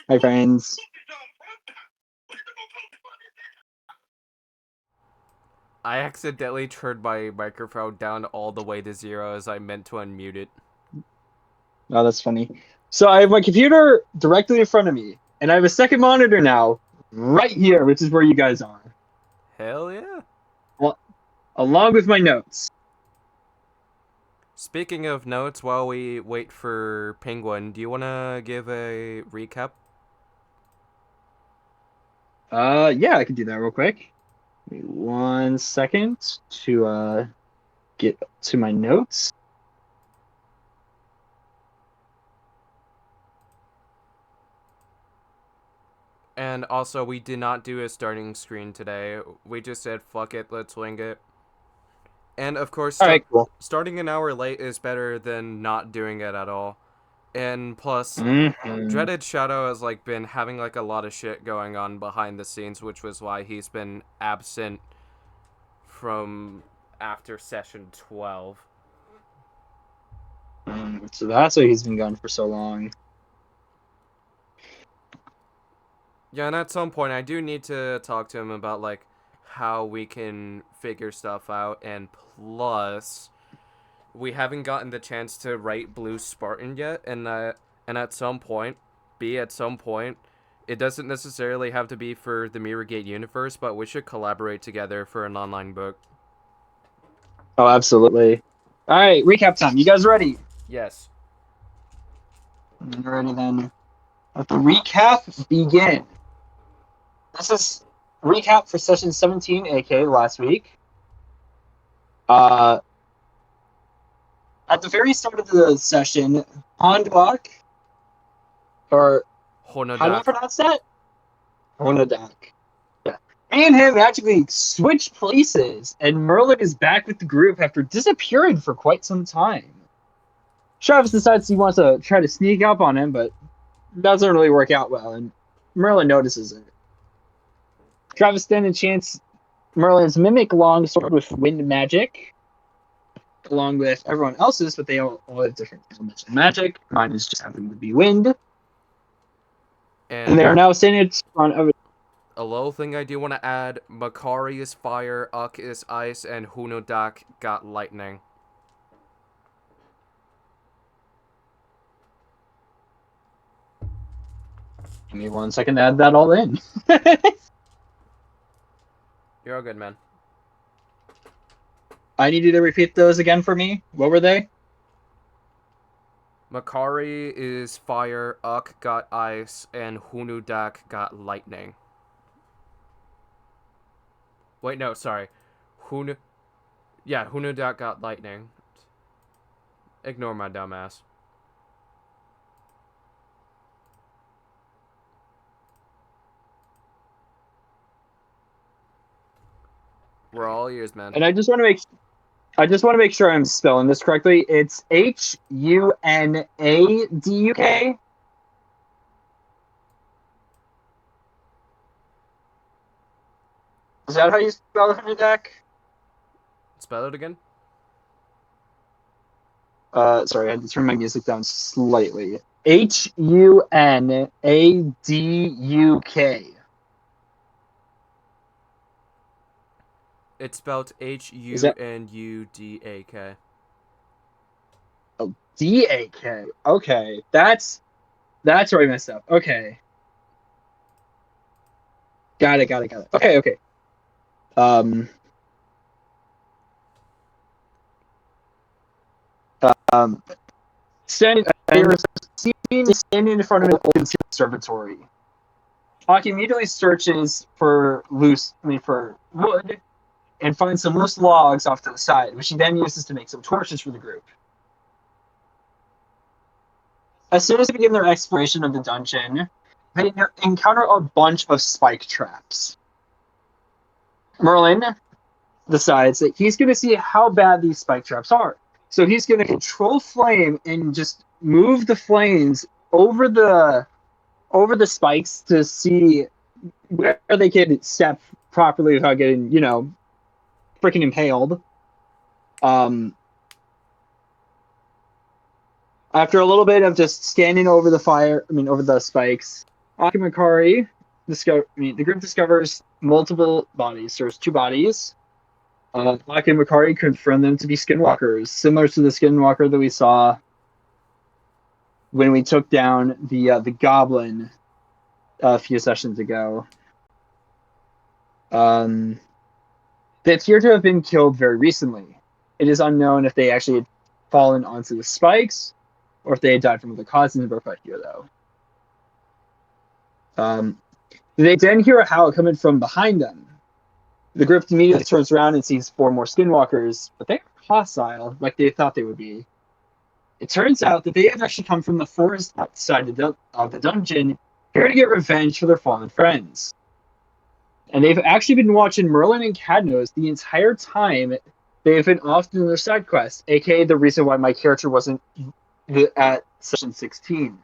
Hi, friends. I accidentally turned my microphone down all the way to 0 as I meant to unmute it. Oh, that's funny. So I have my computer directly in front of me, and I have a second monitor now, right here, which is where you guys are. Hell yeah. Well, along with my notes. Speaking of notes, while we wait for Penguin, do you want to give a recap? Yeah, I can do that real quick. Give me 1 second to get to my notes. And also, we did not do a starting screen today. We just said, fuck it, let's wing it. And of course, All right, cool. starting an hour late is better than not doing it at all. And plus, Mhm. Dreaded Shadow has been having a lot of shit going on behind the scenes, which was why he's been absent from after session 12. So that's why he's been gone for so long. Yeah, and at some point I do need to talk to him about how we can figure stuff out, and plus we haven't gotten the chance to write Blue Spartan yet, and at some point, it doesn't necessarily have to be for the Mirrorgate universe, but we should collaborate together for an online book. Oh, absolutely. All right, recap time. You guys ready? Yes. Ready then. Let the recap begin. This is recap for session 17, aka last week. Uh, at the very start of the session, Hondbach, or how do you Honodak. pronounce that? Honodak. Yeah. Me and him actually switched places, and Merlin is back with the group after disappearing for quite some time. Travis decides he wants to try to sneak up on him, but doesn't really work out well, and Merlin notices it. Travis then enchants Merlin's mimic longsword with wind magic, along with everyone else's, but they all have different elements of magic. Mine is just happening to be wind. And they And are now standing in front of it. a little thing I do want to add, Makari is fire, Uk is ice, and Hunodak got lightning. Give me 1 second to add that all in. You're all good, man. I need you to repeat those again for me. What were they? Makari is fire, Uk got ice, and Hunudak got lightning. Wait, no, sorry. Hunu... Yeah, Hunudak got lightning. Ignore my dumbass. We're all ears, man. And I just want to make sure I'm spelling this correctly. It's Hunaduk. Is that how you spell Hunaduk? Spell it again? Sorry, I had to turn my music down slightly. Hunaduk. It's spelled Is that Hunudak. oh, Dak? Okay, that's where I messed up. Okay, got it. Okay. Um, um, standing, standing in front of an old conservatory. Aki immediately searches for wood and finds some loose logs off to the side, which he then uses to make some torches for the group. As soon as they begin their exploration of the dungeon, they encounter a bunch of spike traps. Merlin decides that he's going to see how bad these spike traps are. So he's going to control flame and just move the flames over the spikes to see where they can step properly without getting, freaking impaled. Um, After a little bit of just scanning over over the spikes, Aki and Makari the group discovers multiple bodies. There's 2 bodies. Aki and Makari confirm them to be skinwalkers, similar to the skinwalker that we saw when we took down the goblin a few sessions ago. They appear to have been killed very recently. It is unknown if they actually had fallen onto the spikes or if they had died from other causes in Burfight here, though. They then hear a howl coming from behind them. The group immediately turns around and sees 4 more skinwalkers, but they're hostile, like they thought they would be. It turns out that they have actually come from the forest outside of the dungeon, here to get revenge for their fallen friends. And they've actually been watching Merlin and Cadnos the entire time they've been off doing their side quests, aka the reason why my character wasn't at session 16.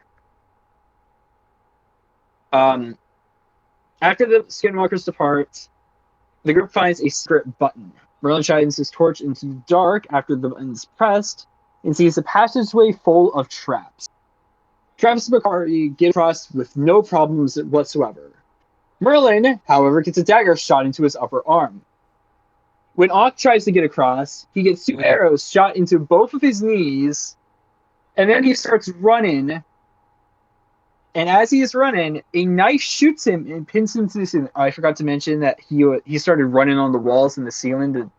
After the skinwalkers depart, the group finds a secret button. Merlin shines his torch into the dark after the button is pressed and sees a passageway full of traps. Travis and Makari get across with no problems whatsoever. Merlin, however, gets a dagger shot into his upper arm. When Ock tries to get across, he gets 2 arrows shot into both of his knees, and then he starts running. And as he is running, a knife shoots him and pins him to the ceiling. I forgot to mention that he started running on the walls and the ceiling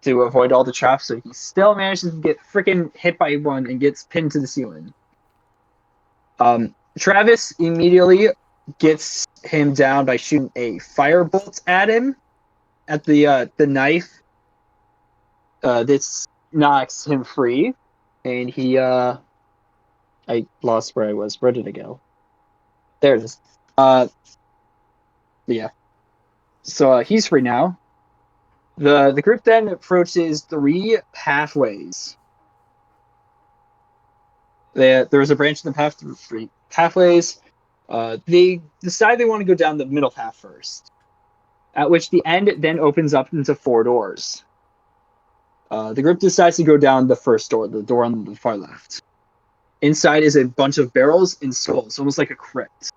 to avoid all the traps, so he still manages to get freaking hit by one and gets pinned to the ceiling. Travis immediately gets him down by shooting a firebolt at him, at the knife. This knocks him free, and he I lost where I was. Where did I go? There it is. Yeah. So he's free now. The group then approaches 3 pathways. There's a branch in the path through 3 pathways. They decide they want to go down the middle path first, at which the end then opens up into 4 doors. The group decides to go down the first door, the door on the far left. Inside is a bunch of barrels and skulls, almost like a crypt.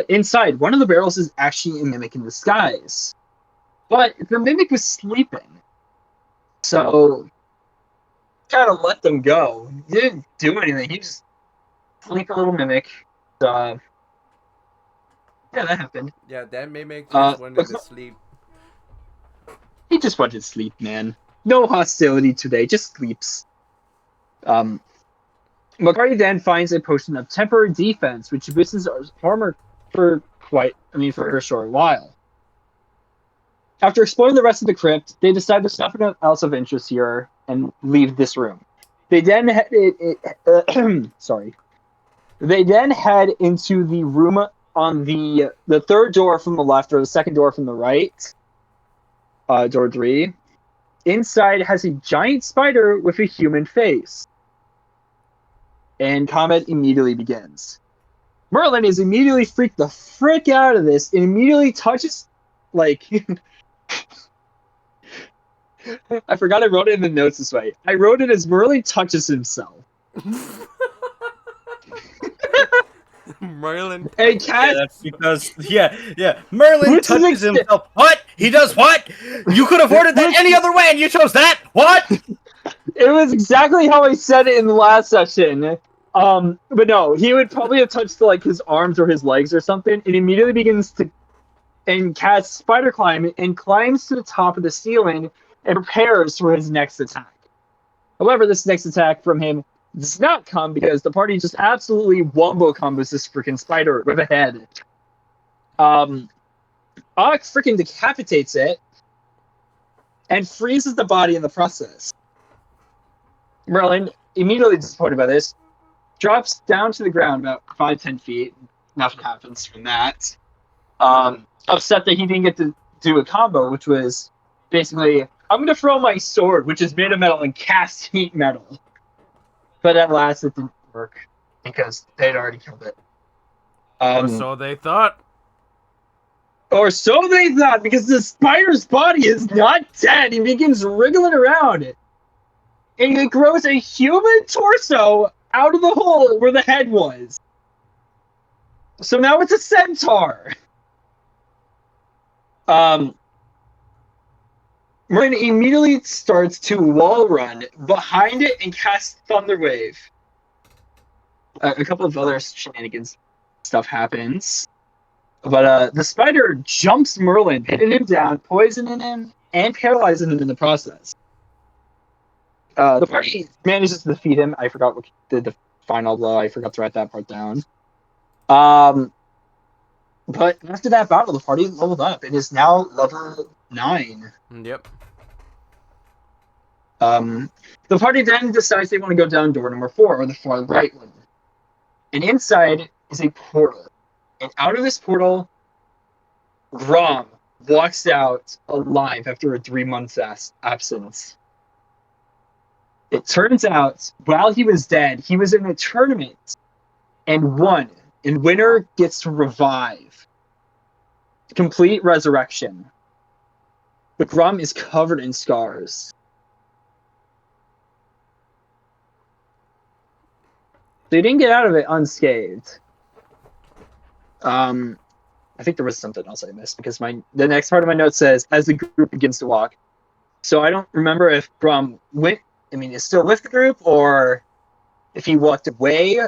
Inside, one of the barrels is actually a mimic in disguise. But the mimic was sleeping. So, kind of let them go. He didn't do anything. He just sleep a little mimic. Yeah, that happened. Yeah, that mimic just wanted to sleep. He just wanted to sleep, man. No hostility today, just sleeps. Makari then finds a potion of temporary defense, which boosts his armor for a short while. After exploring the rest of the crypt, they decide there's nothing else of interest here and leave this room. They then head into the room on the 3rd door from the left, or the 2nd door from the right. Door 3. Inside has a giant spider with a human face. And combat immediately begins. Merlin is immediately freaked the frick out of this and immediately touches, I forgot I wrote it in the notes this way. I wrote it as Merlin touches himself. Merlin. Hey, Cat. Yeah, that's because Merlin touches himself. What? He does what? You could have ordered that any other way, and you chose that. What? It was exactly how I said it in the last session. But no, he would probably have touched his arms or his legs or something, and immediately begins to casts spider climb and climbs to the top of the ceiling and prepares for his next attack. However, this next attack from him does not come because the party just absolutely wombo combos this freaking spider with a head. Ock freaking decapitates it and freezes the body in the process. Merlin, immediately disappointed by this, drops down to the ground about 5-10 feet. Nothing happens from that. Upset that he didn't get to do a combo, which was basically, I'm going to throw my sword, which is made of metal, and cast heat metal. But at last, it didn't work because they'd already killed it. Or so they thought. Or so they thought, because the spider's body is not dead. He begins wriggling around it. and it grows a human torso out of the hole where the head was. So now it's a centaur. Merlin immediately starts to wall run behind it and casts Thunderwave. A couple of other shenanigans stuff happens. But the spider jumps Merlin, pinning him down, poisoning him, and paralyzing him in the process. The party manages to defeat him. I forgot what the final blow. I forgot to write that part down. But after that battle, the party leveled up and is now level 9. Yep. The party then decides they want to go down door number 4, or the far right one. And inside is a portal. And out of this portal, Rom walks out alive after a 3-month absence. It turns out, while he was dead, he was in a tournament and won. And winner gets to revive. Complete resurrection. But Rom is covered in scars. So he didn't get out of it unscathed. I think there was something else I missed because the next part of my note says, as the group begins to walk. So I don't remember if Rom is still with the group or if he walked away.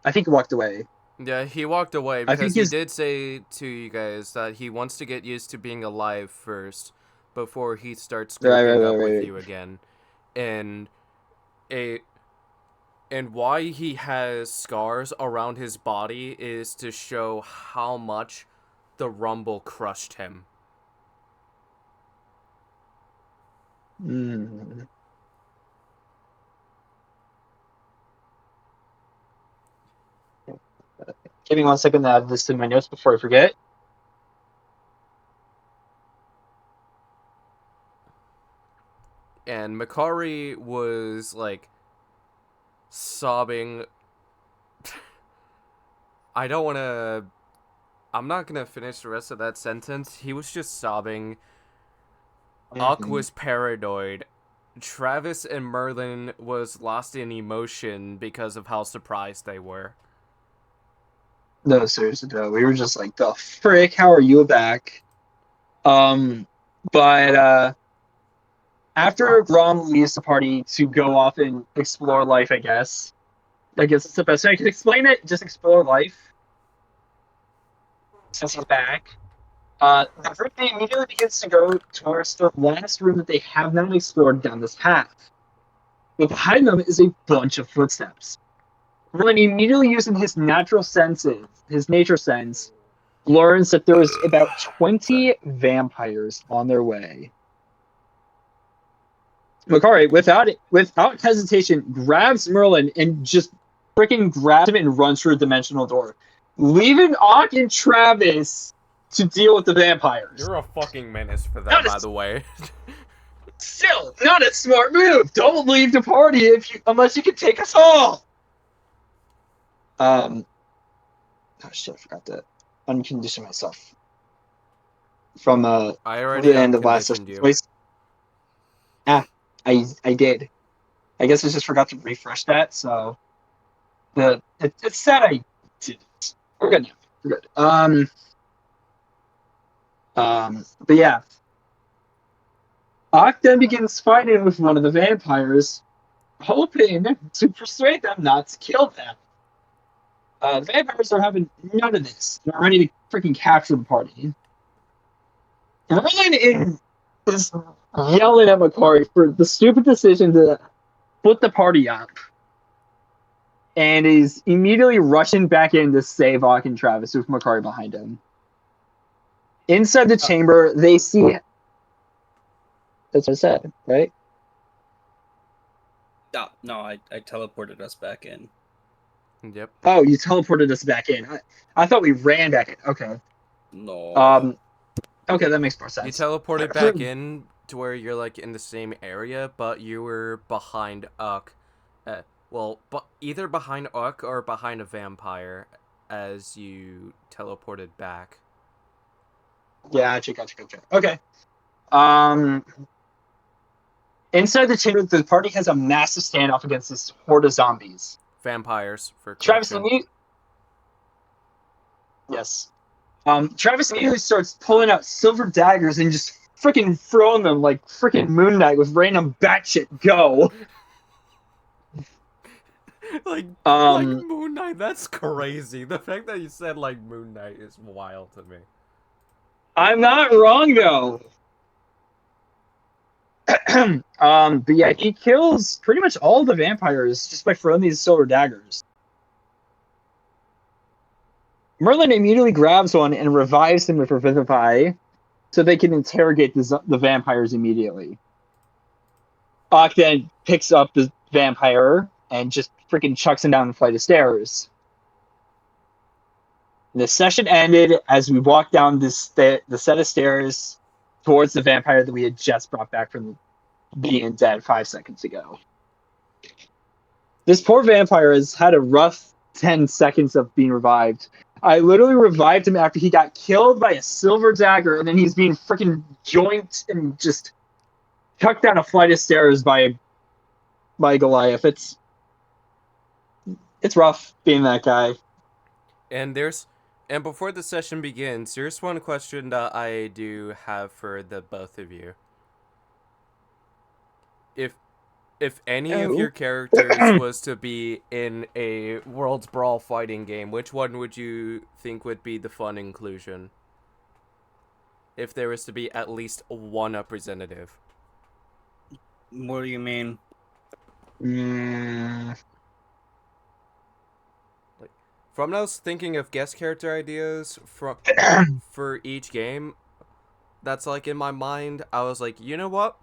I think he walked away. Yeah, he walked away because he did say to you guys that he wants to get used to being alive first before he starts grouping up with you again. And why he has scars around his body is to show how much the rumble crushed him. Mm. Give me 1 second to add this to my notes before I forget. And Makari was like sobbing. I'm not gonna finish the rest of that sentence. He was just sobbing. Uck was paranoid. Travis and Merlin was lost in emotion because of how surprised they were. No, seriously, though. We were just like, the frick, how are you back? But after Rom leaves the party to go off and explore life, I guess it's the best way I can explain it. Just explore life. Since he's back. The group immediately begins to go towards the last room that they have not explored down this path. But behind them is a bunch of footsteps. Merlin, immediately using his nature sense, learns that there is about 20 vampires on their way. Makari, without hesitation, grabs Merlin and just freaking grabs him and runs through a dimensional door, leaving Auk and Travis to deal with the vampires. You're a fucking menace for that, by the way. Still, not a smart move. Don't leave the party unless you can take us all. Oh shit! I forgot to uncondition myself from the end of last session. I did. I guess I just forgot to refresh that. So it said I didn't. We're good now. We're good. But yeah, Auk then begins fighting with one of the vampires, hoping to persuade them not to kill them. The vampires are having none of this. They're ready to freaking capture the party. Merlin is yelling at Makari for the stupid decision to split the party up. And is immediately rushing back in to save Auk and Travis with Makari behind him. Inside the chamber, they see... That's what I said, right? No, I teleported us back in. Yep. Oh, you teleported us back in. I thought we ran back in. Okay. No. Okay, that makes more sense. You teleported back in to where you're like in the same area, but you were behind Uck. Either behind Uck or behind a vampire as you teleported back. Yeah, gotcha. Okay. Inside the chamber, the party has a massive standoff against this horde of zombies. Vampires, for Travis correction. Yes. Travis immediately starts pulling out silver daggers and just freaking throwing them like freaking Moon Knight with random batshit go. like Um, Moon Knight, that's crazy. The fact that you said like Moon Knight is wild to me. I'm not wrong though. But yeah, he kills pretty much all the vampires just by throwing these silver daggers. Merlin immediately grabs one and revives him with Revivify so they can interrogate the vampires immediately. Ock then picks up the vampire and just freaking chucks him down the flight of stairs. The session ended as we walked down the set of stairs towards the vampire that we had just brought back from being dead 5 seconds ago. This poor vampire has had a rough 10 seconds of being revived. I literally revived him after he got killed by a silver dagger, and then he's being freaking joinked and just chucked down a flight of stairs by Goliath. It's rough being that guy. And before the session begins, there's one question that I do have for the both of you. If any of your characters was to be in a World's Brawl fighting game, which one would you think would be the fun inclusion? If there was to be at least one representative. What do you mean? From when I was thinking of guest character ideas for each game, that's like in my mind, I was like, you know what?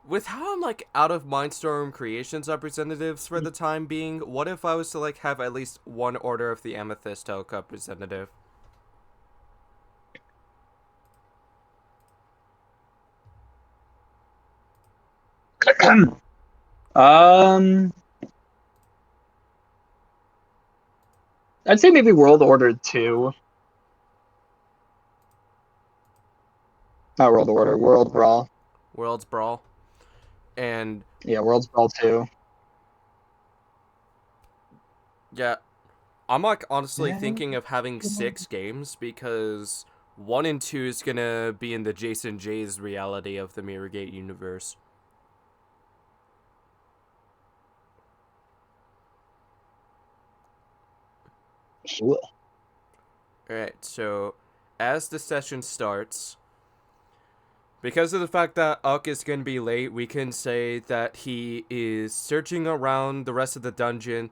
With how I'm like out of Mindstorm Creations representatives for the time being, what if I was to like have at least one Order of the Amethyst Oak representative? I'd say maybe World Order 2. Not World Order, World Brawl. World's Brawl. And yeah, World's Brawl 2. Yeah, I'm like honestly thinking of having 6 games because 1 and 2 is gonna be in the Jason J's reality of the Mirrorgate universe. Sure. Alright, so as the session starts, because of the fact that Uck is going to be late, we can say that he is searching around the rest of the dungeon,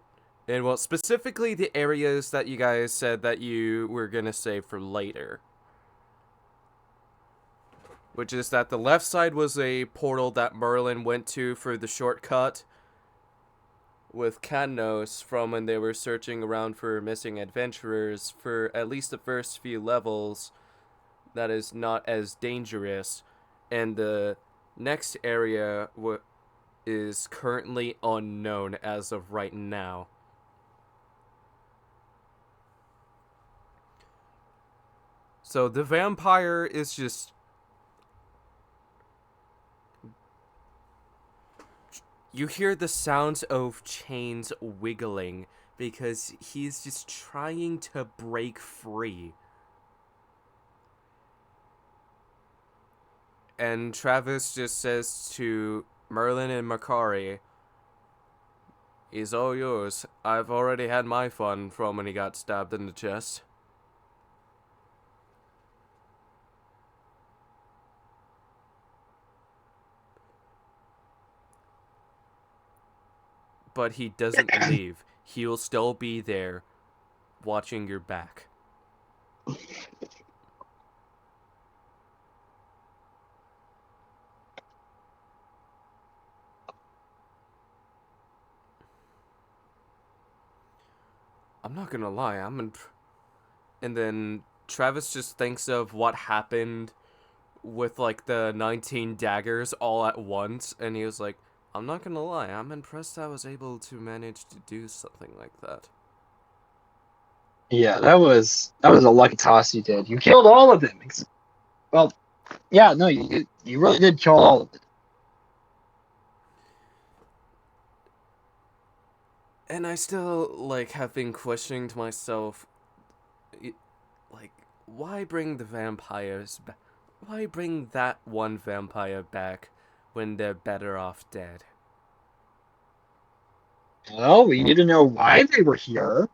and well, specifically the areas that you guys said that you were going to save for later. Which is that the left side was a portal that Merlin went to for the shortcut with Katnos from when they were searching around for missing adventurers for at least the first few levels. That is not as dangerous. And the next area is currently unknown as of right now. So the vampire is just... You hear the sounds of chains wiggling because he's just trying to break free. And Travis just says to Merlin and Makari, "He's all yours. I've already had my fun from when he got stabbed in the chest." But he doesn't leave. He'll still be there, watching your back. I'm not gonna lie, And then Travis just thinks of what happened with, like, the 19 daggers all at once, and he was like, I'm not gonna lie, I'm impressed I was able to manage to do something like that. Yeah, that was a lucky toss you did. You killed all of them. Well, yeah, no, you really did kill all of them. And I still, like, have been questioning to myself, like, why bring the vampires back? Why bring that one vampire back when they're better off dead? Well, we need to know why they were here.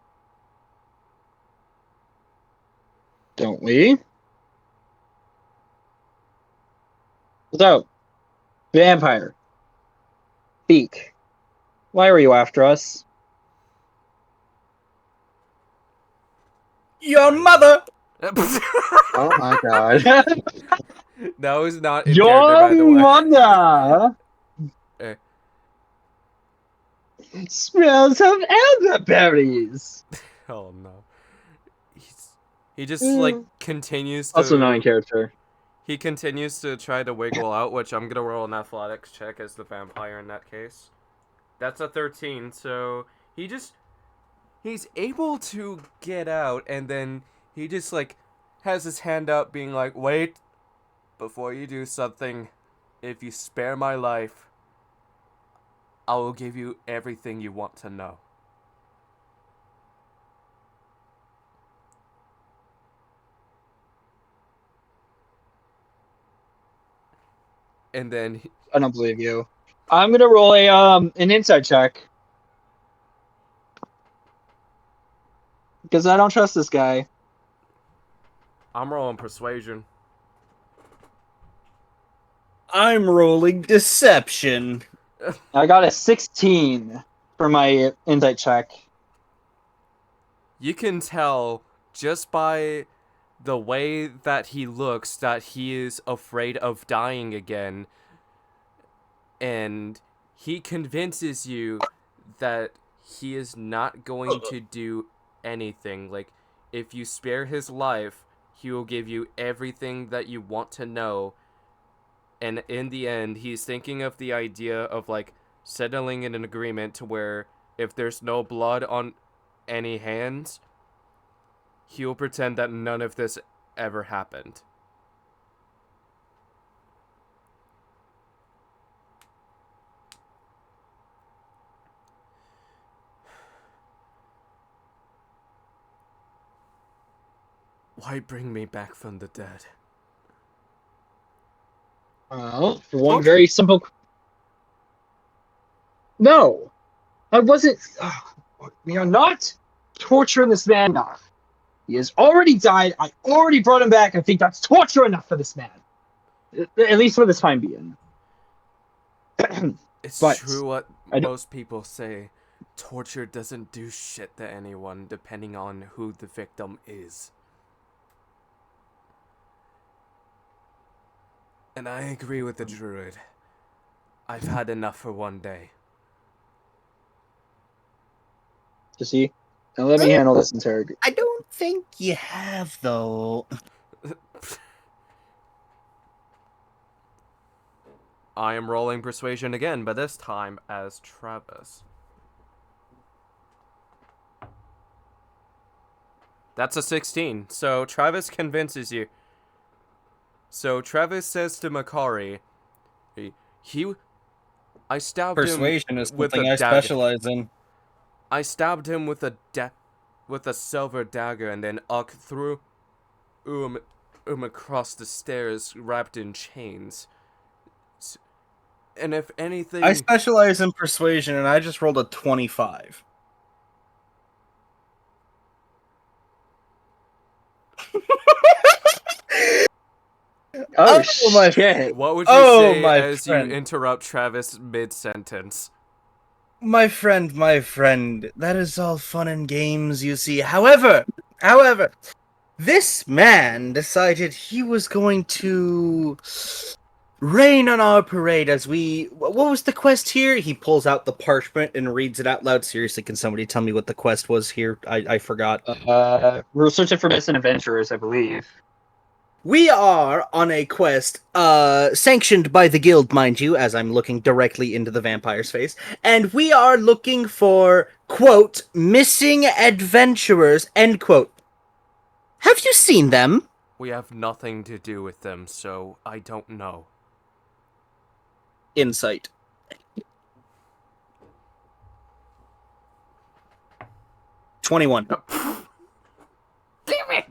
Don't we? So, vampire. Beak. Why were you after us? Your mother. Oh my god. That was not in character, Your by the way. mother Eh, smells of elderberries. oh no. He just, like, continues Also not in to... character. He continues to try to wiggle out, which I'm gonna roll an athletics check as the vampire in that case. That's a 13, so he's able to get out, and then he just, like, has his hand up being like, wait, before you do something, if you spare my life, I will give you everything you want to know. And then I don't believe you. I'm gonna roll an insight check. Because I don't trust this guy. I'm rolling persuasion. I'm rolling deception. I got a 16 for my insight check. You can tell just by the way that he looks that he is afraid of dying again. And he convinces you that he is not going to do anything. Like, if you spare his life, he will give you everything that you want to know. And in the end, he's thinking of the idea of, like, settling in an agreement to where if there's no blood on any hands, he'll pretend that none of this ever happened. Why bring me back from the dead? Well, for one very simple. No, I wasn't. We are not torturing this man enough. He has already died. I already brought him back. I think that's torture enough for this man. At least for the time being. It's But true what I don't. most people say. Torture doesn't do shit to anyone, depending on who the victim is. And I agree with the druid. I've had enough for one day. You see? Now let me handle this interrogation. I don't think you have, though. I am rolling persuasion again, but this time as Travis. That's a 16. So Travis convinces you. So Travis says to Makari, I stabbed Persuasion him is with something a I dagger. specialize in. I stabbed him with a silver dagger and then threw him across the stairs wrapped in chains. And if anything... I specialize in persuasion, and I just rolled a 25. Oh, my shit. What would you say my as friend. you interrupt Travis mid-sentence? My friend, that is all fun and games, you see. However, this man decided he was going to rain on our parade as we... What was the quest here? He pulls out the parchment and reads it out loud. Seriously, can somebody tell me what the quest was here? I forgot. We're searching for missing adventurers, I believe. We are on a quest, sanctioned by the guild, mind you, as I'm looking directly into the vampire's face, and we are looking for, quote, missing adventurers, end quote. Have you seen them? We have nothing to do with them, so I don't know. Insight. 21. Damn it!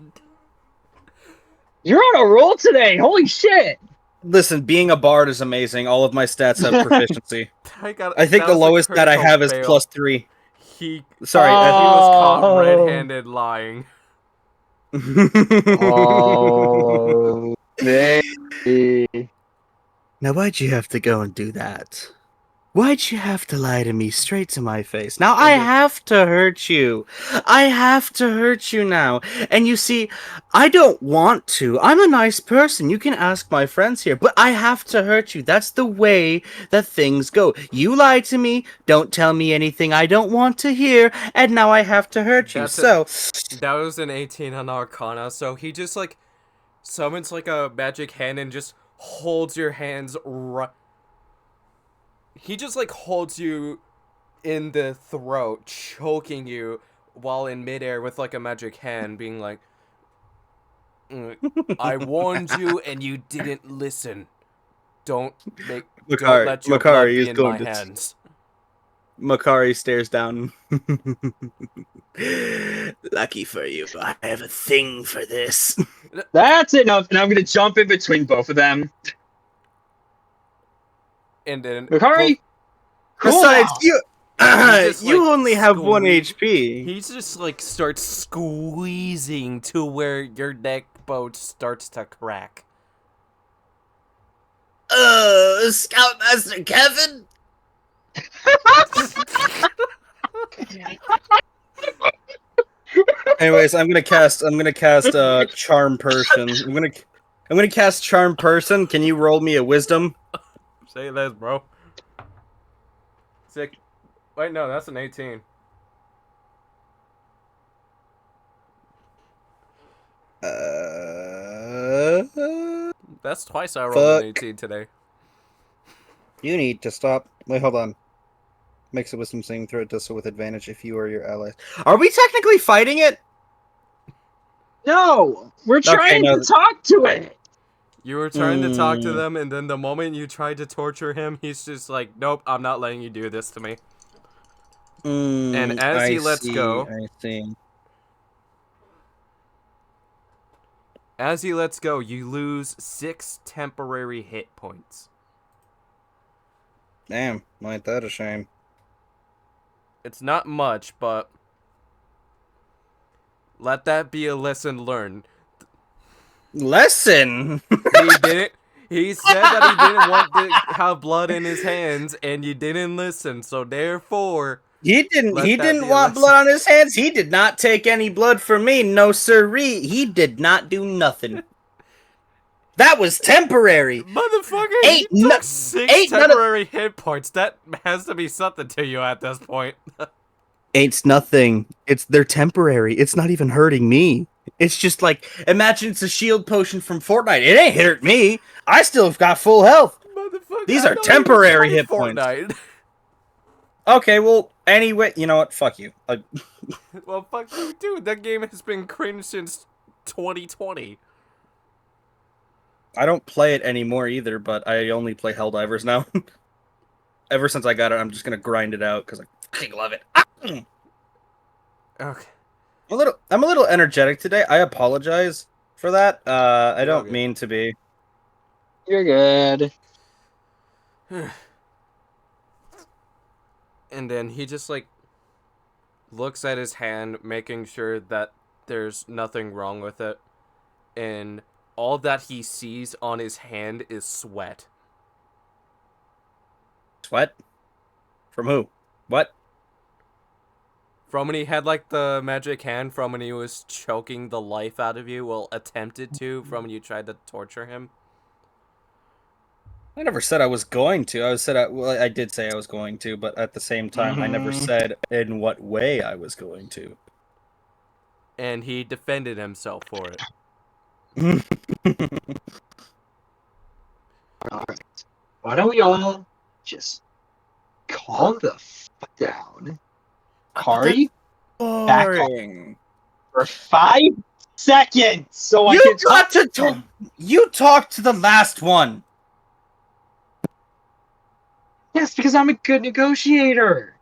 You're on a roll today. Holy shit. Listen, being a bard is amazing. All of my stats have proficiency. I think that the was a lowest that I critical have is fail. +3. He Sorry. was caught Oh. red-handed lying. Oh, baby. Now, why'd you have to go and do that? Why'd you have to lie to me straight to my face? Now, I have to hurt you. I have to hurt you now. And you see, I don't want to. I'm a nice person. You can ask my friends here. But I have to hurt you. That's the way that things go. You lie to me. Don't tell me anything I don't want to hear. And now I have to hurt you. That was an 18 on Arcana. So he just, like, summons, like, a magic hand and just holds your hands right... He just, like, holds you in the throat, choking you while in midair with, like, a magic hand, being like, I warned you and you didn't listen. Don't let your blood be in my hands. Makari stares down. Lucky for you, I have a thing for this. That's enough, and I'm gonna jump in between both of them. And then Makari, cool Besides, now. you only have 1 HP. He just like starts squeezing to where your neck bone starts to crack. Scoutmaster Kevin. Anyways, I'm gonna cast Charm Person. I'm gonna cast Charm Person. Can you roll me a Wisdom? Say this, bro. Sick. Wait, no, that's an 18. That's twice I rolled an 18 today. You need to stop. Wait, hold on. Makes a Wisdom saving throw. It does so with advantage if you or your allies. Are we technically fighting it? No, we're trying to talk to it. You were trying to talk to them, and then the moment you tried to torture him, he's just like, nope, I'm not letting you do this to me. And as he lets go... As he lets go, you lose 6 temporary hit points. Damn, ain't that a shame. It's not much, but... let that be a lesson learned. Lesson? He said that he didn't want to have blood in his hands, and you didn't listen, so therefore... He didn't want blood on his hands. He did not take any blood from me. No siree. He did not do nothing. That was temporary. Motherfucker, you took 6 temporary hit points. That has to be something to you at this point. It's nothing. They're temporary. It's not even hurting me. It's just like, imagine it's a shield potion from Fortnite. It ain't hurt me. I still have got full health. These are temporary hit points. Okay, well, anyway, you know what? Fuck you. Well, fuck you, dude. That game has been cringe since 2020. I don't play it anymore either, but I only play Helldivers now. Ever since I got it, I'm just gonna grind it out because I fucking love it. Okay. I'm a little energetic today. I apologize for that. I don't mean to be. You're good. And then he just, like, looks at his hand, making sure that there's nothing wrong with it. And all that he sees on his hand is sweat. Sweat? From who? What? From when he had, like, the magic hand, from when he was choking the life out of you, well, attempted to, from when you tried to torture him. I never said I was going to. I did say I was going to, but at the same time, I never said in what way I was going to. And he defended himself for it. Alright. Why don't we all just calm the fuck down? Kari, back off for 5 seconds so I can talk to him. You talked to the last one. Yes, because I'm a good negotiator.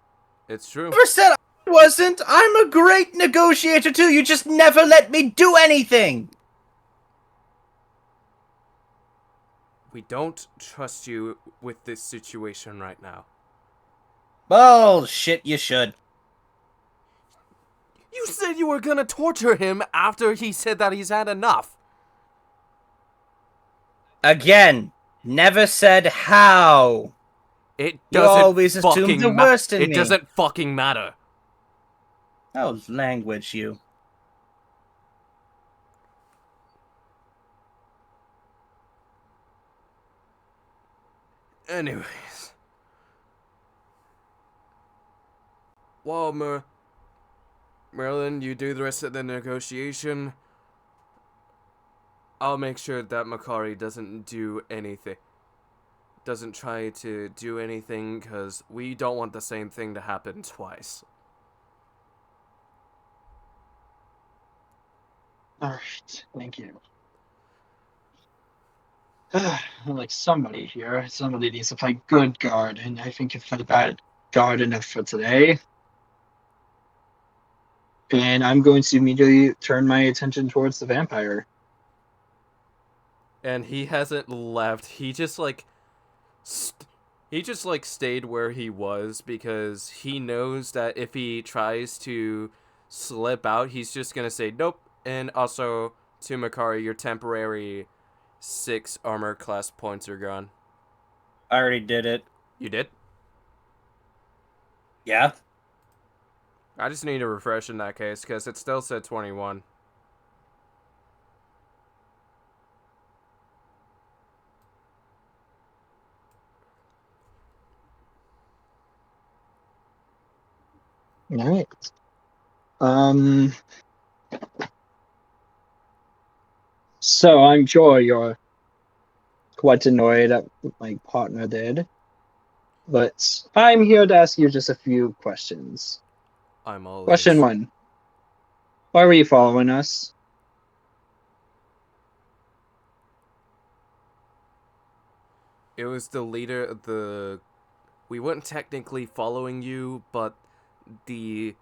It's true. I never said I wasn't. I'm a great negotiator too. You just never let me do anything. We don't trust you with this situation right now. Bullshit, you should. You said you were gonna torture him after he said that he's had enough. Again, never said how. It You doesn't always assume fucking the worst in It me. doesn't fucking matter. Oh, language, you. Anyways. Well, Merlin, you do the rest of the negotiation. I'll make sure that Makari doesn't do anything. Doesn't try to do anything, because we don't want the same thing to happen twice. Alright, thank you. Like somebody here, somebody needs to play good guard, and I think you've played bad guard enough for today. And I'm going to immediately turn my attention towards the vampire. And he hasn't left. He just like stayed where he was because he knows that if he tries to slip out, he's just gonna say nope. And also to Makari, your temporary 6 armor class points are gone. I already did it. You did? Yeah? I just need a refresh in that case because it still said 21. All right. So I'm sure you're quite annoyed at what my partner did, but I'm here to ask you just a few questions. I'm always... Question 1. Why were you following us? It was the leader of the... We weren't technically following you, but the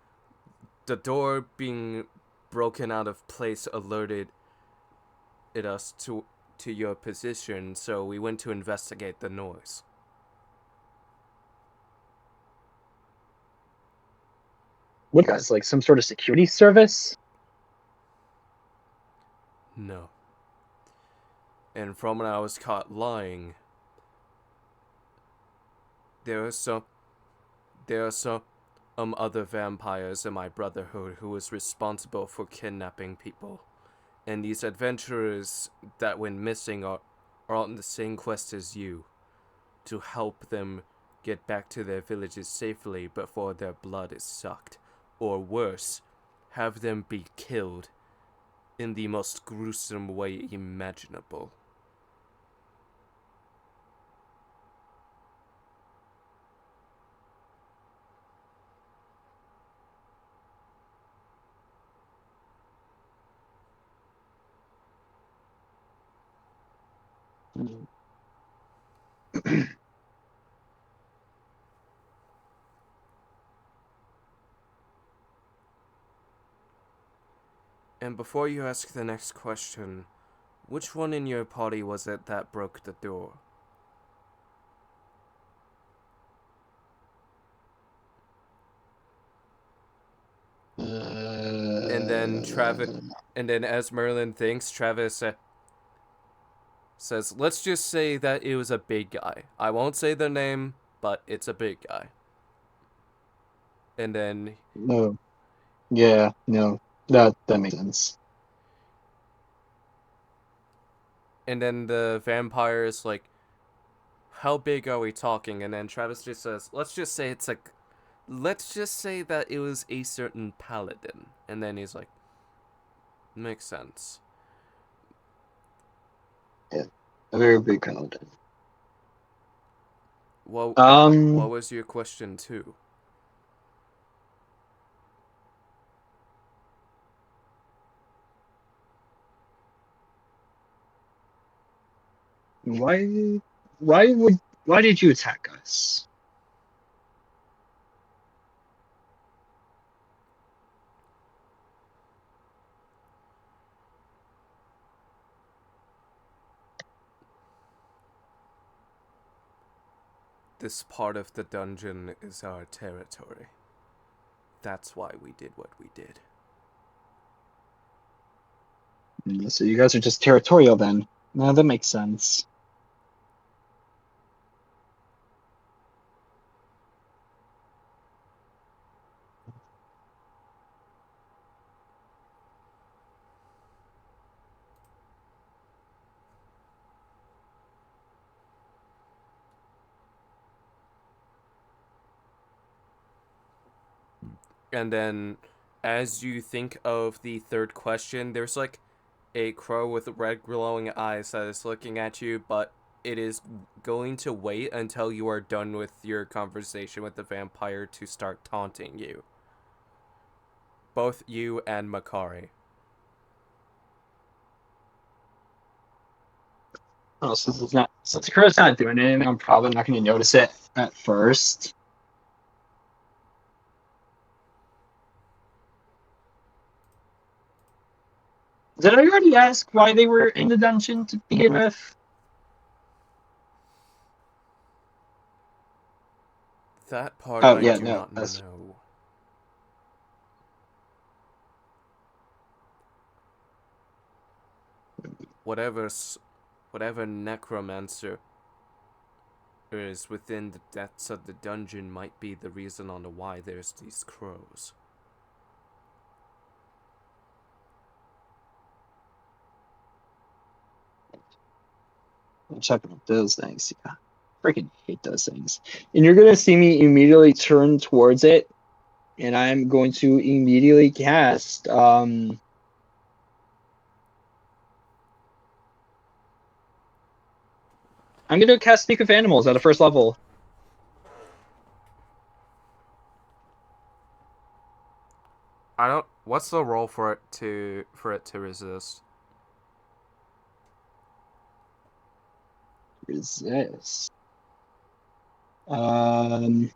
door being broken out of place alerted us to your position, so we went to investigate the noise. What guys, like some sort of security service? No. And from when I was caught lying, there are some other vampires in my brotherhood who was responsible for kidnapping people. And these adventurers that went missing are on the same quest as you, to help them get back to their villages safely before their blood is sucked, or worse, have them be killed in the most gruesome way imaginable. And before you ask the next question, which one in your party was it that broke the door? And then as Merlin thinks, Travis says, let's just say that it was a big guy. I won't say their name, but it's a big guy. And then... No. Yeah, no. That makes sense. And then the vampire is like, how big are we talking? And then Travis just says, let's just say that it was a certain paladin. And then he's like, makes sense. Yeah, a very big paladin. What was your question too? Why did you attack us? this part of the dungeon is our territory. That's why we did what we did. So you guys are just territorial then. No, that makes sense. And then, as you think of the third question, there's like a crow with red glowing eyes that is looking at you, but it is going to wait until you are done with your conversation with the vampire to start taunting you. Both you and Makari. Oh, since the crow's not doing anything, I'm probably not going to notice it at first. Did I already ask why they were in the dungeon to begin with? That part Oh, I yeah, do no, not that's- know. Whatever necromancer is within the depths of the dungeon might be the reason on why there's these crows. I'm checking out those things. Yeah. Freaking hate those things. And you're going to see me immediately turn towards it, and I'm going to immediately cast I'm going to cast Speak of Animals at a first level. What's the roll for it to resist? Resist. Okay,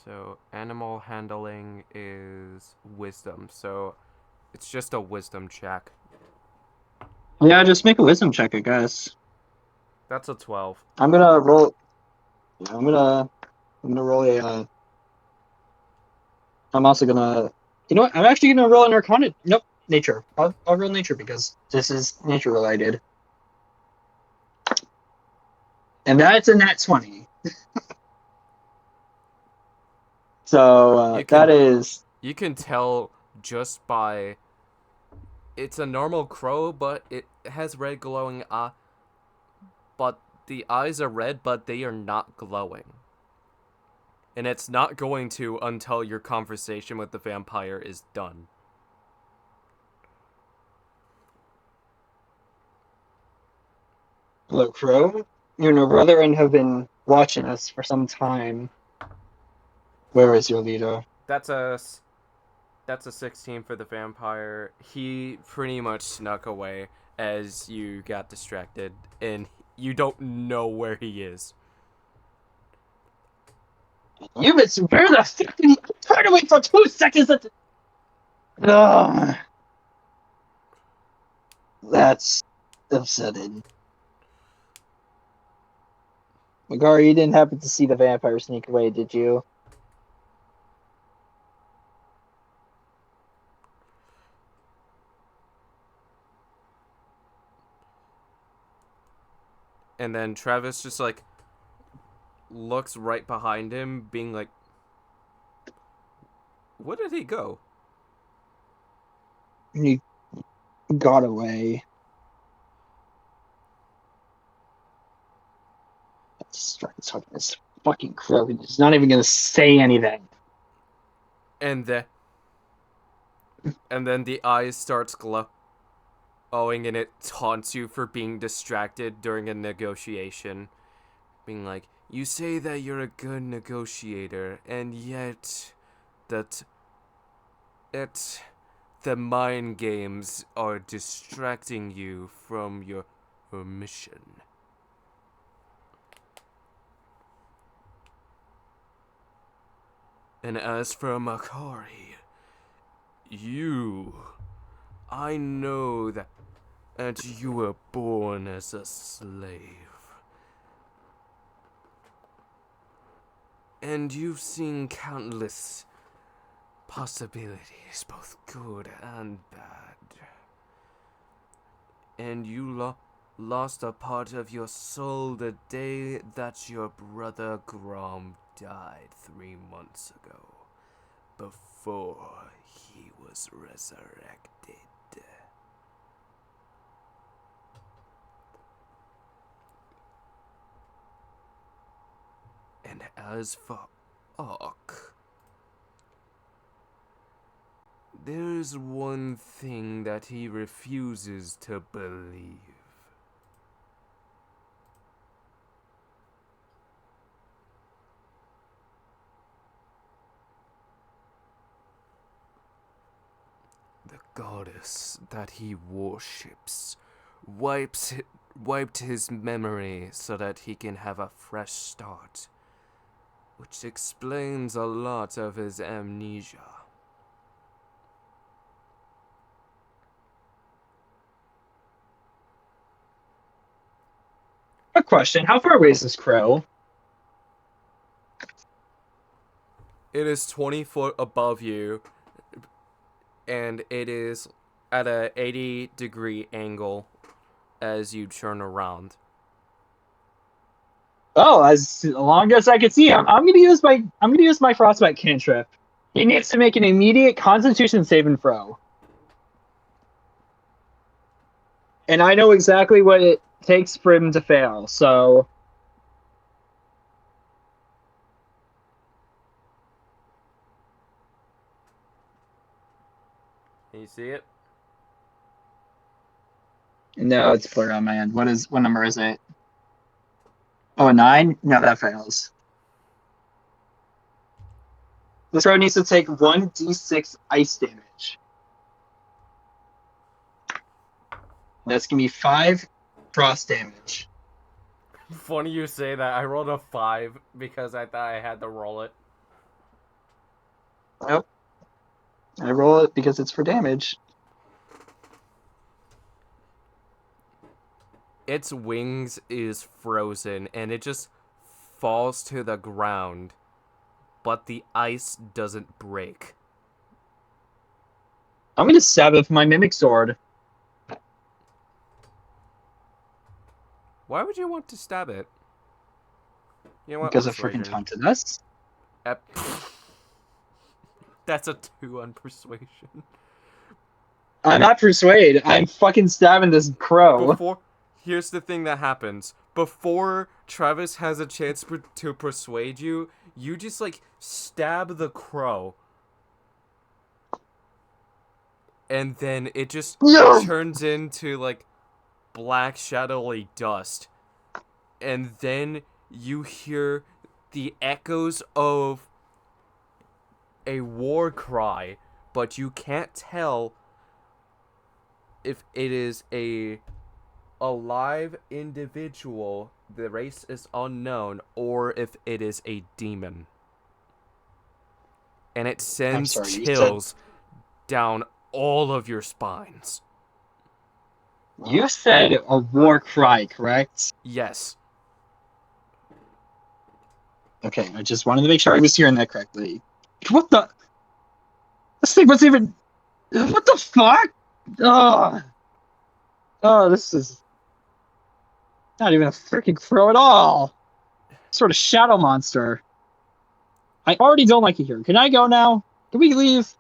so animal handling is wisdom, so it's just a wisdom check. Yeah, just make a wisdom check, I guess. That's a 12. I'm gonna roll. I'm gonna roll a. I'm also gonna. You know what? I'm actually gonna roll an Arcana. Nope, nature. I'll roll nature because this is nature related. And that's a nat 20. So that is. You can tell just by... It's a normal crow, but it has red glowing but the eyes are red, but they are not glowing. And it's not going to until your conversation with the vampire is done. Hello, Crow. You and your brother and have been watching us for some time. Where is your leader? That's a 16 for the vampire. He pretty much snuck away as you got distracted, and you don't know where he is. You've been where the fuck did he turn away for 2 seconds at the... Ugh. That's upsetting. Magari, you didn't happen to see the vampire sneak away, did you? And then Travis just like looks right behind him, being like, "Where did he go?" He got away. That's talking this fucking crow. He's not even gonna say anything. And then the eyes starts glowing, and it taunts you for being distracted during a negotiation, being like, "You say that you're a good negotiator, and yet that the mind games are distracting you from your mission." And as for Makari, I know that And you were born as a slave. And you've seen countless possibilities, both good and bad. And you lost a part of your soul the day that your brother Grom died 3 months ago, before he was resurrected. And as for Orc, there's one thing that he refuses to believe. The goddess that he worships wiped his memory so that he can have a fresh start, which explains a lot of his amnesia. A question: how far away is this crow? It is 20 foot above you, and it is at a 80-degree angle as you turn around. Oh, as long as I can see him, I'm gonna use my frostbite cantrip. He needs to make an immediate Constitution saving throw, and I know exactly what it takes for him to fail. So, Can you see it? no, it's blurred on my end. What number is it? Oh, a 9? No, that fails. This crow needs to take 1d6 ice damage. That's gonna be 5 frost damage. Funny you say that. I rolled a 5 because I thought I had to roll it. Nope. I roll it because it's for damage. Its wings is frozen and it just falls to the ground, but the ice doesn't break. I'm gonna stab it with my mimic sword. Why would you want to stab it? You know what? Because it freaking Persuasion. taunted us. That's a 2 on persuasion. I'm not persuade. I'm fucking stabbing this crow. Here's the thing that happens. Before Travis has a chance to persuade you, you just like stab the crow. And then it just turns into like black shadowy dust. And then you hear the echoes of a war cry, but you can't tell if it is a alive individual, the race is unknown, or if it is a demon. And it sends chills down all of your spines. You said a war cry, correct? Yes. Okay, I just wanted to make sure I was hearing that correctly. What the? This thing was even. What the fuck? Oh, this is not even a freaking crow at all. Sort of shadow monster. I already don't like it here. Can I go now? Can we leave?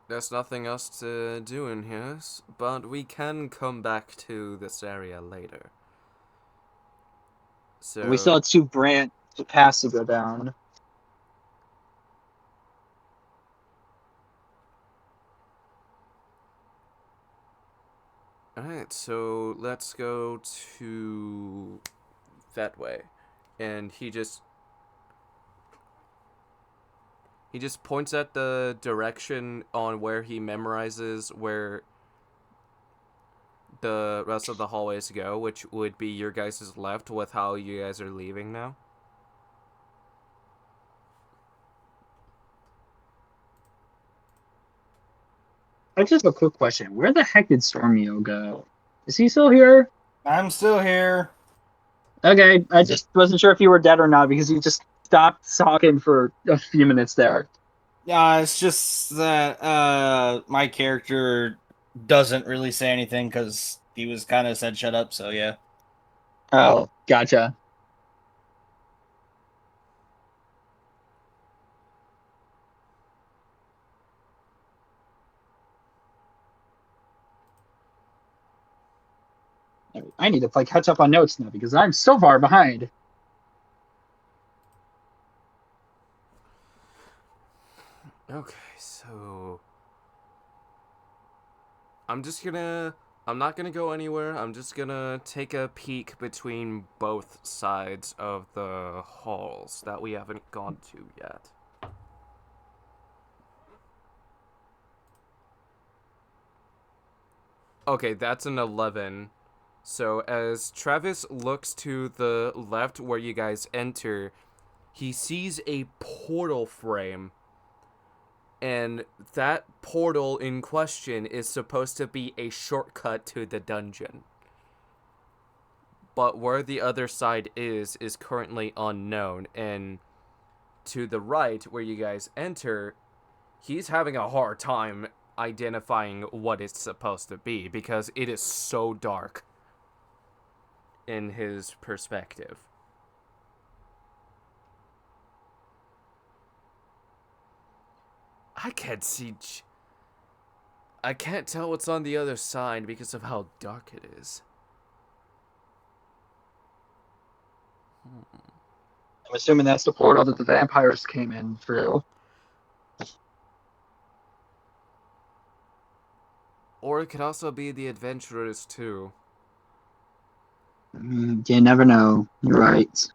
There's nothing else to do in here, but we can come back to this area later. So We still have 2 paths to go down. Alright, so let's go to that way. And he just points at the direction on where he memorizes where the rest of the hallways go, which would be your guys' left with how you guys are leaving now. I just have a quick question. Where the heck did Stormio go? Is he still here? I'm still here. Okay, I just wasn't sure if you were dead or not because you just stopped talking for a few minutes there. It's just that my character doesn't really say anything because he was kind of said shut up. So yeah. Oh, gotcha. I need to play catch up on notes now because I'm so far behind. Okay, so I'm not gonna go anywhere. I'm just gonna take a peek between both sides of the halls that we haven't gone to yet. Okay, that's an 11. So as Travis looks to the left where you guys enter, he sees a portal frame. And that portal in question is supposed to be a shortcut to the dungeon. But where the other side is currently unknown. And to the right, where you guys enter, he's having a hard time identifying what it's supposed to be because it is so dark in his perspective. I can't see. I can't tell what's on the other side because of how dark it is. I'm assuming that's the portal that the vampires came in through. Or it could also be the adventurers too. You never know. You're right.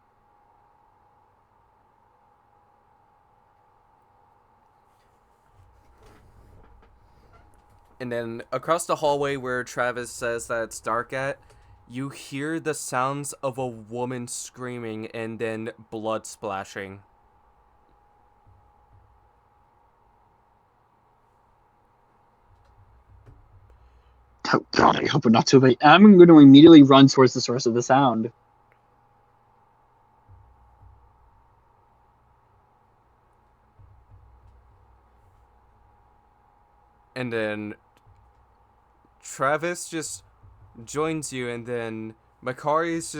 And then across the hallway where Travis says that it's dark at, you hear the sounds of a woman screaming and then blood splashing. Oh god, I hope we're not too late. I'm going to immediately run towards the source of the sound. And then Travis just joins you, and then Makari's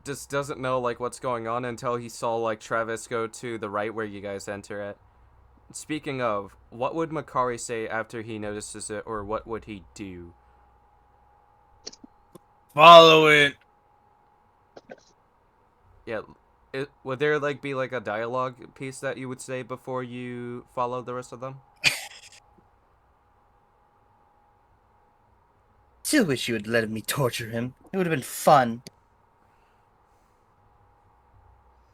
just doesn't know like what's going on until he saw like Travis go to the right where you guys enter it. Speaking of, what would Makari say after he notices it, or what would he do? Follow it. Yeah, would there like be like a dialogue piece that you would say before you follow the rest of them? Still wish you had let me torture him. It would have been fun.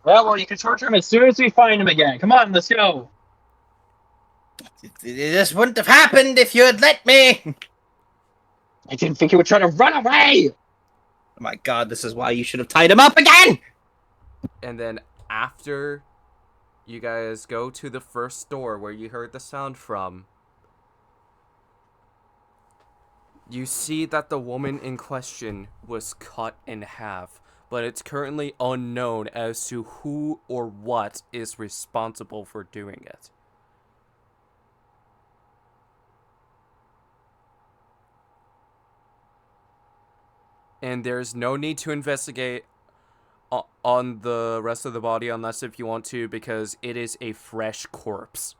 Well, you can torture him as soon as we find him again. Come on, let's go. This wouldn't have happened if you had let me. I didn't think he would try to run away. Oh my god, this is why you should have tied him up again! And then after you guys go to the first door where you heard the sound from, you see that the woman in question was cut in half, but it's currently unknown as to who or what is responsible for doing it. And there's no need to investigate on the rest of the body unless if you want to, because it is a fresh corpse.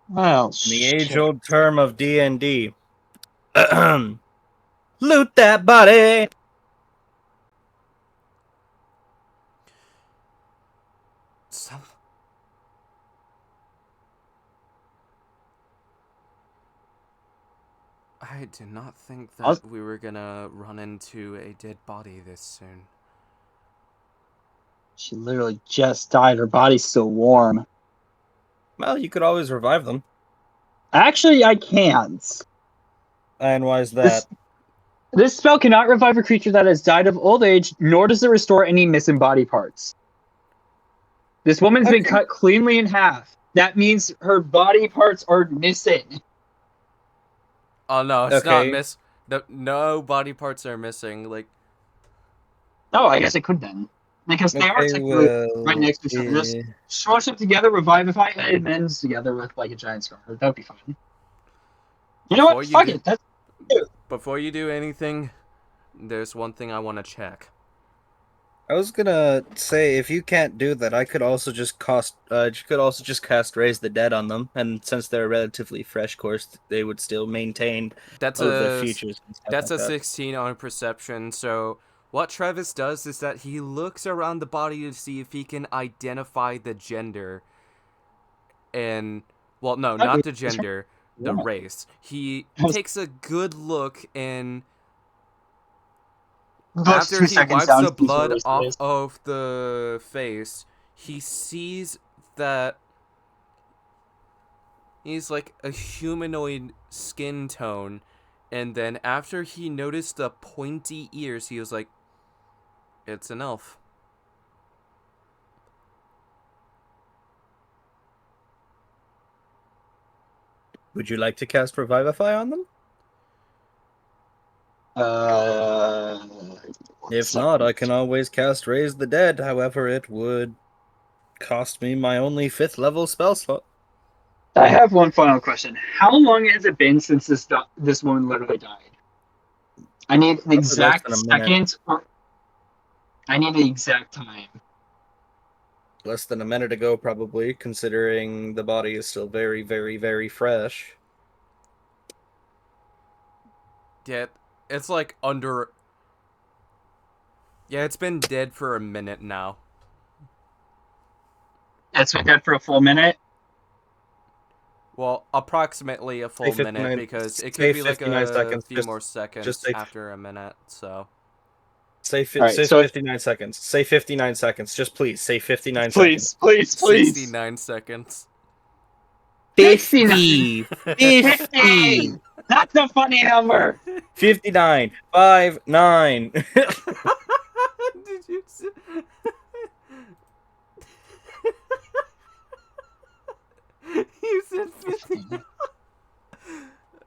Well, The age-old term of DND. Loot that body! I did not think that we were gonna run into a dead body this soon. She literally just died. Her body's still warm. Well, you could always revive them. Actually, I can't. And why is that? This spell cannot revive a creature that has died of old age, nor does it restore any missing body parts. This woman's been Okay. cut cleanly in half. That means her body parts are missing. Oh no, it's not Okay. no body parts are missing. Like, Oh, I guess it could then. Because they are Okay, technically right well, next to each other. Just smush them together, revivify, and men's together with like a giant scar. That would be fun. You know before what? you Fuck do it. That's before you do anything, there's one thing I want to check. I was gonna say if you can't do that, I could also just cast Raise the Dead on them, and since they're a relatively fresh course, they would still maintain That's all of their a features and stuff that's like a that. 16 on perception. So what Travis does is that he looks around the body to see if he can identify the gender. And well, no, not the gender, the race. He takes a good look, and those after 2 he seconds wipes sounds the blood off racist. of the face, he sees that he's like a humanoid skin tone. And then after he noticed the pointy ears, he was like, it's an elf. Would you like to cast Revivify on them? Uh, If not, I can always cast Raise the Dead. However, it would cost me my only 5th level spell slot. I have one final question. How long has it been since this woman literally died? I need an Probably less exact than a minute. second, or I need the exact time. Less than a minute ago, probably, considering the body is still very, very, very fresh. Yeah, it's like under. Yeah, it's been dead for a minute now. It's been dead for a full minute. Well, approximately a full minute, because it could say be like 59 a seconds. few Just, more just seconds say, after a minute, so. say, All right, say so 59 seconds. Say 59 seconds. Just please, say 59 please, seconds. please, please. 69 seconds. 69. 50! 50. That's a funny number. 59! 5, 9. Did you see? You said 50.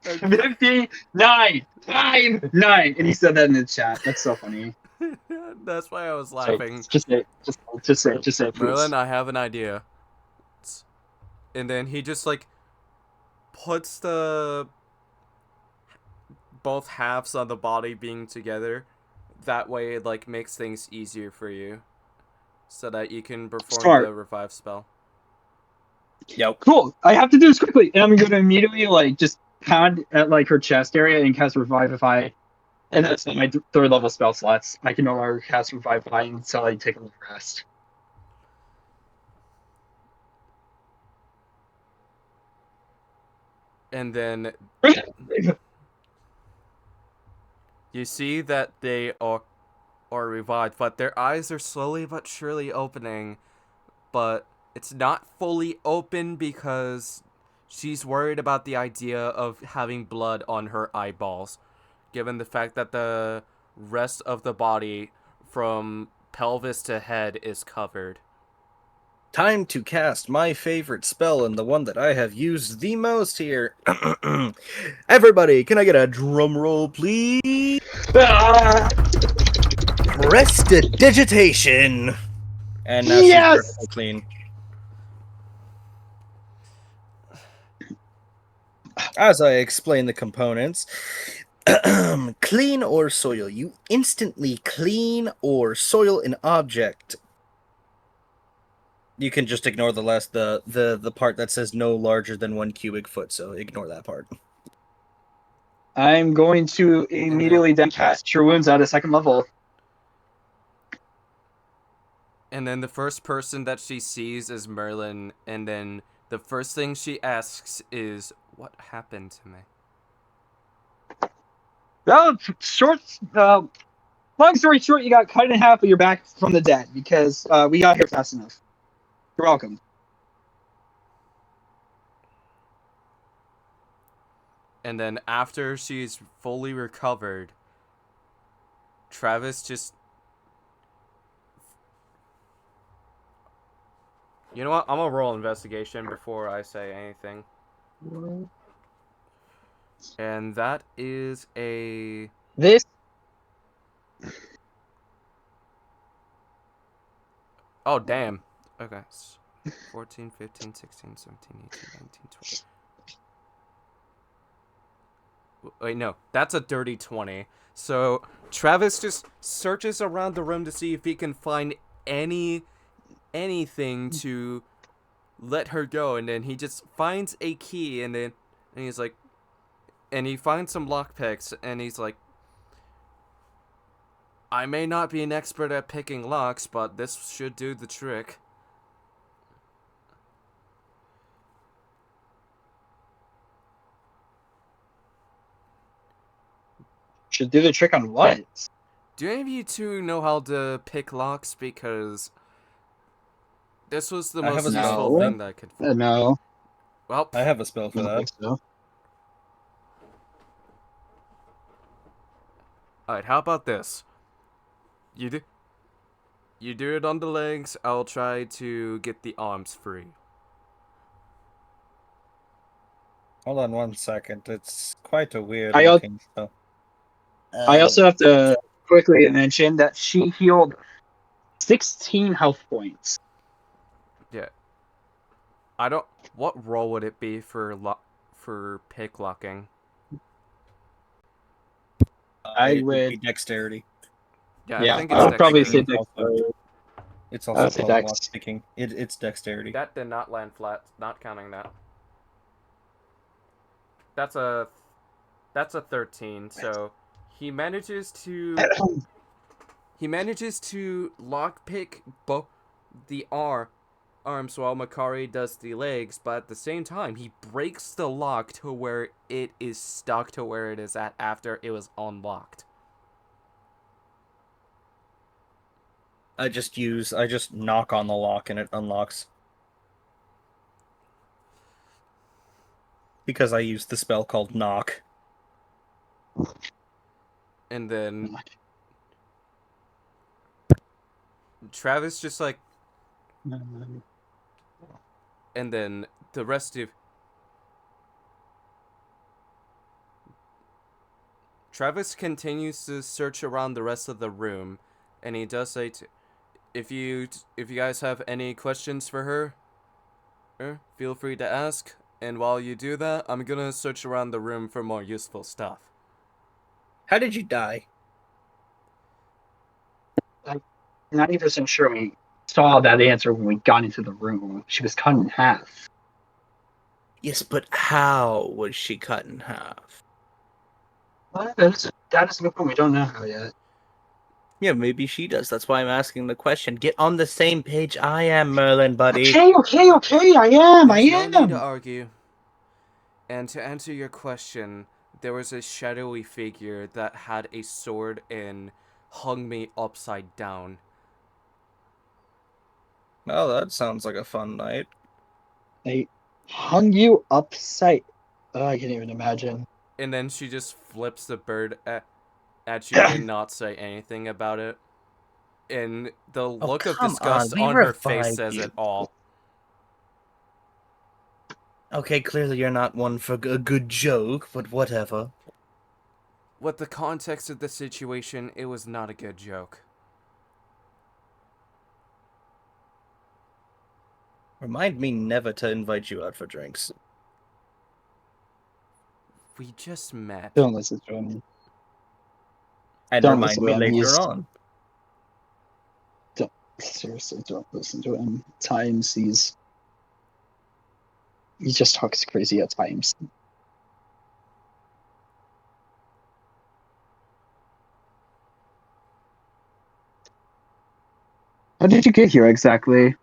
Okay. 59. 5, 9. And he said that in the chat. That's so funny. That's why I was So, laughing. just say it. Just say it, please. Merlin, I have an idea. And then he just like puts the both halves of the body being together. That way it like makes things easier for you. So that you can perform Smart. the revive spell. Yep. Cool. I have to do this quickly. And I'm going to immediately like just pound at like her chest area and cast Revivify. And that's my 3rd level spell slots. I can no longer cast Revivify until I take a little rest. And then you see that they are revived, but their eyes are slowly but surely opening. But it's not fully open because she's worried about the idea of having blood on her eyeballs, given the fact that the rest of the body from pelvis to head is covered. Time to cast my favorite spell and the one that I have used the most here. Everybody, can I get a drum roll, please? Ah, Prestidigitation! And now she's yes! perfectly clean. As I explain the components, clean or soil. You instantly clean or soil an object. You can just ignore the part that says no larger than 1 cubic foot, so ignore that part. I'm going to immediately then cast Cure Wounds at a 2nd level. And then the first person that she sees is Merlin, and then the first thing she asks is, "What happened to me?" Well, long story short, you got cut in half, but you're back from the dead because we got here fast enough. You're welcome. And then after she's fully recovered, Travis just You know what? I'm gonna roll investigation before I say anything. And that is a... This Oh, damn. Okay. 14, 15, 16, 17, 18, 19, 20. Wait, no. That's a dirty 20. So, Travis just searches around the room to see if he can find anything to let her go, and then he just finds a key, and he's like, and he finds some lockpicks, and he's like, I may not be an expert at picking locks, but this should do the trick. should do the trick on what? Do any of you two know how to pick locks? Because this was the I have most a spell useful for thing that. that I could. No, Well, I have a spell I for don't think that. so. alright, how about this? You do it on the legs, I'll try to get the arms free. Hold on 1 second. It's quite a weird I al- looking spell. I also have to quickly mention that she healed 16 health points. Yeah. I don't... What role would it be for pick locking? I It would would, be dexterity. Yeah, I yeah, think I it's would probably say dexterity. dexterity. It's I also would say called dex. lock picking. It's dexterity. That did not land flat, not counting that. That's a 13, so he manages to lockpick the arms while Makari does the legs, but at the same time he breaks the lock to where it is stuck to where it is at after it was unlocked. I just knock on the lock and it unlocks. Because I used the spell called knock. And then Travis just like, and then the rest of Travis continues to search around the rest of the room, and he does say, if you guys have any questions for her, feel free to ask. And while you do that, I'm gonna search around the room for more useful stuff. How did you die? I'm 90% sure we saw that answer when we got into the room. She was cut in half. Yes, but how was she cut in half? What? That is a good point. We don't know how yet. Yeah, maybe she does. That's why I'm asking the question. Get on the same page I am, Merlin, buddy. Okay. I am. There's no need to argue. And to answer your question, there was a shadowy figure that had a sword and hung me upside down. Oh, that sounds like a fun night. They hung you upside. Oh, I can't even imagine. And then she just flips the bird at you and not say anything about it. And the look of come disgust on, we on her face revived says you. it all. Okay, clearly you're not one for a good joke, but whatever. With the context of the situation, it was not a good joke. Remind me never to invite you out for drinks. We just met. Don't listen to him. And Don't remind listen me to him. later on. Seriously, don't listen to him. Times he just talks crazy at times. How did you get here exactly?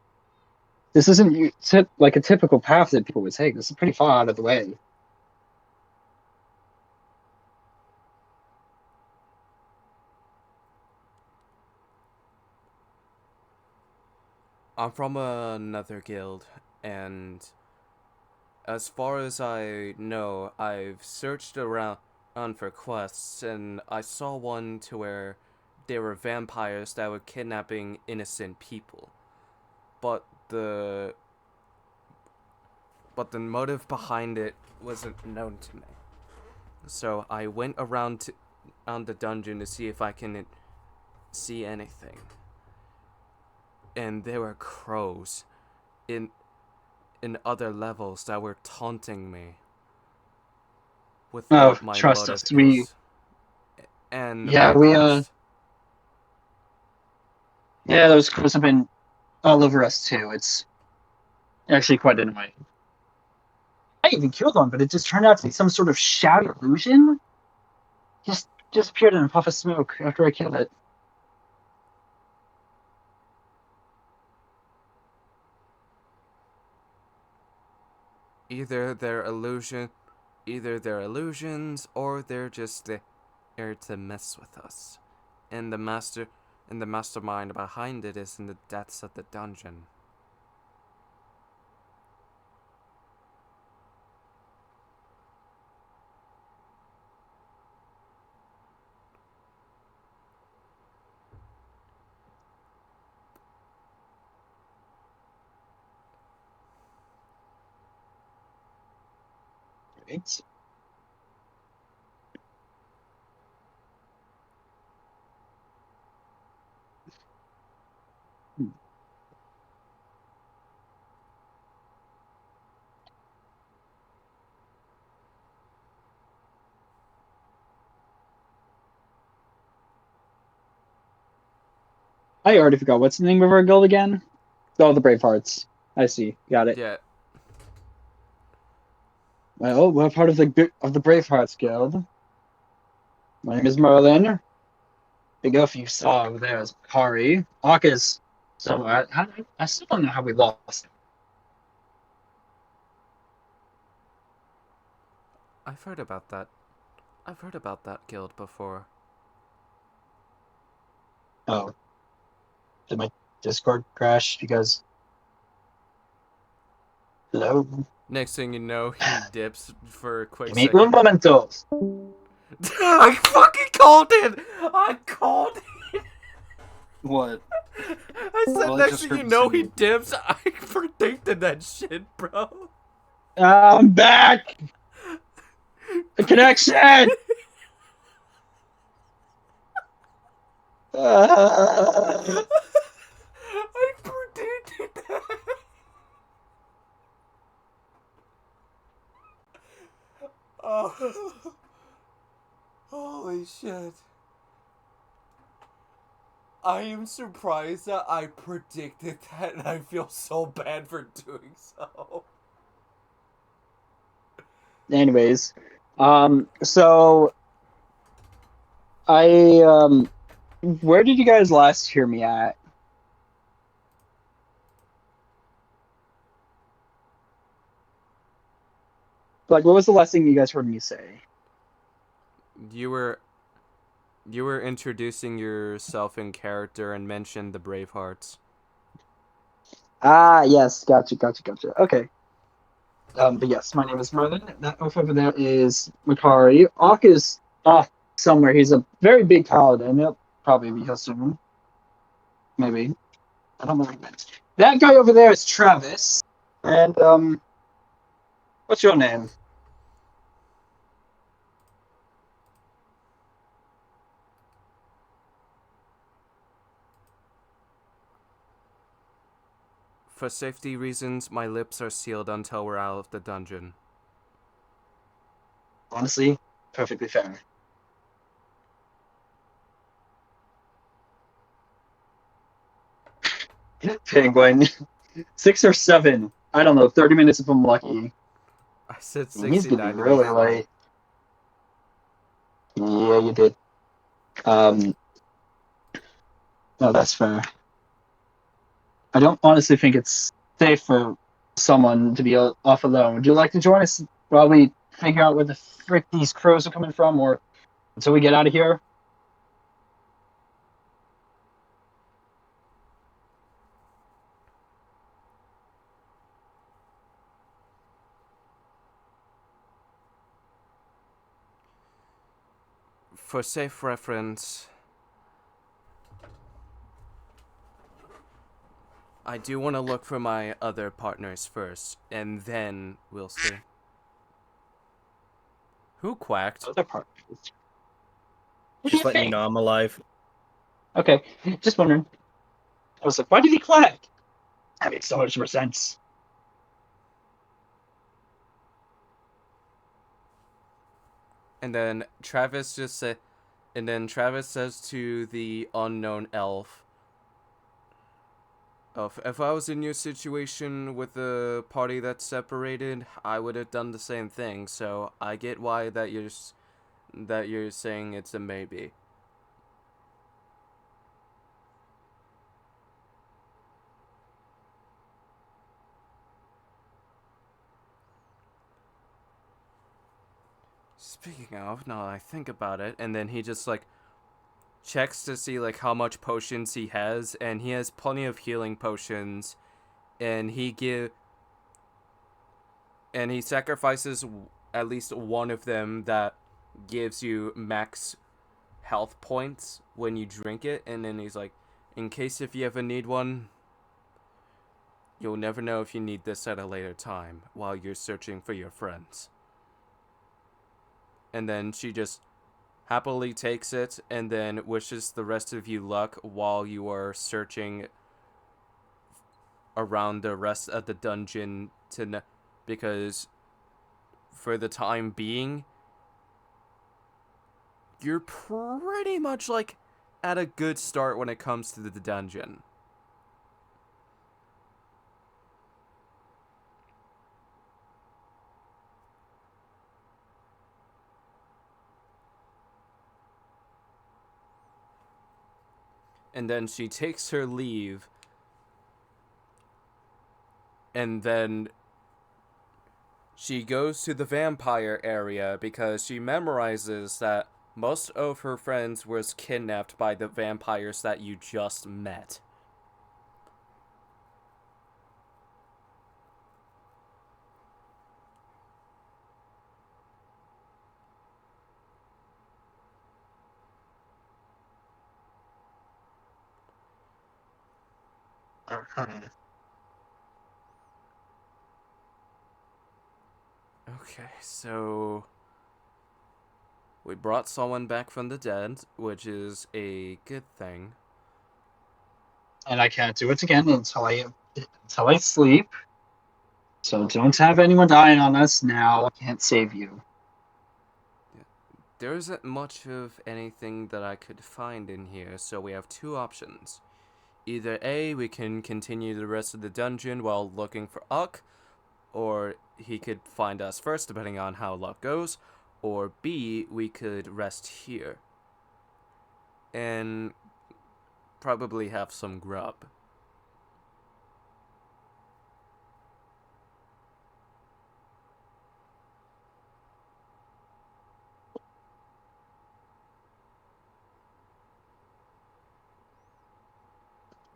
This isn't like a typical path that people would take. This is pretty far out of the way. I'm from another guild, and as far as I know, I've searched around for quests, and I saw one to where there were vampires that were kidnapping innocent people. But the but the motive behind it wasn't known to me. So I went around the dungeon to see if I can see anything. And there were crows in other levels that were taunting me with Oh, what my trust motive us. We is. And yeah of we course, yeah those crows have been all over us too. It's actually quite annoying. I even killed one, but it just turned out to be some sort of shadow illusion. Just disappeared in a puff of smoke after I killed it. either they're illusion, either they're illusions or they're just there to mess with us. And the mastermind behind it is in the depths of the dungeon. Right? I already forgot. What's the name of our guild again? Oh, the Bravehearts. I see. Got it. Yeah, Well, we're part of the Bravehearts Guild. My name is Merlin. Big Elf you saw over there is Kari. Hawk is somewhere. I still don't know how we lost him. I've heard about that. I've heard about that guild before. Oh, did my Discord crash? Because hello, Next thing you know, he dips for a quick give me un second. momento. I fucking called it! I called it! What? I said Well, I next just thing heard you you know, he singing. dips. I predicted that shit, bro. I'm back. The connection. Uh, I predicted that. Oh. Holy shit. I am surprised that I predicted that, and I feel so bad for doing so. anyways, so I where did you guys last hear me at? Like, what was the last thing you guys heard me say? You were introducing yourself in character and mentioned the Bravehearts. Ah, yes, gotcha. Okay. But yes, my name is Merlin. That elf over there is Makari. Auk is off somewhere. He's a very big paladin. He'll probably be here soon. Maybe. I don't know where he went. That guy over there is Travis. And what's your name? For safety reasons, my lips are sealed until we're out of the dungeon. Honestly, perfectly fair. Penguin. 6 or 7. I don't know. 30 minutes if I'm lucky. I said He's gonna be 69 to be really funny. late. Yeah, you did. Um, no, that's fair. I don't honestly think it's safe for someone to be off alone. Would you like to join us while we figure out where the frick these crows are coming from, or until we get out of here? For safe reference, I do want to look for my other partners first, and then we'll see. Who quacked? Other part. What do Just you letting you think? know I'm alive. Okay, just wondering. I was like, why did he quack? That makes so much more sense. And then Travis says to the unknown elf, if I was in your situation with a party that's separated, I would have done the same thing. So I get why that you're saying it's a maybe. Speaking of, now that I think about it, and then he just like checks to see like how much potions he has, and he has plenty of healing potions, and he sacrifices at least one of them that gives you max health points when you drink it, and then he's like, in case if you ever need one, you'll never know if you need this at a later time while you're searching for your friends. And then she just happily takes it and then wishes the rest of you luck while you are searching around the rest of the dungeon because for the time being, you're pretty much like at a good start when it comes to the dungeon. And then she takes her leave, and then she goes to the vampire area because she memorizes that most of her friends was kidnapped by the vampires that you just met. Okay, so we brought someone back from the dead, which is a good thing. And I can't do it again until I sleep. So don't have anyone dying on us now. I can't save you. There isn't much of anything that I could find in here, so we have two options. Either A, we can continue the rest of the dungeon while looking for Uck, or he could find us first, depending on how luck goes, or B, we could rest here and probably have some grub.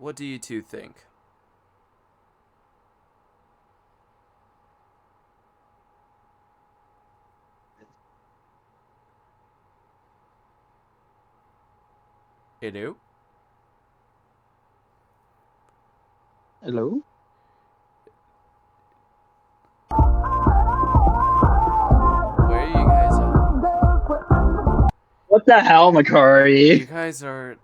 What do you two think? Edu? Hello? Where are you guys at? What the hell, You Makari? guys are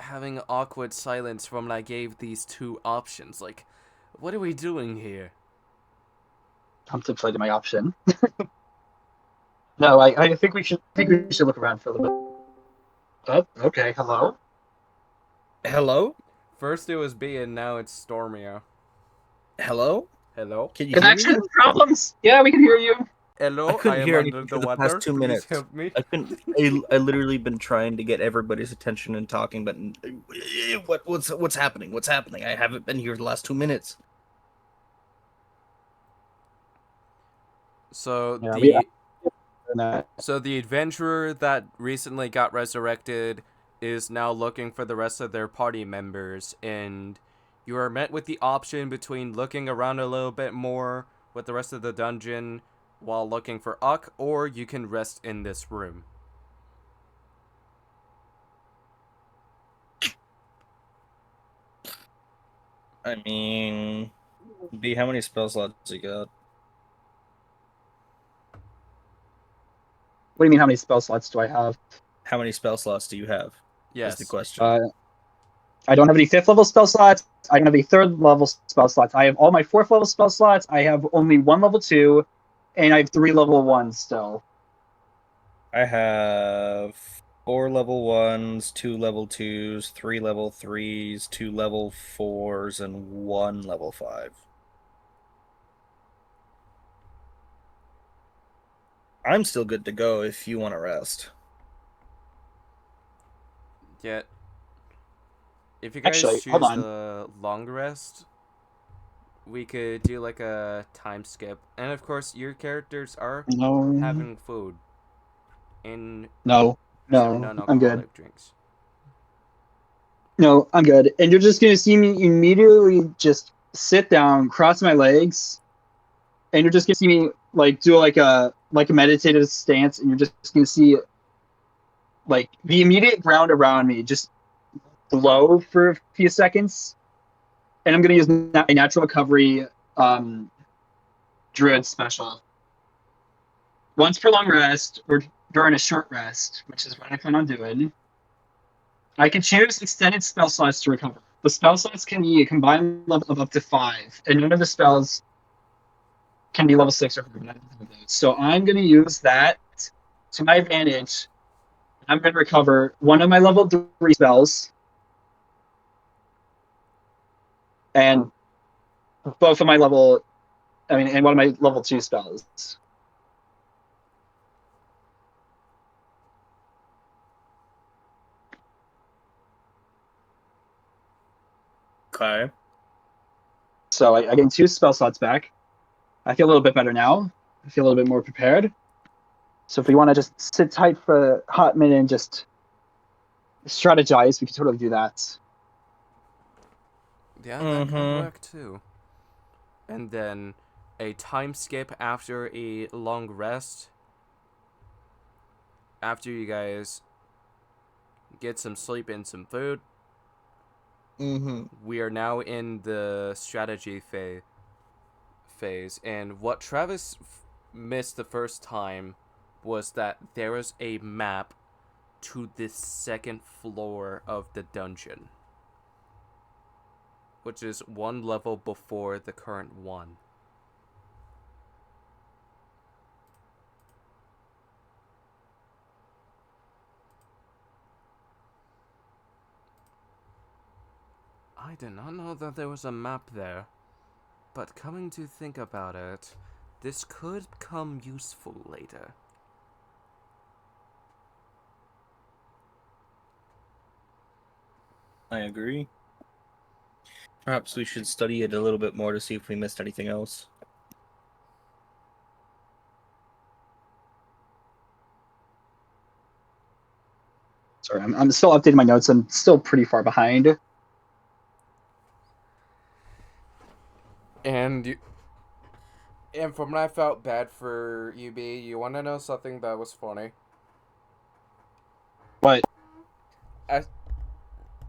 having awkward silence from when I gave these two options. Like, what are we doing here? Contemplating my option. No, I think we should look around for a little bit. Oh, okay. Hello. Hello? First it was B and now it's Stormia. Hello? Hello? Can you hear me Connection now? problems. Yeah, we can hear you. I Hello, I couldn't am hear under anything the for the weather. past 2 Please minutes. help me. I couldn't. I literally been trying to get everybody's attention and talking, but what's happening? What's happening? I haven't been here the last 2 minutes. So Yeah, we. the so the adventurer that recently got resurrected is now looking for the rest of their party members, and you are met with the option between looking around a little bit more with the rest of the dungeon while looking for Uck, or you can rest in this room. I mean, B, how many spell slots you got? What do you mean? How many spell slots do I have? How many spell slots do you have? Is the Yes. question. I don't have any 5th level spell slots. I don't have any 3rd level spell slots. I have all my 4th level spell slots. I have only 1 level 2, and I have 3 level 1s still. I have 4 level 1s, 2 level 2s, 3 level 3s, 2 level 4s, and 1 level 5. I'm still good to go if you want to rest. Yet, if you guys Actually, hold choose on. the long rest, we could do like a time skip. And of course, your characters are No, having food and no, certain no. I'm good. non-alcoholic drinks. No, I'm good. And you're just gonna see me immediately just sit down, cross my legs, and you're just gonna see me like do like a meditative stance, and you're just gonna see like the immediate ground around me just glow for a few seconds, and I'm gonna use my natural recovery druid special. Once per long rest or during a short rest, which is what I plan on doing, I can choose extended spell slots to recover. The spell slots can be a combined level of up to 5, and none of the spells can be level 6 or higher. So I'm going to use that to my advantage. I'm going to recover one of my level 3 spells and both of my level, and one of my level 2 spells. Okay. So I gain 2 spell slots back. I feel a little bit better now. I feel a little bit more prepared. So if we want to just sit tight for a hot minute and just strategize, we can totally do that. Yeah, that could work too. And then a time skip after a long rest. After you guys get some sleep and some food, we are now in the strategy phase. And what Travis missed the first time was that there was a map to the second floor of the dungeon, which is one level before the current one. I did not know that there was a map there, but coming to think about it, this could come useful later. I agree. Perhaps we should study it a little bit more to see if we missed anything else. Sorry, I'm still updating my notes. I'm still pretty far behind. And from when I felt bad for UB, you want to know something that was funny? But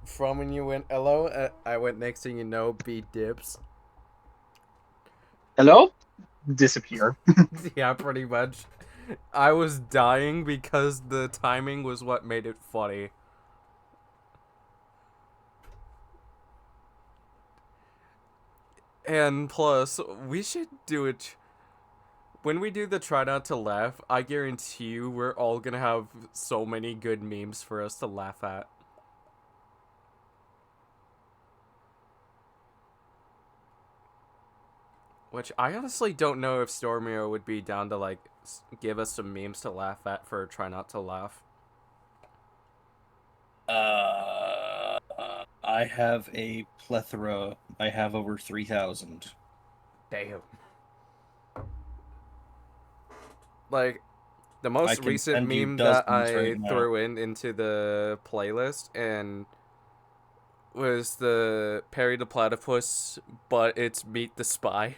From when you went hello, I went next thing you know, B dips. hello? Disappear. Yeah, pretty much. I was dying because the timing was what made it funny. And plus, we should do it. When we do the try not to laugh, I guarantee you we're all gonna have so many good memes for us to laugh at. Which I honestly don't know if Stormio would be down to like give us some memes to laugh at for try not to laugh. I have a plethora. I have over 3,000. Damn. Like the I most can recent send you meme that dozens I right now. threw into the playlist and was the Perry the Platypus, but it's Meet the Spy.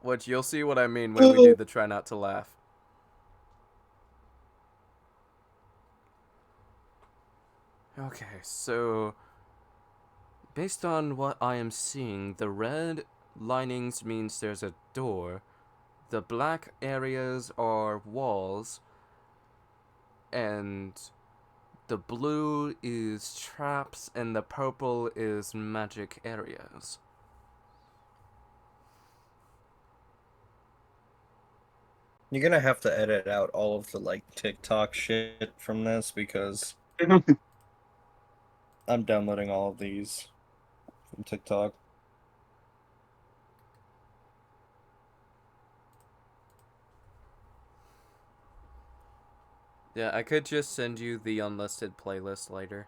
Which you'll see what I mean when we do the try not to laugh. Okay, so based on what I am seeing, the red linings means there's a door. The black areas are walls, and the blue is traps, and the purple is magic areas. You're gonna have to edit out all of the like TikTok shit from this because I'm downloading all of these from TikTok. Yeah, I could just send you the unlisted playlist later.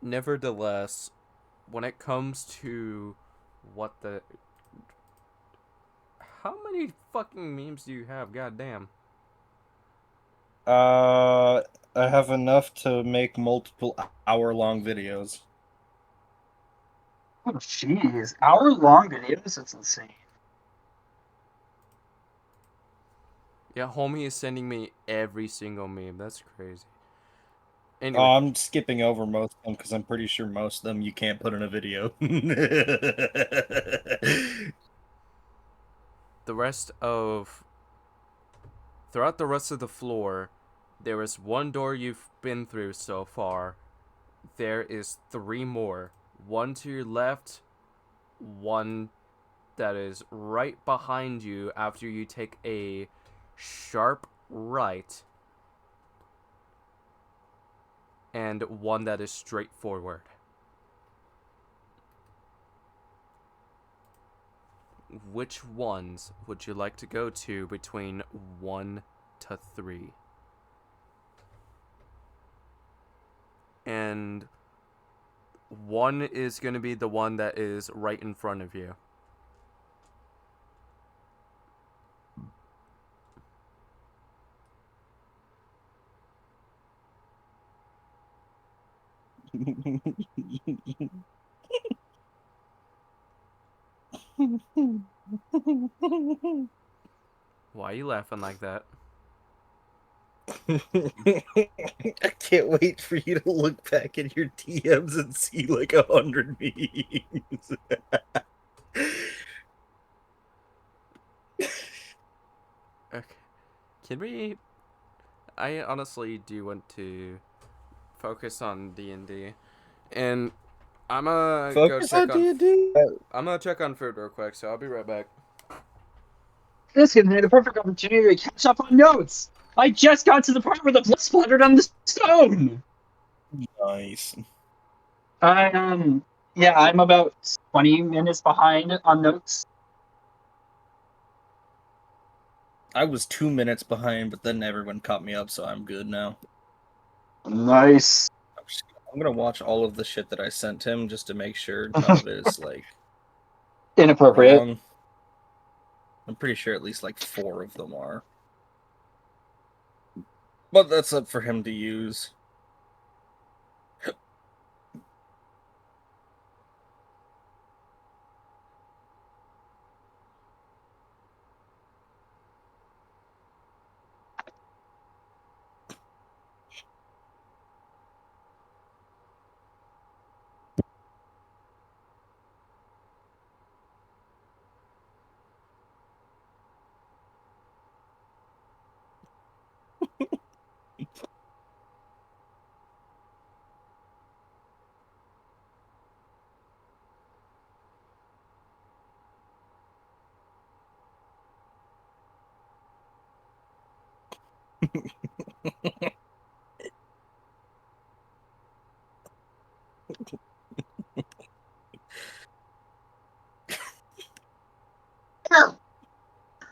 Nevertheless, when it comes to what the. How many fucking memes do you have? Goddamn. I have enough to make multiple hour-long videos. Oh, jeez. Hour-long videos? That's insane. Yeah, homie is sending me every single meme. That's crazy. Oh, Anyway, I'm skipping over most of them because I'm pretty sure most of them you can't put in a video. the rest of. Throughout the rest of the floor, there is one door you've been through so far. There is 3 more. One to your left, one that is right behind you after you take a sharp right, and one that is straight forward. Which ones would you like to go to between 1 to 3? And 1 is going to be the one that is right in front of you. Why are you laughing like that? I can't wait for you to look back at your DMs and see like 100 memes. Okay. Can we... I honestly do want to focus on D&D. And I'm gonna go Focus on check on... D&D. I'm gonna check on food real quick, so I'll be right back. This gives me the perfect opportunity to catch up on notes. I just got to the part where the blood splattered on the stone. Nice. I yeah, I'm about 20 minutes behind on notes. I was 2 minutes behind, but then everyone caught me up, so I'm good now. Nice. I'm gonna watch all of the shit that I sent him just to make sure none of it is like Inappropriate. wrong. I'm pretty sure at least like 4 of them are. But that's up for him to use.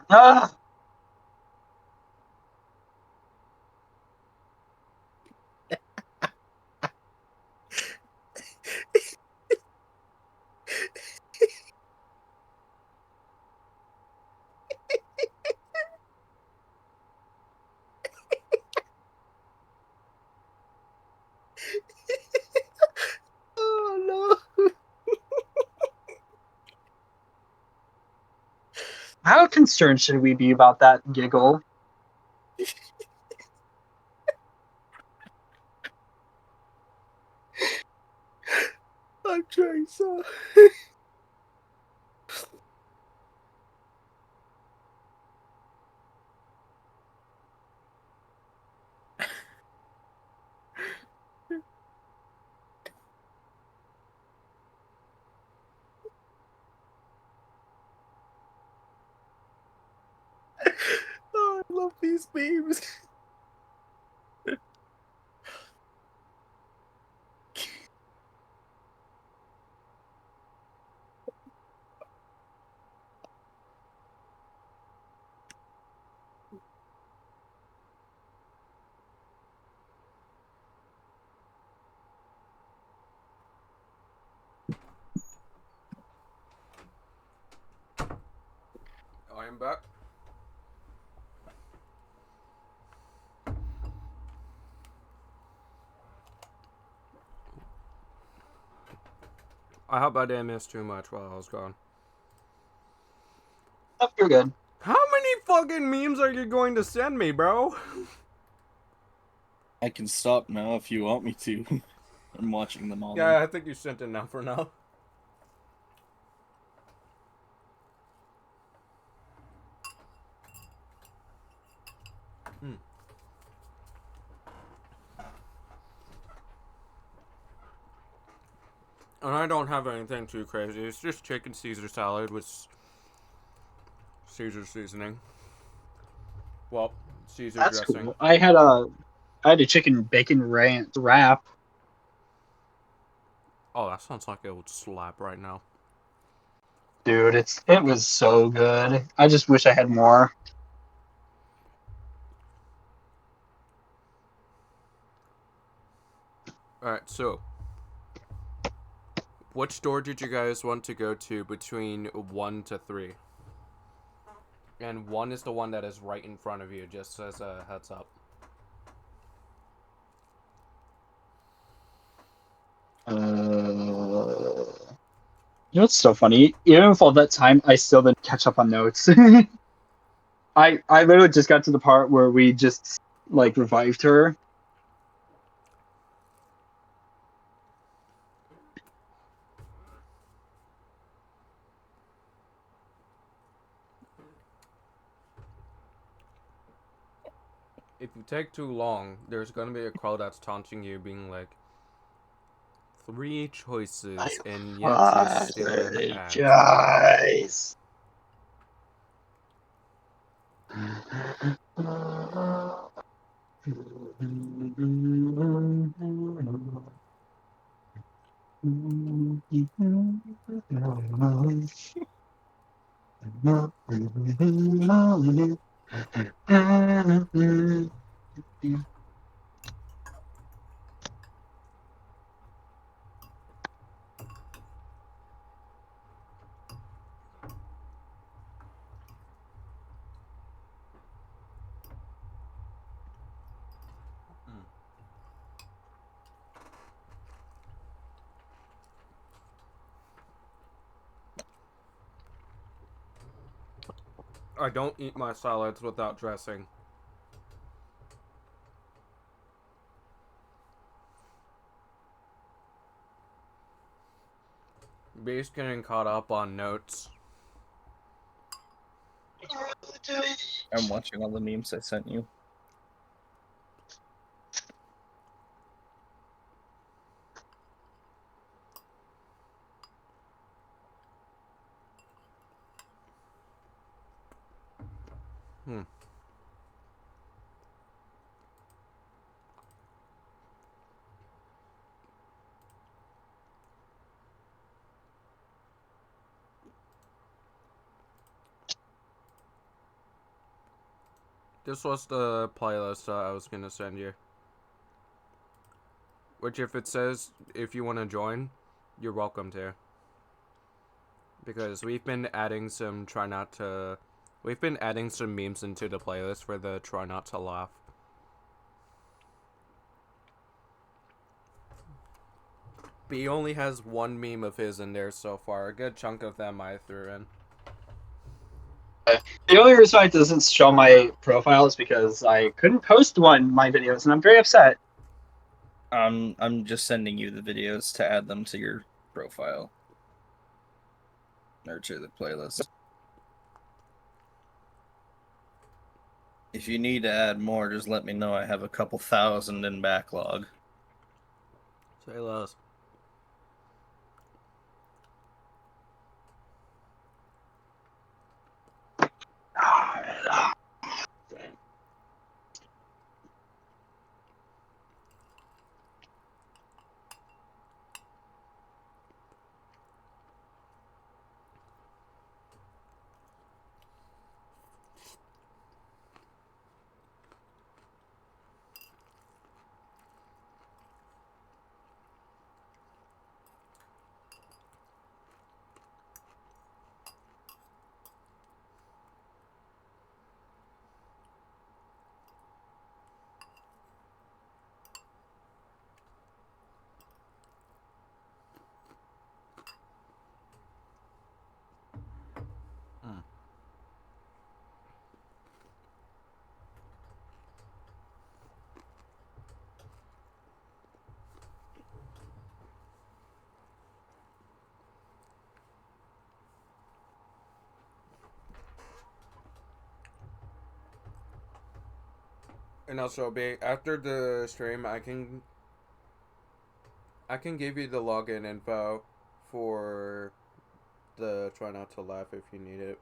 Ah, Oh how concerned should we be about that giggle? God, Tracer. Oh, I love these memes. I am back. I hope I didn't miss too much while I was gone. Oh, you're good. How many fucking memes are you going to send me, bro? I can stop now if you want me to. I'm watching them all. Yeah, I think you sent enough for now. And I don't have anything too crazy. It's just chicken Caesar salad with Caesar seasoning. Well, Caesar That's dressing. cool. I had a chicken bacon ranch wrap. Oh, that sounds like it would slap right now. Dude, it was so good. I just wish I had more. Alright, so which store did you guys want to go to between 1 to 3? And 1 is the one that is right in front of you, just as a heads up. You know what's so funny? Even with all that time, I still didn't catch up on notes. I literally just got to the part where we just like revived her. If you take too long, there's gonna be a crow that's taunting you, being like, 3 choices, and yet you still didn't act. Apologize. I don't eat my salads without dressing. Base getting caught up on notes. I'm watching all the memes I sent you. This was the playlist I was gonna send you. Which, if it says if you want to join, you're welcome to. Because we've been adding some we've been adding some memes into the playlist for the try not to laugh. B only has 1 meme of his in there so far. A good chunk of them I threw in. The only reason why it doesn't show my profile is because I couldn't post my videos, and I'm very upset. I'm just sending you the videos to add them to your profile. Or to the playlist. If you need to add more, just let me know. I have a couple thousand in backlog. Say less. And also, after the stream, I can give you the login info for the try not to laugh if you need it,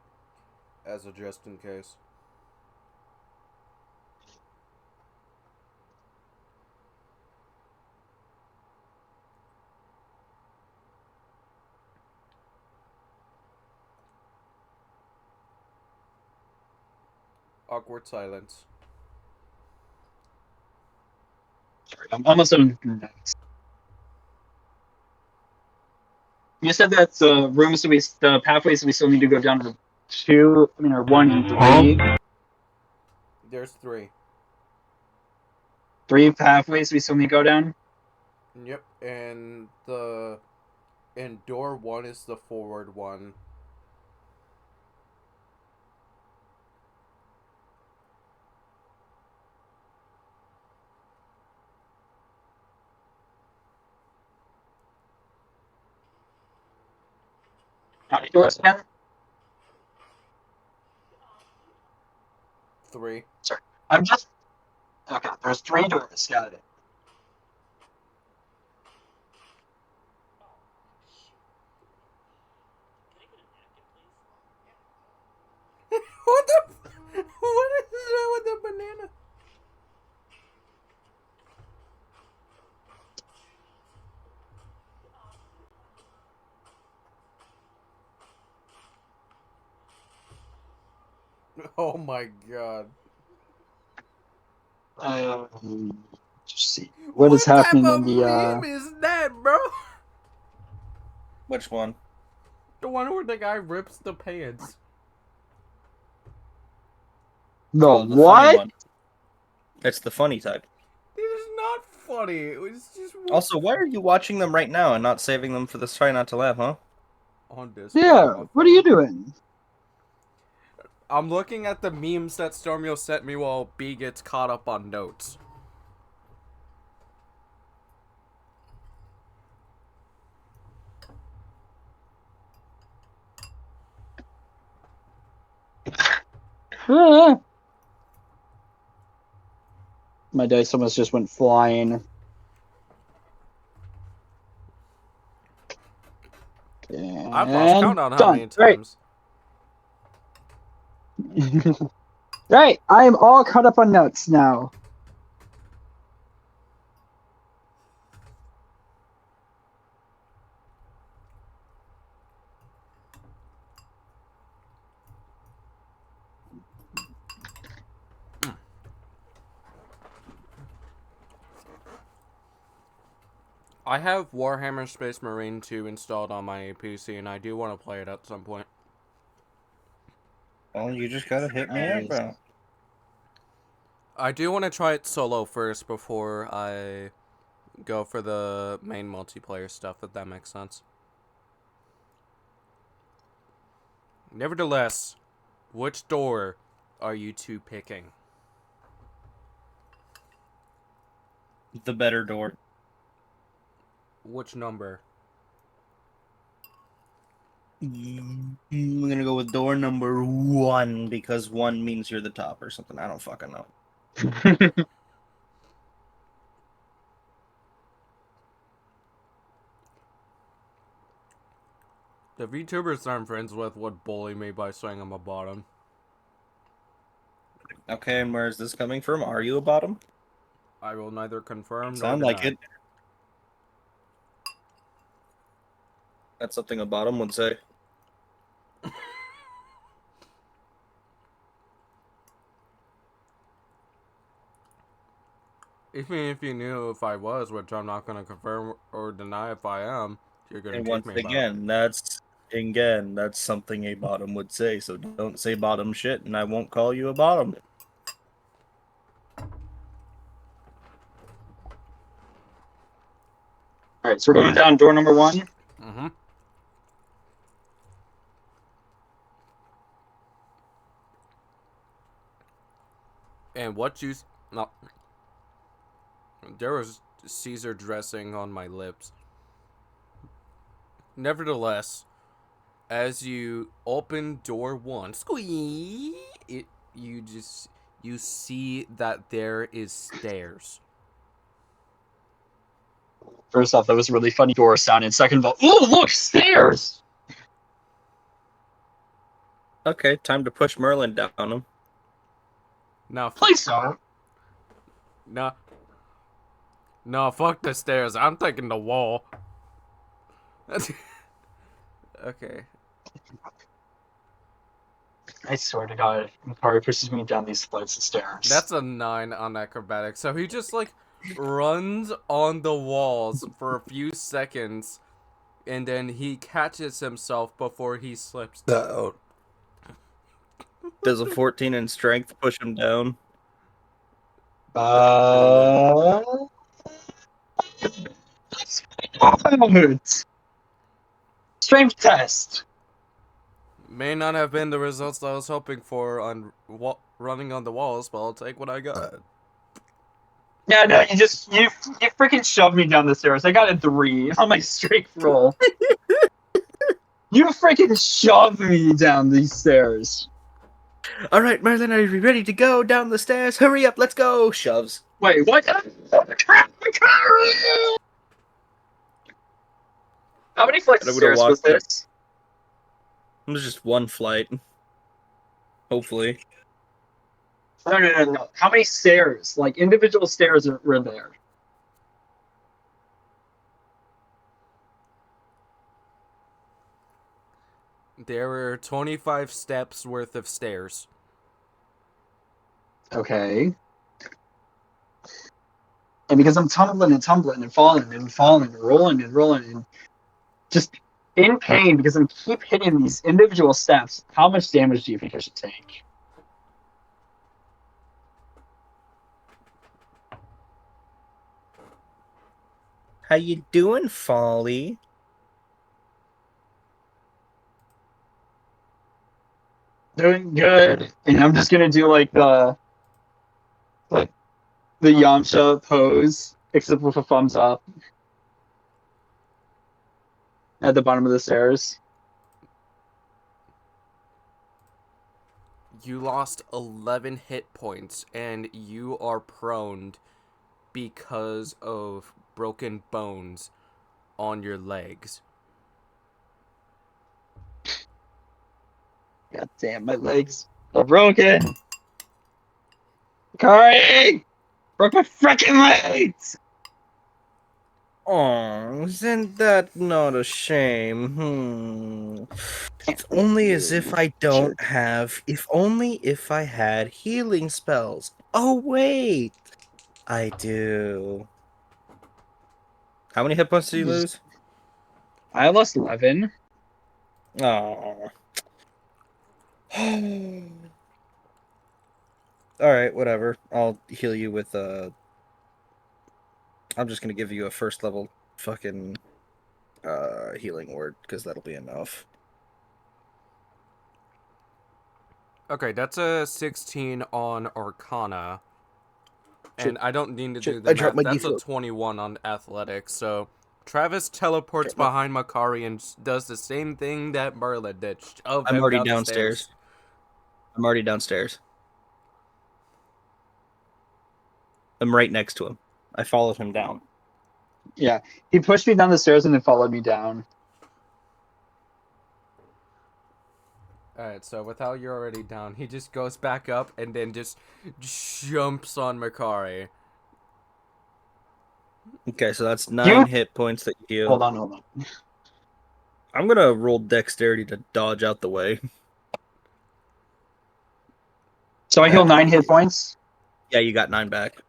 as a just in case. Awkward silence. Sorry, I'm almost done. You said that the the pathways we still need to go down to 2, or 1 and 3. There's 3. 3 pathways we still need to go down. Yep, and door 1 is the forward one. How many doors again? 3. Sorry. Okay, there's 3 doors. Got it. What the? What is that with the banana? Oh my god. Just see what is happening type in of the. meme is that, bro? Which one? The one where the guy rips the pants. The Oh, the funny what? one. It's the funny type. It is not funny. It's just Also, why are you watching them right now and not saving them for this try not to laugh, huh? on Discord. Yeah, what are you doing? I'm looking at the memes that Stormio sent me while B gets caught up on notes. Ah. My dice almost just went flying. I've lost count on how many times. Right, I am all caught up on notes now. I have Warhammer Space Marine 2 installed on my PC, and I do want to play it at some point. Well, you just gotta hit me up, bro. I do want to try it solo first before I go for the main multiplayer stuff, if that makes sense. Nevertheless, which door are you two picking? The better door. Which number? I'm gonna go with door number 1 because 1 means you're the top or something. I don't fucking know. The VTubers I'm friends with would bully me by saying I'm a bottom. Okay, and where is this coming from? Are you a bottom? I will neither confirm nor Sound deny. like it. That's something a bottom would say. Even if you knew if I was, which I'm not going to confirm or deny if I am, you're going to And kick once me about. again, that's something a bottom would say. So don't say bottom shit, and I won't call you a bottom. All right, so we're going down door number 1. Mm-hmm. And what you... No. There was Caesar dressing on my lips. Nevertheless, as you open door 1, squeeze, you see that there is stairs. First off, that was a really funny door sound. And second of all, oh, look, stairs! Okay, time to push Merlin down him. Now, Please don't. no, fuck the stairs. I'm taking the wall. Okay. I swear to God, Makari pushes me down these flights of stairs. That's a 9 on acrobatics. So he just, like, runs on the walls for a few seconds, and then he catches himself before he slips down. Does a 14 in strength push him down? Strength test. May not have been the results I was hoping for on running on the walls, but I'll take what I got. Yeah, no, you freaking shoved me down the stairs. I got a 3 on my strength roll. You freaking shoved me down these stairs. All right, Merlin, are you ready to go down the stairs? Hurry up, let's go! Shoves. Wait, what? How many flights of stairs was this? It was just 1 flight. Hopefully. No. How many stairs? Like, individual stairs were there? There were 25 steps worth of stairs. Okay. And because I'm tumbling and tumbling and falling and falling and rolling and just in pain because I keep hitting these individual steps, how much damage do you think I should take? How you doing, Folly? Doing good. And I'm just gonna do like the Yamcha pose, except with a thumbs up at the bottom of the stairs. You lost 11 hit points, and you are prone because of broken bones on your legs. God damn, my legs are broken. Kari! Broke my freaking legs! Oh, isn't that not a shame? It's only as if I don't have. If only if I had healing spells. Oh, wait. I do. How many hit points did you lose? I lost 11. Oh. Alright, whatever. I'll heal you with I'm just gonna give you a first level fucking healing word, because that'll be enough. Okay, that's a 16 on Arcana. And I don't need to do the math. That's a 21 on Athletics, so Travis teleports behind Makari and does the same thing that Merlin did. Shove I'm him already down the downstairs. stairs. I'm already downstairs. I'm right next to him. I followed him down. Yeah, he pushed me down the stairs and then followed me down. Alright, so with how you're already down, he just goes back up and then just jumps on Makari. Okay, so that's 9 hit points that you heal. Hold on. I'm gonna roll dexterity to dodge out the way. So I heal 9 hit points. Yeah, you got 9 back.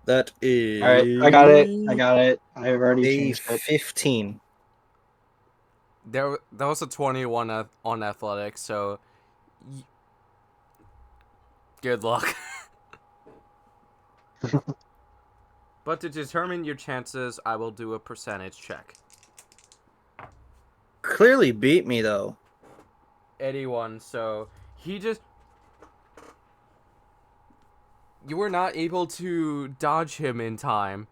That is... All right, I got it. I've already a changed it. 15. That was a 21 on athletics, so good luck. But to determine your chances, I will do a percentage check. Clearly beat me, though. 81, so he just... You were not able to dodge him in time.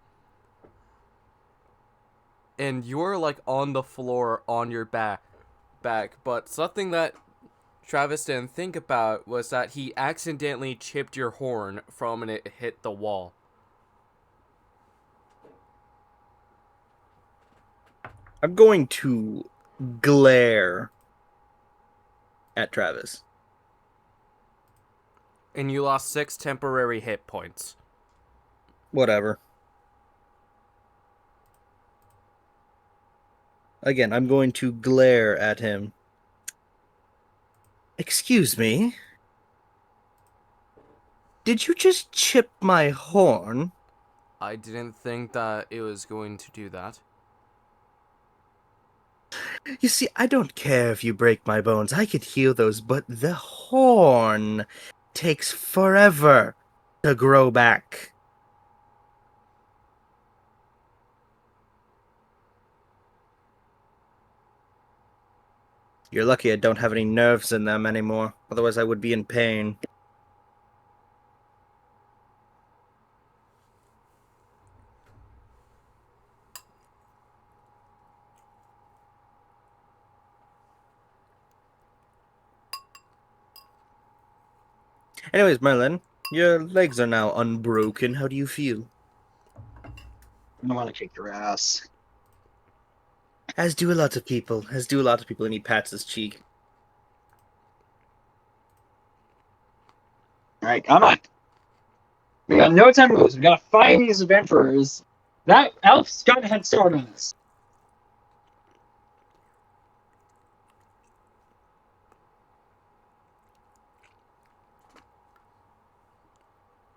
And you're like on the floor on your back. But something that Travis didn't think about was that he accidentally chipped your horn from when it hit the wall. I'm going to glare at Travis. And you lost 6 temporary hit points. Whatever. Again, I'm going to glare at him. Excuse me? Did you just chip my horn? I didn't think that it was going to do that. You see, I don't care if you break my bones. I could heal those, but the horn takes forever to grow back. You're lucky I don't have any nerves in them anymore. Otherwise, I would be in pain. Anyways, Merlin, your legs are now unbroken. How do you feel? I want to kick your ass. As do a lot of people. And he pats his cheek. All right, come on. We got no time to lose. We gotta find these adventurers. That elf's got a head start on us.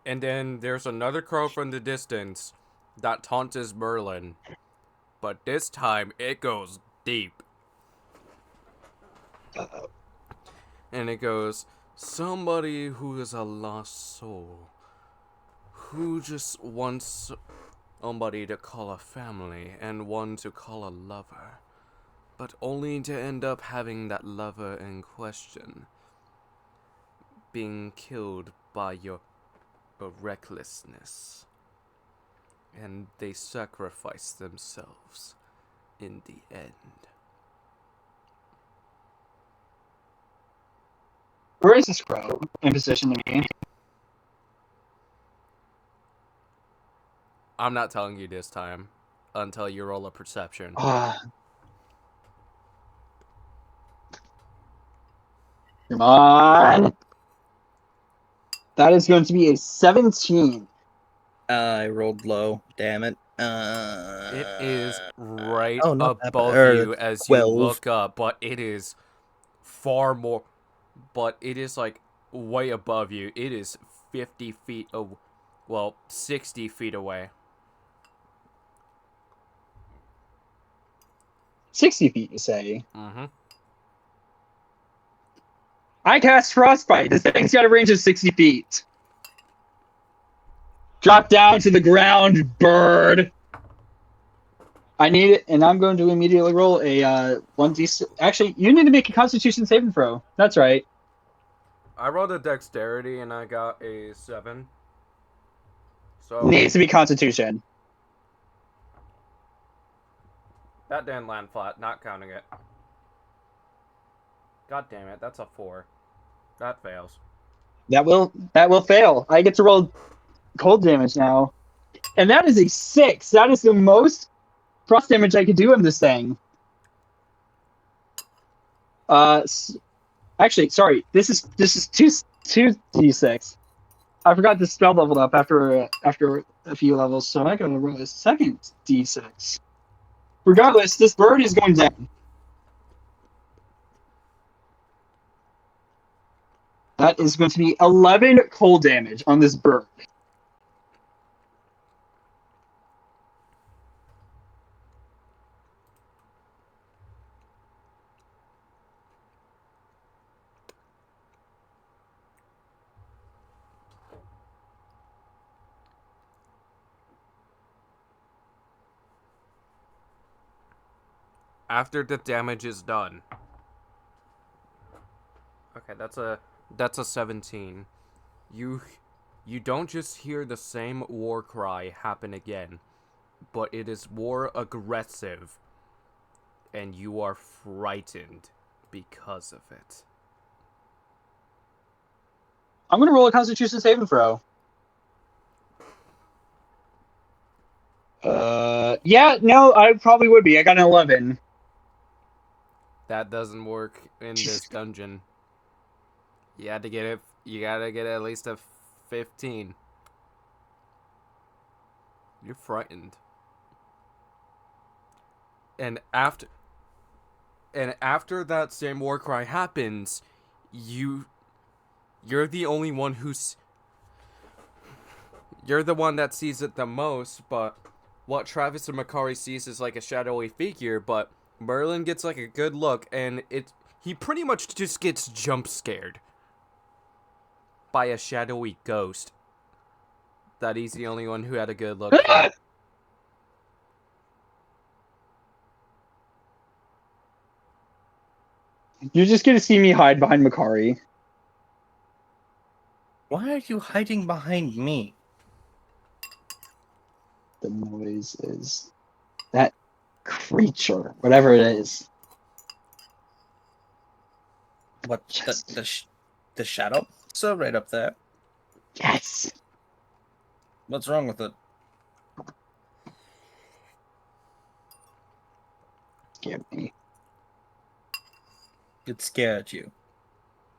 And then there's another crow from the distance that taunts Merlin. But this time, it goes deep. Uh-oh. And it goes, somebody who is a lost soul. Who just wants somebody to call a family and one to call a lover. But only to end up having that lover in question being killed by your recklessness. And they sacrifice themselves in the end. Where is this crow in position to me? I'm not telling you this time until you roll a perception. Come on. That is going to be a 17. I rolled low. Damn it. It is right not above you as 12. you look up, but it is far more. But it is like way above you. It is 50 feet, 60 feet away. 60 feet, you say? Mm-hmm. I cast Frostbite. This thing's got a range of 60 feet. Drop down to the ground, bird. I need it, and I'm going to immediately roll a 1d6. Actually, you need to make a Constitution saving throw. That's right. I rolled a dexterity and I got a 7. So Needs to be Constitution. That didn't land flat, not counting it. God damn it, that's a 4. That fails. That will fail. I get to roll cold damage now. And that is a 6. That is the most frost damage I could do in this thing. Actually, sorry. This is 2d6. I forgot the spell leveled up after a few levels, so I gotta roll a second d6. Regardless, this bird is going down. That is going to be 11 cold damage on this bird. After the damage is done. Okay, that's a 17. You don't just hear the same war cry happen again, but it is more aggressive, and you are frightened because of it. I'm gonna roll a Constitution saving throw. Yeah, no, I probably would be. I got an 11. That doesn't work in this dungeon. You gotta get at least a 15. You're frightened. And after that same war cry happens, you're the only one you're the one that sees it the most, but what Travis and Makari sees is like a shadowy figure, but Merlin gets like a good look, and he pretty much just gets jump scared by a shadowy ghost that he's the only one who had a good look for. You're just gonna see me hide behind Makari. Why are you hiding behind me? The noise is that creature, whatever it is. What, Yes. the shadow? So right up there. Yes. What's wrong with it? Scared me. It scared you.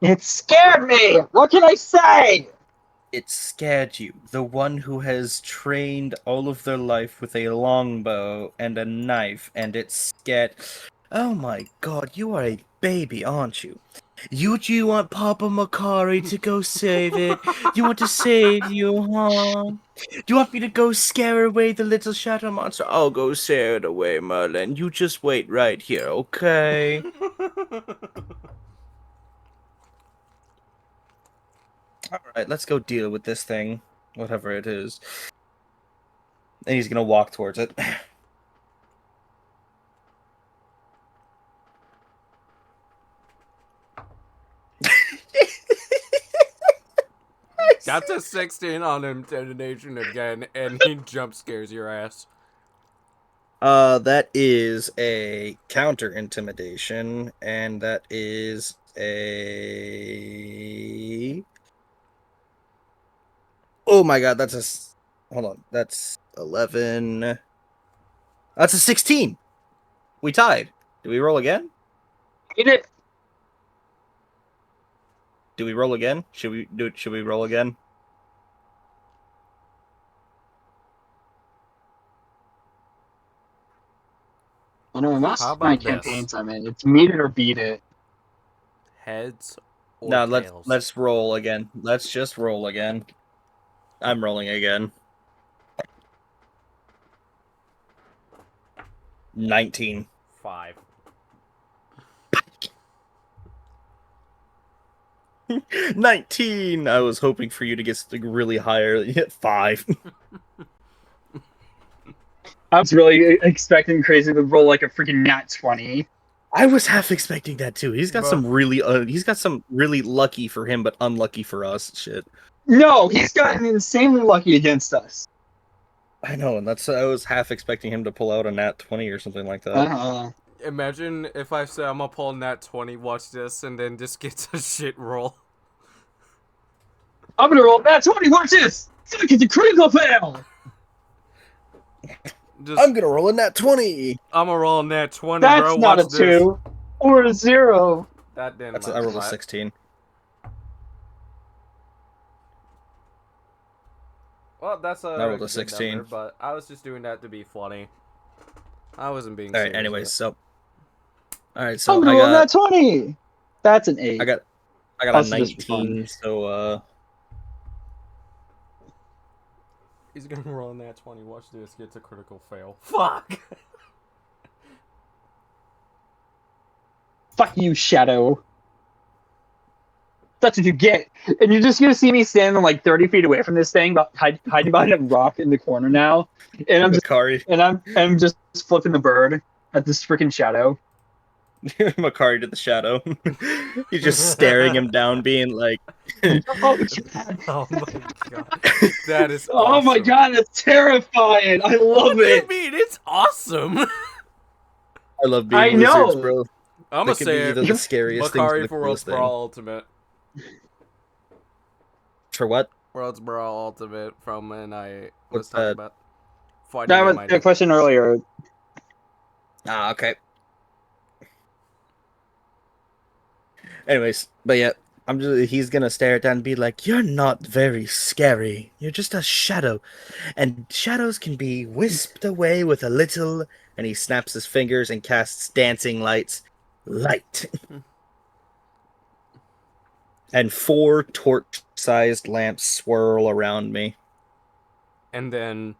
It scared me! What can I say? It scared you. The one who has trained all of their life with a longbow and a knife, and it scared. Oh my god, you are a baby, aren't you? Do you want Papa Makari to go save it? You want to save you, huh? Do you want me to go scare away the little shadow monster? I'll go scare it away, Merlin. You just wait right here, okay? Alright, let's go deal with this thing. Whatever it is. And he's gonna walk towards it. That's a 16 on intimidation again, and he jump scares your ass. That is a counter intimidation, and that is a. Oh my god, that's a. Hold on, that's 11. That's a 16. We tied. Do we roll again? Eat it. Do we roll again? Should we do it? Should we roll again? I know most How of my about this? campaigns I'm in, it's meet it or beat it. Heads or No, tails? let's roll again. Let's just roll again. I'm rolling again. 19. 5. 19. I was hoping for you to get something really higher. You hit 5. I was really expecting Crazy to roll like a freaking nat 20. I was half expecting that too. He's got Bro. some really lucky for him but unlucky for us shit. No, he's gotten insanely lucky against us. I know, and I was half expecting him to pull out a nat 20 or something like that. Imagine if I say I'm gonna pull nat 20, watch this, and then just gets a shit roll. I'm gonna roll nat 20. Watch this. It's a critical fail. I'm gonna roll a nat 20. I'm gonna roll nat 20, That's bro. not Watch a this. 2 or a 0. That didn't. I rolled a 16. Well, that's I rolled a good 16. number, but I was just doing that to be funny. I wasn't being All right. serious. Anyways, so. All right. I'm So gonna roll nat 20. That's an 8. I got Also a just for fun. 19. So He's gonna roll nat 20. Watch this. Gets a critical fail. Fuck. Fuck you, Shadow. That's what you get. And you're just gonna see me standing like 30 feet away from this thing, hiding behind a rock in the corner now. And I'm just flipping the bird at this freaking Shadow. Makari to the Shadow. He's just staring him down, being like, Oh my god. That is awesome. Oh my god, that's terrifying. I love it. What do you mean? It's awesome. I love being wizards, bro. I'm gonna say either the scariest things or Makari the for World's coolest thing. Brawl Ultimate. For what? World's Brawl Ultimate from when I was What's talking that? about fighting That in was my the question earlier. Ah, okay. Anyways, but yeah, he's gonna stare it down and be like, "You're not very scary. You're just a shadow. And shadows can be whisked away with a little," and he snaps his fingers and casts dancing lights. Light. And 4 torch-sized lamps swirl around me. And then,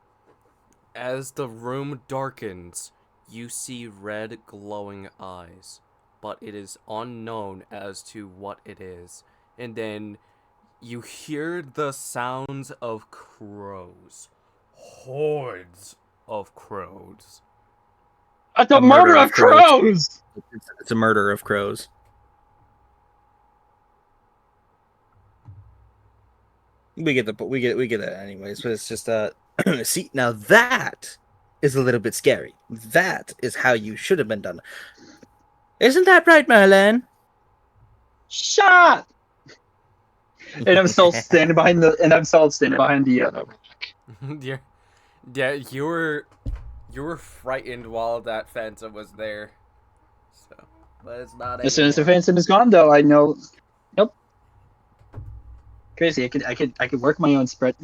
as the room darkens, you see red glowing eyes, but it is unknown as to what it is. And then you hear the sounds of crows. Hordes of crows. It's a murder of crows! It's a murder of crows. We get it anyways, but it's just see, now that is a little bit scary. That is how you should have been done. Isn't that right, Merlin? Shot. And I'm still standing behind the rock. yeah, you were frightened while that phantom was there. So, but it's not. As soon as the phantom is gone, though, I know. Nope. Crazy. I could work my own stat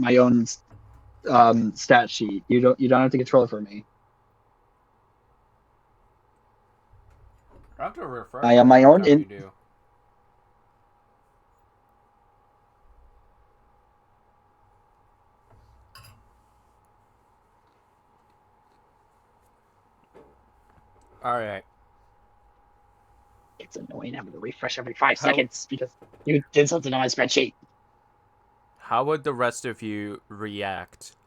sheet. You don't have to control it for me. I have to refresh. I am my own. Alright. It's annoying having to refresh every 5 seconds because you did something on my spreadsheet. How would the rest of you react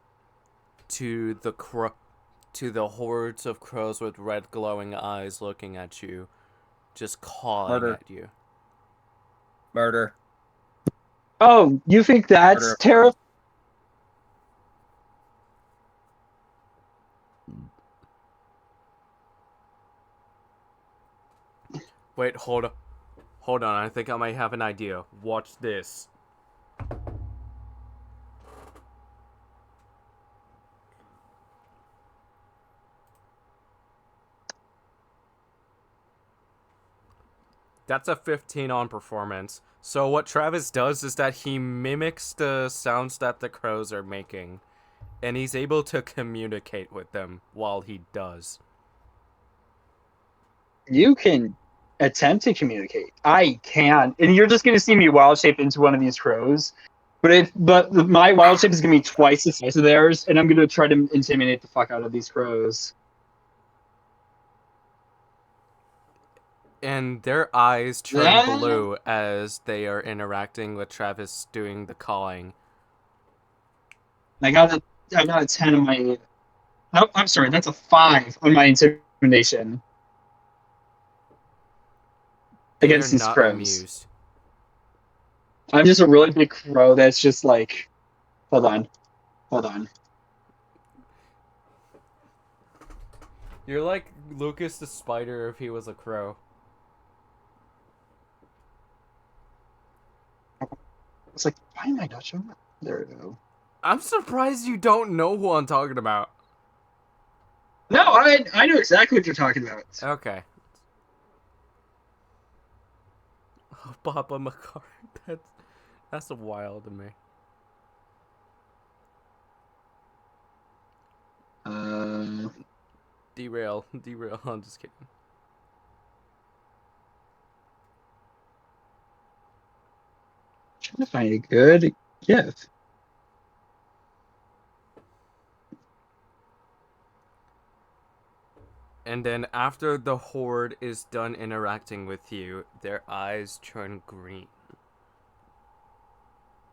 to the hordes of crows with red glowing eyes looking at you, just calling at you? Murder. Oh, you think that's terrible? Wait, hold on. I think I might have an idea. Watch this. That's a 15 on performance. So what Travis does is that he mimics the sounds that the crows are making, and he's able to communicate with them while he does. You can attempt to communicate. I can, and you're just gonna see me wild shape into one of these crows. But my wild shape is gonna be twice the size of theirs, and I'm gonna try to intimidate the fuck out of these crows. And their eyes turn blue as they are interacting with Travis doing the calling. I got a 10 on my. Nope, I'm sorry. That's a 5 on my intimidation. Against these crows. Amused. I'm just a really big crow that's just like, hold on. You're like Lucas the spider if he was a crow. It's like, why am I not showing up? There we go. I'm surprised you don't know who I'm talking about. No, I know exactly what you're talking about. Okay. Oh, Papa McCart. That's wild to me. Derail. I'm just kidding. Trying to find a good gift. And then after the horde is done interacting with you, their eyes turn green.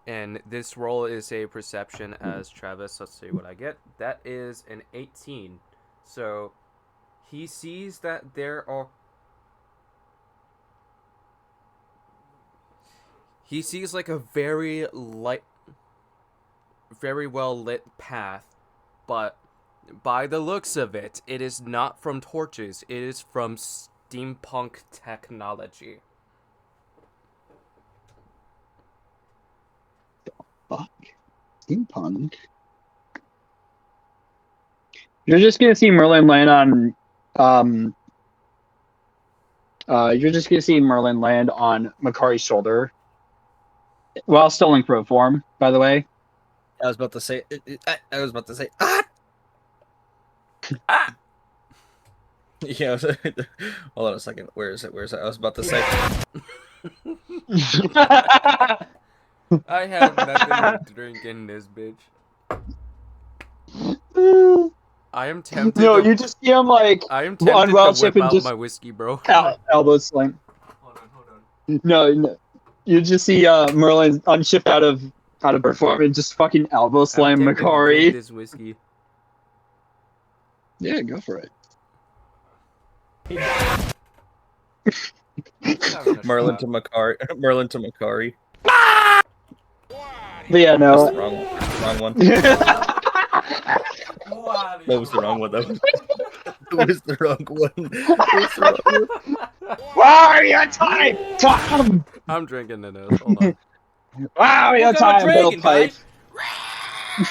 And this roll is a perception as Travis. Let's see what I get. That is an 18. So he sees that there are... He sees like a very well lit path, but by the looks of it, it is not from torches. It is from steampunk technology. Fuck. Steampunk. You're just gonna see Merlin land on Makari's shoulder while still in crow form, by the way. I was about to say. Ah! Yeah. Hold on a second. Where is it? I was about to say. I have nothing to drink in this bitch. I am tempted. No, you just see him like I am tempted on to wild ship whip and out just my whiskey, bro. elbow slam. Hold on. No, you just see Merlin unshift out of perform and just fucking elbow slam I'm tempted to drink Makari. this whiskey. Yeah, go for it. Merlin to Makari. But yeah, That's no. the wrong one. That was the wrong one. That was the wrong one. Wow, you got time! Tom! I'm drinking the nose. Hold on. Wow, you got Look, I'm a time, little dragon, pipe.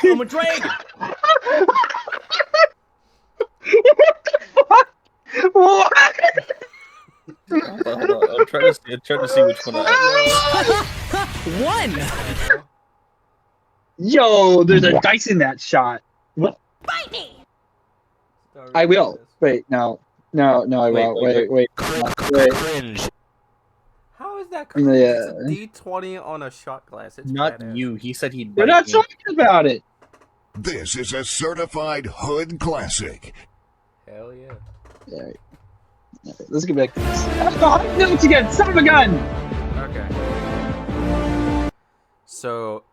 I'm a dragon. What? Hold on. I'm trying to see which one I One! Yo, there's a dice in that shot. What? Bite me! I will. Wait, no, I won't. Wait. Cringe. How is that crazy? Yeah. It's a D20 on a shot glass. It's Not badass. you. He said he'd We're bite not me. talking about it. This is a certified hood classic. Hell yeah. All right, let's get back to this. Oh, notes again! Son of a gun! Okay. So,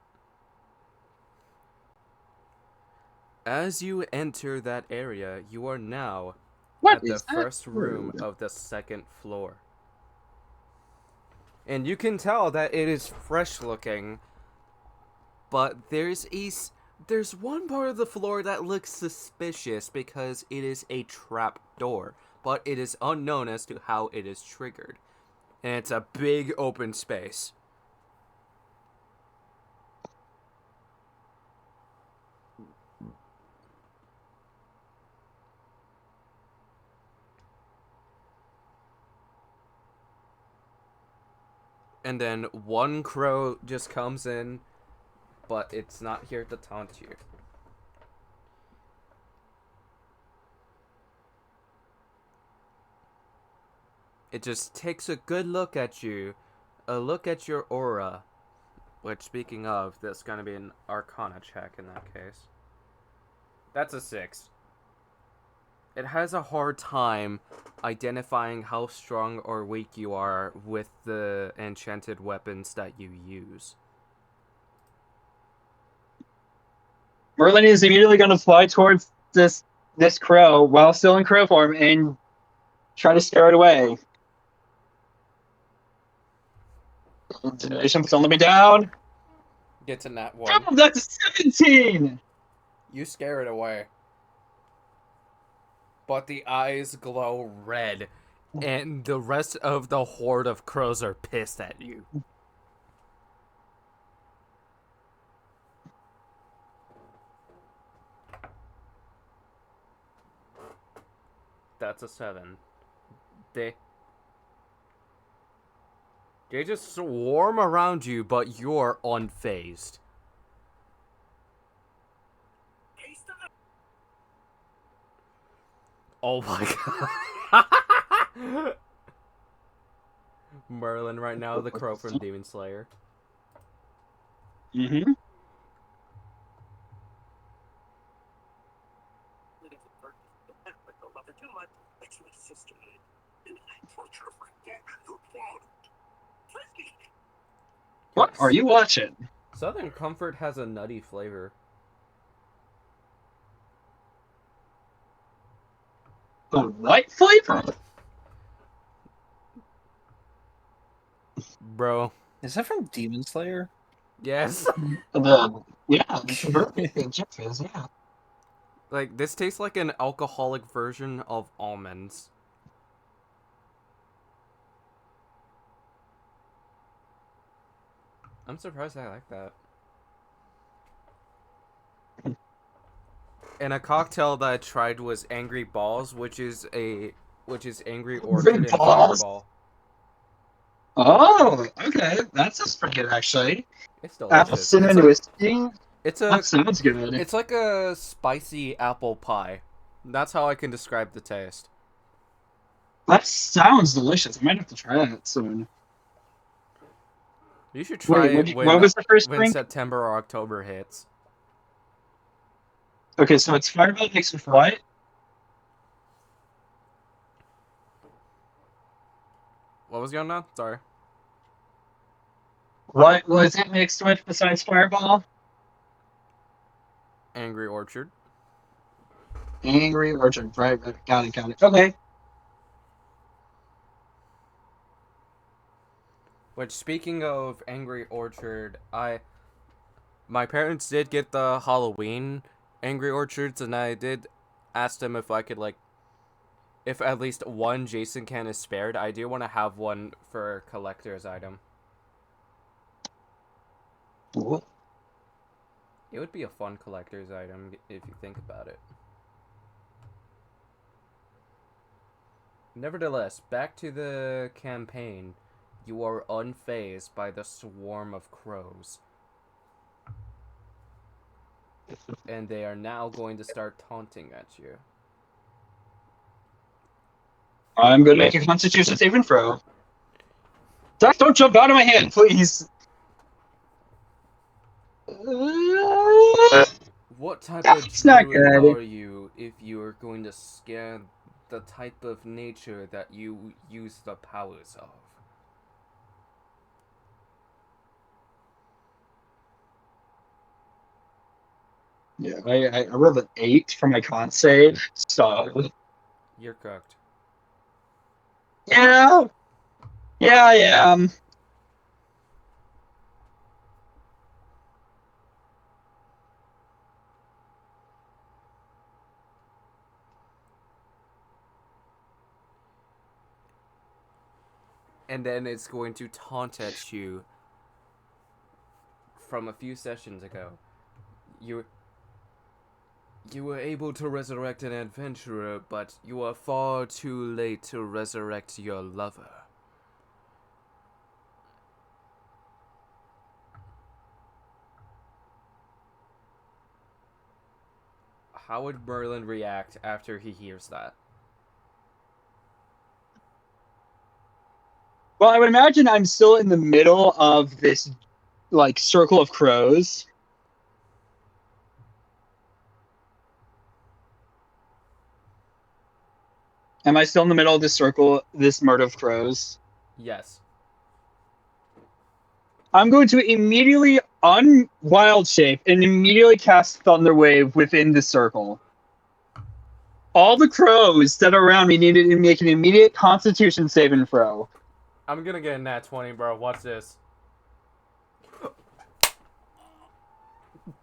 as you enter that area, you are now What at the is that first room word? of the second floor. And you can tell that it is fresh looking, but there's one part of the floor that looks suspicious because it is a trap door, but it is unknown as to how it is triggered. And it's a big open space. And then one crow just comes in, but it's not here to taunt you. It just takes a good look at you, a look at your aura, which, speaking of, that's going to be an Arcana check in that case. That's a 6. It has a hard time identifying how strong or weak you are with the enchanted weapons that you use. Merlin is immediately going to fly towards this crow while still in crow form and try to scare it away. Don't let me down. Gets a nat 1. Oh, that's a 17. You scare it away. but the eyes glow red, and the rest of the horde of crows are pissed at you. That's a 7. They just swarm around you, but you're unfazed. Oh my god. Merlin right now, the crow from Demon Slayer. Mm-hmm. What are you watching? Southern Comfort has a nutty flavor. The what flavor? Bro. Is that from Demon Slayer? Yes. The Jeff is, yeah. Like, this tastes like an alcoholic version of almonds. I'm surprised I like that. And a cocktail that I tried was Angry Balls, which is Angry Orchard and Balls? Fireball. Oh, okay. That sounds pretty good, actually. It's Apple delicious. cinnamon whiskey. It's That sounds good. It's like a spicy apple pie. That's how I can describe the taste. That sounds delicious. I might have to try that soon. You should try Wait, it what was the first when drink? September or October hits. Okay, so it's Fireball mixed with what? What was going on? Sorry. What was it mixed with besides Fireball? Angry Orchard. Angry Orchard. Right. Got it. Okay. Which, speaking of Angry Orchard, my parents did get the Halloween Angry Orchards, and I did ask them if I could, like, if at least one Jason can is spared. I do want to have one for a collector's item. Cool. It would be a fun collector's item if you think about it. Nevertheless, back to the campaign. You are unfazed by the swarm of crows. And they are now going to start taunting at you. I'm going to make a Constitution saving throw. Zach, don't jump out of my hand, please. What type That's of not druid good. are you if you are going to scare the type of nature that you use the powers of? Yeah, I rolled an 8 for my con save, so You're cooked. yeah, I am. And then it's going to taunt at you from a few sessions ago. You were able to resurrect an adventurer, but you are far too late to resurrect your lover. How would Merlin react after he hears that? Well, I would imagine I'm still in the middle of this, like, circle of crows. Am I still in the middle of this circle, this murder of crows? Yes. I'm going to immediately unwild shape and immediately cast Thunder Wave within the circle. All the crows that are around me need to make an immediate Constitution saving throw. I'm gonna get a nat 20, bro. Watch this.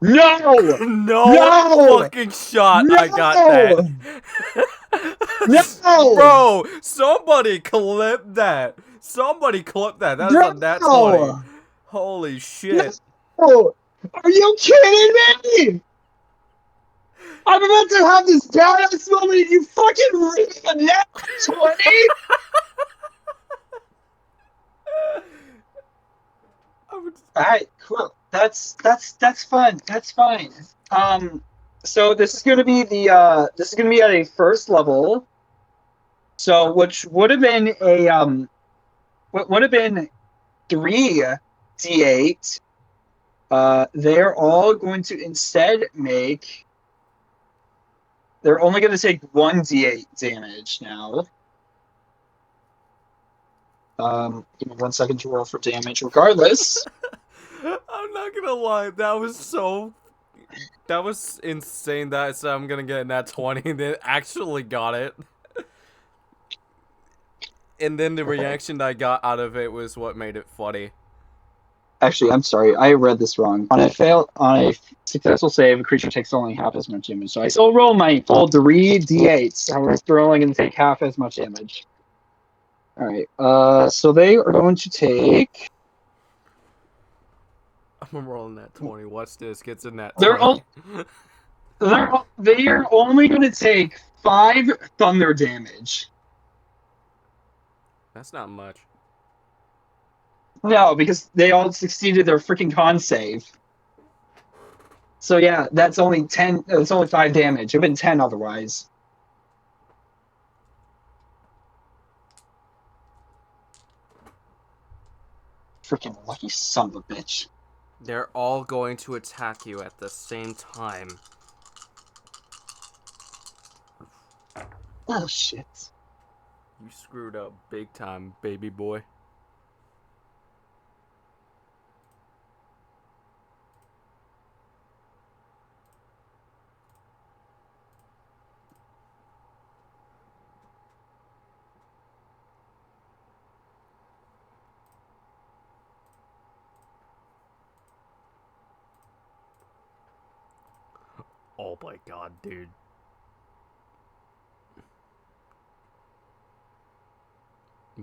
No! No, No! fucking shot. No! I got that. No! Bro, somebody clip that. Somebody clip that. That is a nat 20. Holy shit. No! Are you kidding me? I'm about to have this badass moment and you fucking read a nat 20? Alright, cool. That's fine. That's fine. So this is gonna be at a first level. So which would have been a what would have been 3d8. They're all going to instead make. They're only going to take 1d8 damage now. Give me 1 second to roll for damage. Regardless, I'm not gonna lie, that was insane that I said I'm gonna get that 20 and then actually got it. And then the reaction that I got out of it was what made it funny. actually, I'm sorry, I read this wrong. On a successful save, a creature takes only half as much damage. So I still roll my full 3d8s. However, they're only going to take half as much damage. All right. So they are going to take. I'm rolling that 20. Watch this. Gets in that 20. They're all. They are only going to take 5 thunder damage. That's not much. No, because they all succeeded their freaking con save. So yeah, that's only 10. It's only 5 damage. It'd been 10 otherwise. Freaking lucky son of a bitch. They're all going to attack you at the same time. Oh shit. You screwed up big time, baby boy. Oh my god, dude.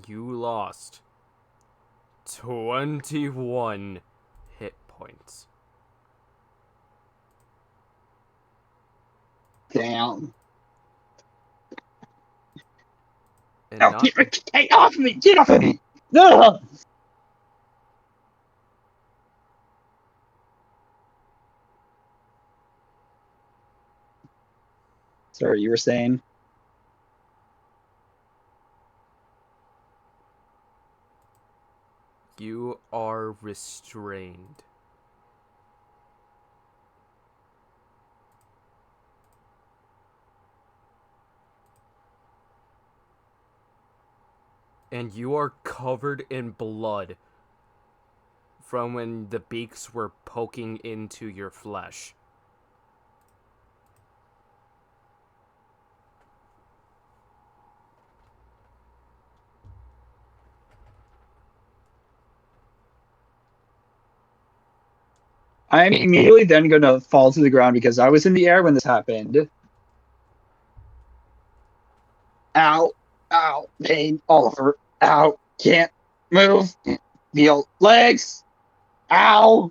You lost 21 hit points. Damn. And No, not, get off of me! Get off of me! No! Sorry, you were saying? you are restrained. And you are covered in blood from when the beaks were poking into your flesh. I'm immediately then going to fall to the ground because I was in the air when this happened. Ow. Ow. Pain all over. Ow. Can't move. Can't feel legs. Ow.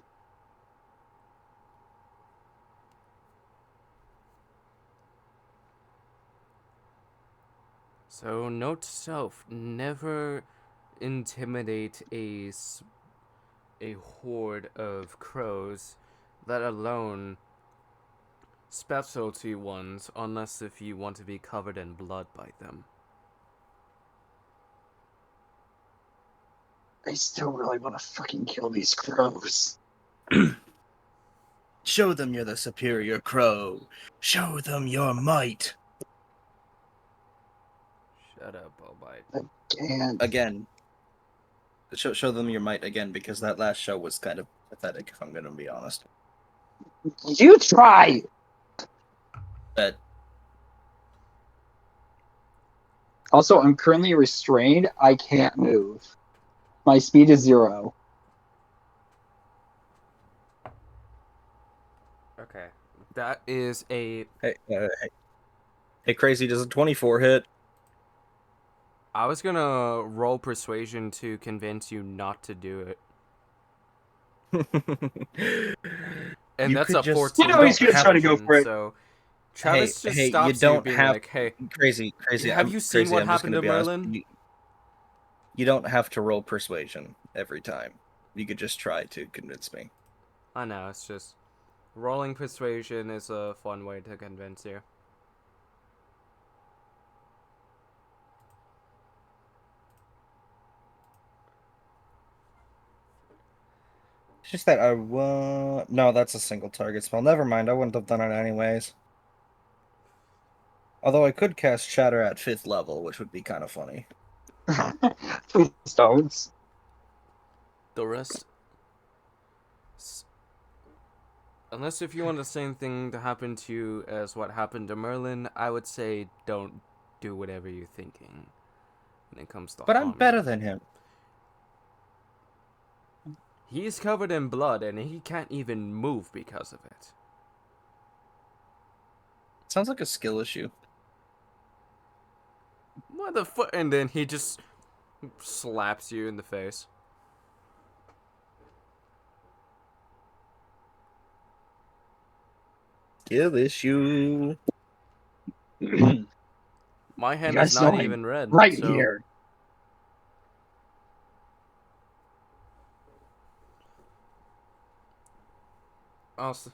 So note to self, never intimidate a horde of crows, let alone specialty ones, unless if you want to be covered in blood by them. I still really want to fucking kill these crows. Show them you're the superior crow. Show them your might. Shut up, Bobite. And Again. Show them your might again, because that last show was kind of pathetic, if I'm going to be honest. you try. But Also, I'm currently restrained. I can't move. My speed is 0. That is a. Hey, Crazy, does a 24 hit? I was gonna roll persuasion to convince you not to do it, and You that's could a just 14 he's gonna try to go persuasion. for it. So Hey, Travis just hey, you stops you, don't being have like, "Hey, crazy. have you seen what I'm just happened gonna to be honest. Merlin?" You don't have to roll persuasion every time. You could just try to convince me. I know, it's just rolling persuasion is a fun way to convince you. It's just that no, that's a single target spell. Never mind, I wouldn't have done it anyways. Although I could cast Shatter at 5th level, which would be kind of funny. Please don't. The rest, unless if you want the same thing to happen to you as what happened to Merlin, I would say don't do whatever you're thinking when it comes to But I'm harming better him. than him. He's covered in blood and he can't even move because of it. Sounds like a skill issue. Motherfucker! And then he just slaps you in the face. Skill issue. My You hand guys is not know I'm even red. right so... here. Also...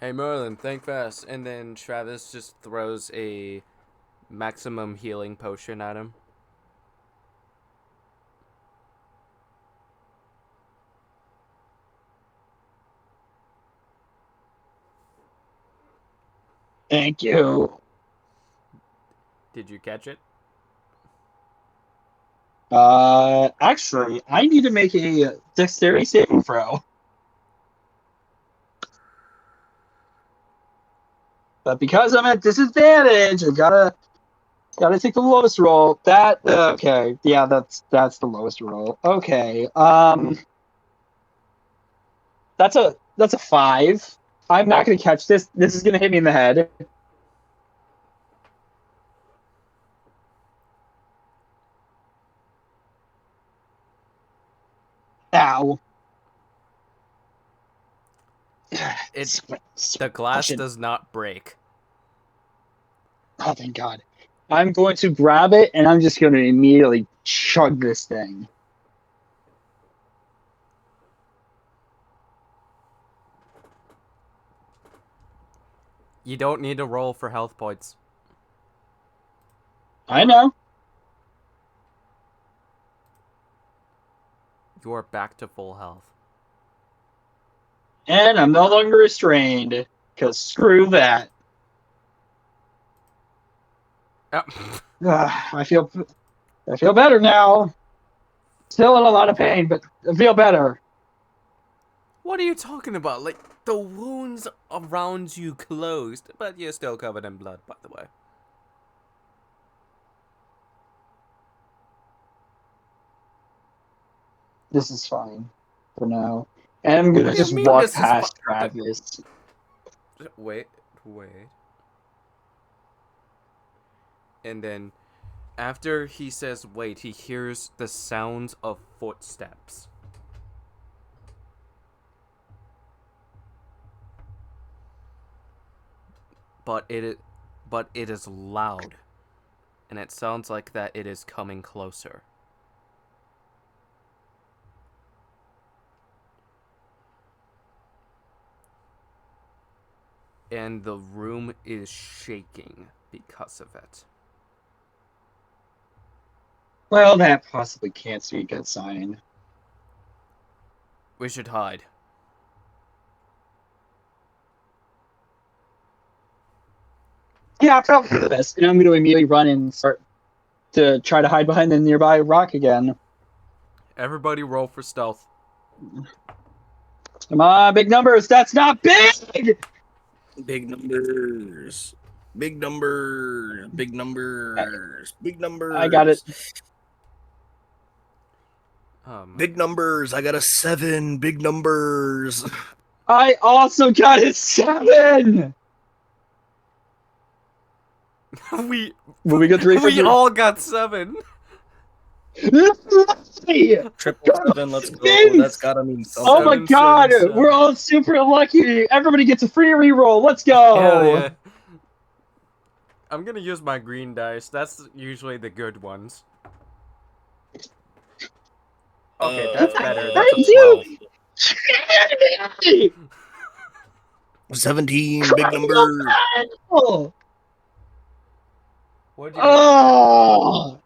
Hey Merlin, think fast. And then Travis just throws a maximum healing potion at him. Thank you. Did you catch it? Actually, I need to make a dexterity saving throw. But because I'm at disadvantage, I gotta take the lowest roll. That okay, yeah, that's the lowest roll. Okay, that's a 5. I'm not gonna catch this. This is gonna hit me in the head. Ow. The glass does not break. Oh, thank God. I'm going to grab it and I'm just going to immediately chug this thing. You don't need to roll for health points. I know. You are back to full health. And I'm no longer restrained, because screw that. I feel better now. Still in a lot of pain, but I feel better. What are you talking about? Like, the wounds around you closed, but you're still covered in blood, by the way. This is fine for now. And I'm going to What do you just mean walk this is past Travis. Wait. And then, after he says wait, he hears the sounds of footsteps. But it is loud. And it sounds like that it is coming closer. And the room is shaking because of it. Well, that possibly can't be a good sign. We should hide. Yeah, probably for the best. And I'm going to immediately run and start to try to hide behind the nearby rock again. Everybody roll for stealth. Come on, big numbers. That's not big! Big numbers. Big numbers. Big numbers. Big numbers. I got it. Big numbers. I got a 7. Big numbers. I also got a 7. we Will we get 3 for we 3? all got 7. Lucky! Triple 7. Let's go. Vince! That's gotta mean something. Oh my 7, god! 7, 7. We're all super lucky! Everybody gets a free reroll! Let's Hell go! yeah. I'm gonna use my green dice. That's usually the good ones. Okay, that's better. That's a Thank you! 12. 17. Big numbers. Oh! What'd you get? Oh!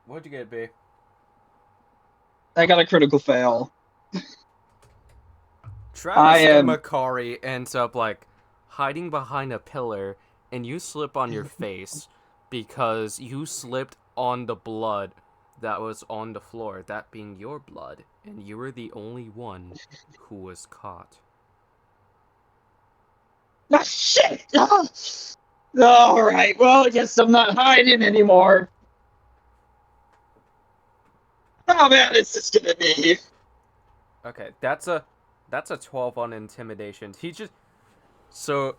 What'd you get, B? I got a critical fail. Travis and am- Makari ends up like hiding behind a pillar, and you slip on your face because you slipped on the blood that was on the floor, that being your blood, and you were the only one who was caught. Ah, shit! Ah. Alright, well, I guess I'm not hiding anymore. How bad is this gonna be? Okay, that's a 12 on intimidation. He just so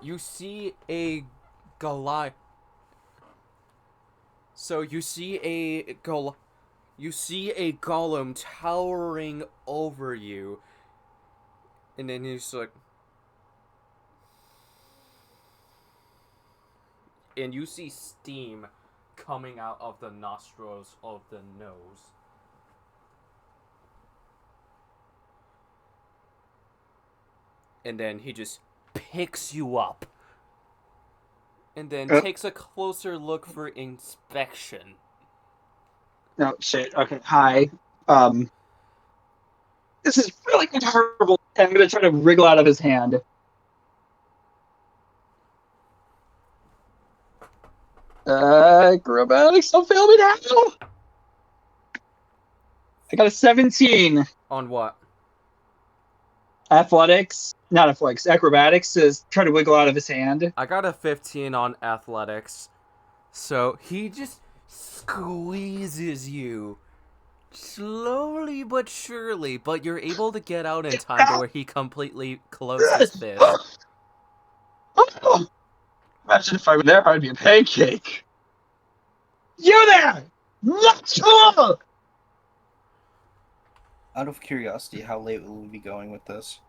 you see a Goliath. So you see a golem towering over you, and then he's like, and you see steam coming out of the nostrils of the nose. And then he just picks you up. And then takes a closer look for inspection. No, shit. Okay, hi. This is really terrible. I'm gonna try to wriggle out of his hand. Acrobatics, don't fail me now! I got a 17. On what? Athletics, not athletics, acrobatics is try to wiggle out of his hand. I got a 15 on athletics. So he just squeezes you. Slowly but surely, but you're able to get out in time to where he completely closes his fist. Oh, imagine if I were there, I'd be a pancake. You there! Let's go! Out of curiosity, how late will we be going with this?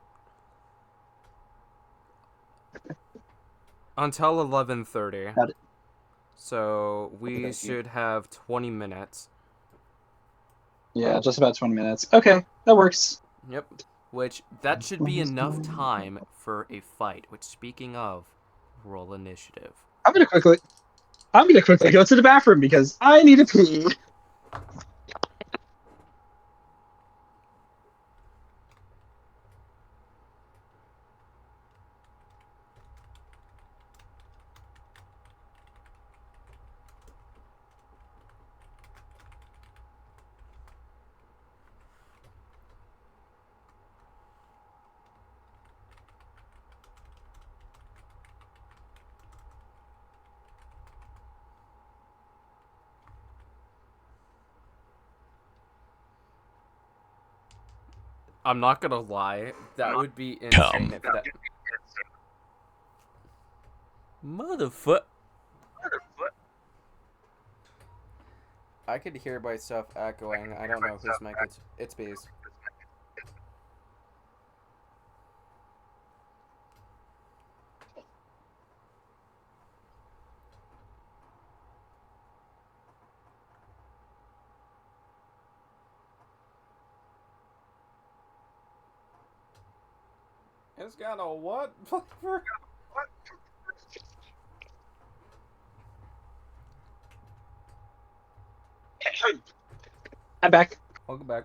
Until 11:30. Got it. So we Okay. should have 20 minutes. Yeah, just about 20 minutes. Okay, that works. Yep. Which, that should be enough time for a fight. Which, speaking of, roll initiative. I'm gonna quickly go to the bathroom because I need to pee. I'm not gonna lie, that would be insane if that... Motherfuck. I could hear myself echoing. I don't know whose mic it's B's. It's got a what flavor? I'm back. Welcome back.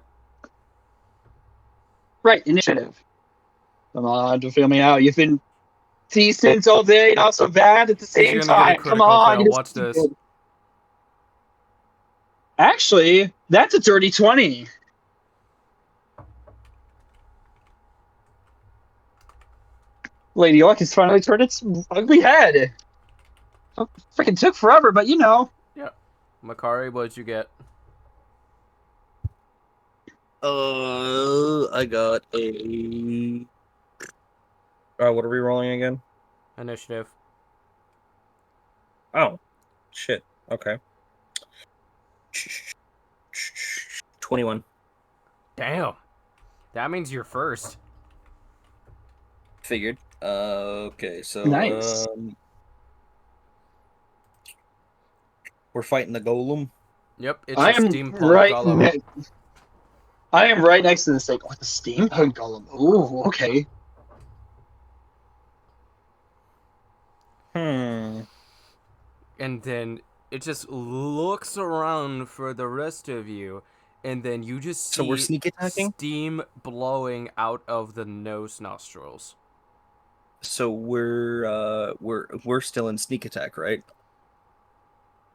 Right, initiative. Come on, don't feel me out. You've been decent all day, not so bad at the same He's gonna get a time. Come critical on, fail. you Watch just- this. Actually, that's a dirty 20. Lady Luck has finally turned its ugly head. Freaking took forever, but you know. Makari, what'd you get? I got a. What are we rolling again? Initiative. Oh, shit. Okay. 21. Damn. That means you're first. Figured. Okay, so Nice. we're fighting the golem. Yep, it's I a am steampunk golem. I am right next to the snake. Oh, the steampunk golem. Ooh, okay. Hmm. And then it just looks around for the rest of you, and then you just So we're see sneak attacking. steam blowing out of the nose nostrils. So we're still in sneak attack, right?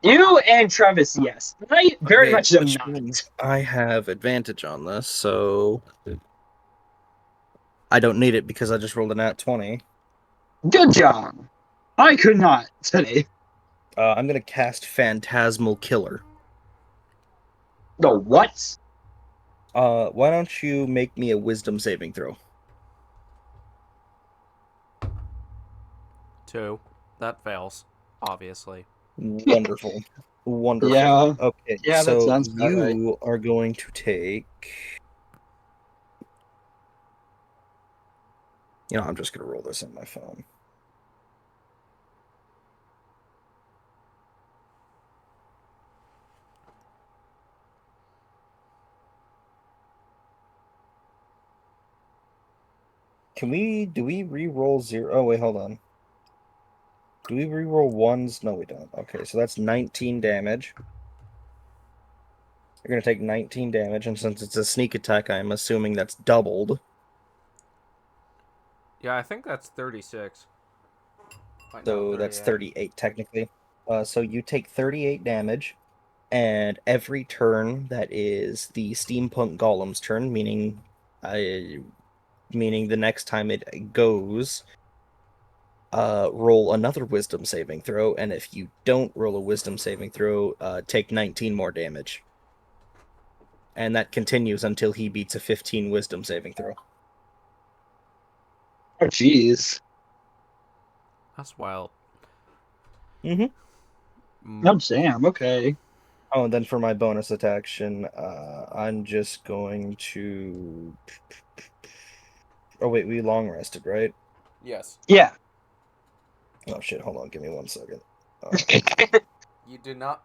You and Travis, yes. I very Okay, much am which not. means I have advantage on this, so I don't need it because I just rolled a nat 20. Good job. I could not today. I'm gonna cast Phantasmal Killer. The what? Why don't you make me a Wisdom saving throw? 2. That fails, obviously. Wonderful, wonderful. Yeah. Okay, Yeah, that so sounds about right. you are going to take. I'm just gonna roll this on my phone. Do we re-roll 0? Oh, wait, hold on. Do we re-roll 1s? No, we don't. Okay, so that's 19 damage. You're going to take 19 damage, and since it's a sneak attack, I'm assuming that's doubled. Yeah, I think that's 36. Wait, no, So that's 38. 38, technically. So you take 38 damage, and every turn that is the steampunk golem's turn, meaning the next time it goes, roll another wisdom saving throw, and if you don't roll a wisdom saving throw, take 19 more damage. And that continues until he beats a 15 wisdom saving throw. Oh, jeez. That's wild. Mm-hmm. Oh, damn. Okay. Oh, and then for my bonus action, I'm just going to. Oh wait, we long rested, right? Yes. Yeah. Oh shit! Hold on, give me 1 second. You did not.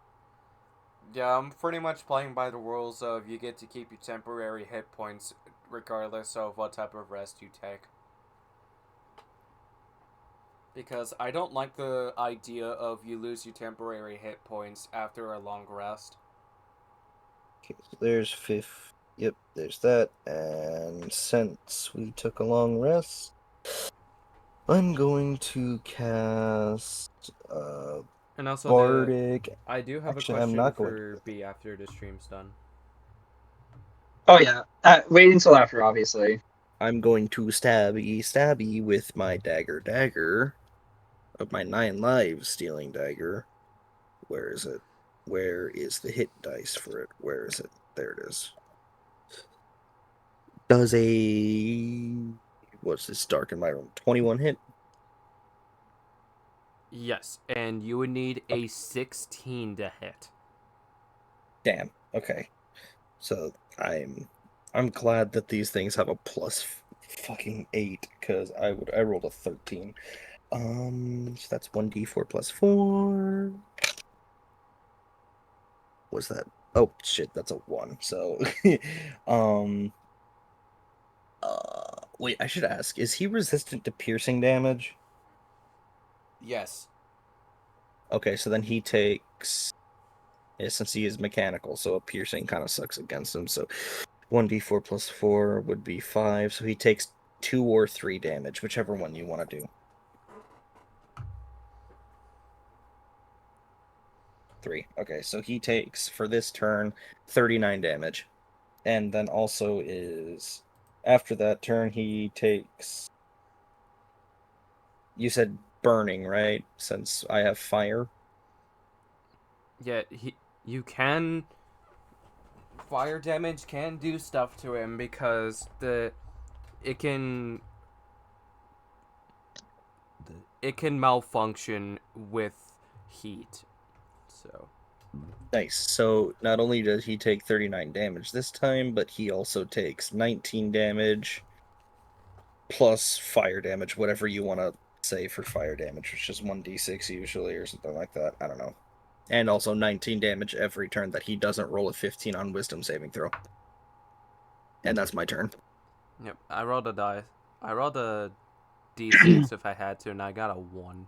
Yeah, I'm pretty much playing by the rules of you get to keep your temporary hit points regardless of what type of rest you take. Because I don't like the idea of you lose your temporary hit points after a long rest. Okay, so there's fifth. Yep, there's that. And since we took a long rest, I'm going to cast And also, Bardic. I do have Actually, a I'm question not going to for do that. B after the stream's done. Oh, yeah. Wait until after, obviously. I'm going to stabby with my dagger of my 9 lives stealing dagger. Where is it? Where is the hit dice for it? Where is it? There it is. Does what's this dark in my room? 21 hit? Yes, and you would need a 16 to hit. Damn. Okay. So I'm glad that these things have a plus fucking 8 because I rolled a 13. So that's 1d4 plus 4. Was that? Oh shit, that's a 1. So um wait, I should ask, is he resistant to piercing damage? Yes. Okay, so then he takes since he is mechanical, so a piercing kind of sucks against him. So 1d4 plus 4 would be 5. So he takes 2 or 3 damage, whichever one you want to do. 3. Okay, so he takes, for this turn, 39 damage. And then also after that turn, he takes. You said burning, right? Since I have fire. Yeah, you can fire damage can do stuff to him because it can malfunction with heat. So Nice. So not only does he take 39 damage this time, but he also takes 19 damage plus fire damage, whatever you want to say for fire damage, which is 1d6 usually or something like that. I don't know. And also 19 damage every turn that he doesn't roll a 15 on wisdom saving throw. And that's my turn. yep, I rolled a die. I rolled a d6 if I had to, and I got a 1.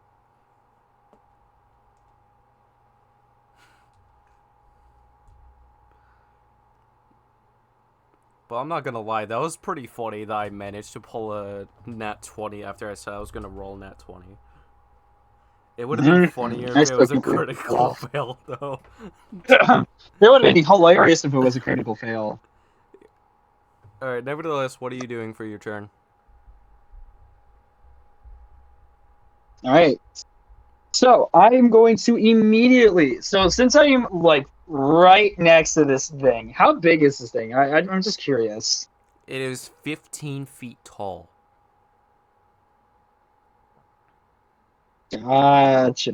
But I'm not gonna lie, that was pretty funny that I managed to pull a nat 20 after I said I was gonna roll nat 20. It would have been funnier if it was a critical fail, though. It would have been hilarious if it was a critical fail. Alright, nevertheless, what are you doing for your turn? Alright. So, I am going to immediately... So, since I am, like, right next to this thing, how big is this thing? I'm just curious. It is 15 feet tall. Gotcha.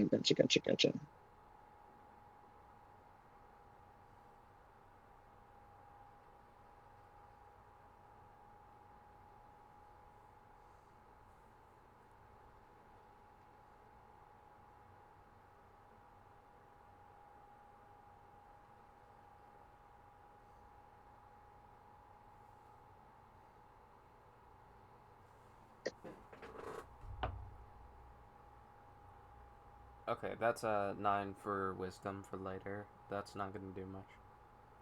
Okay, that's a 9 for wisdom for later. That's not gonna do much.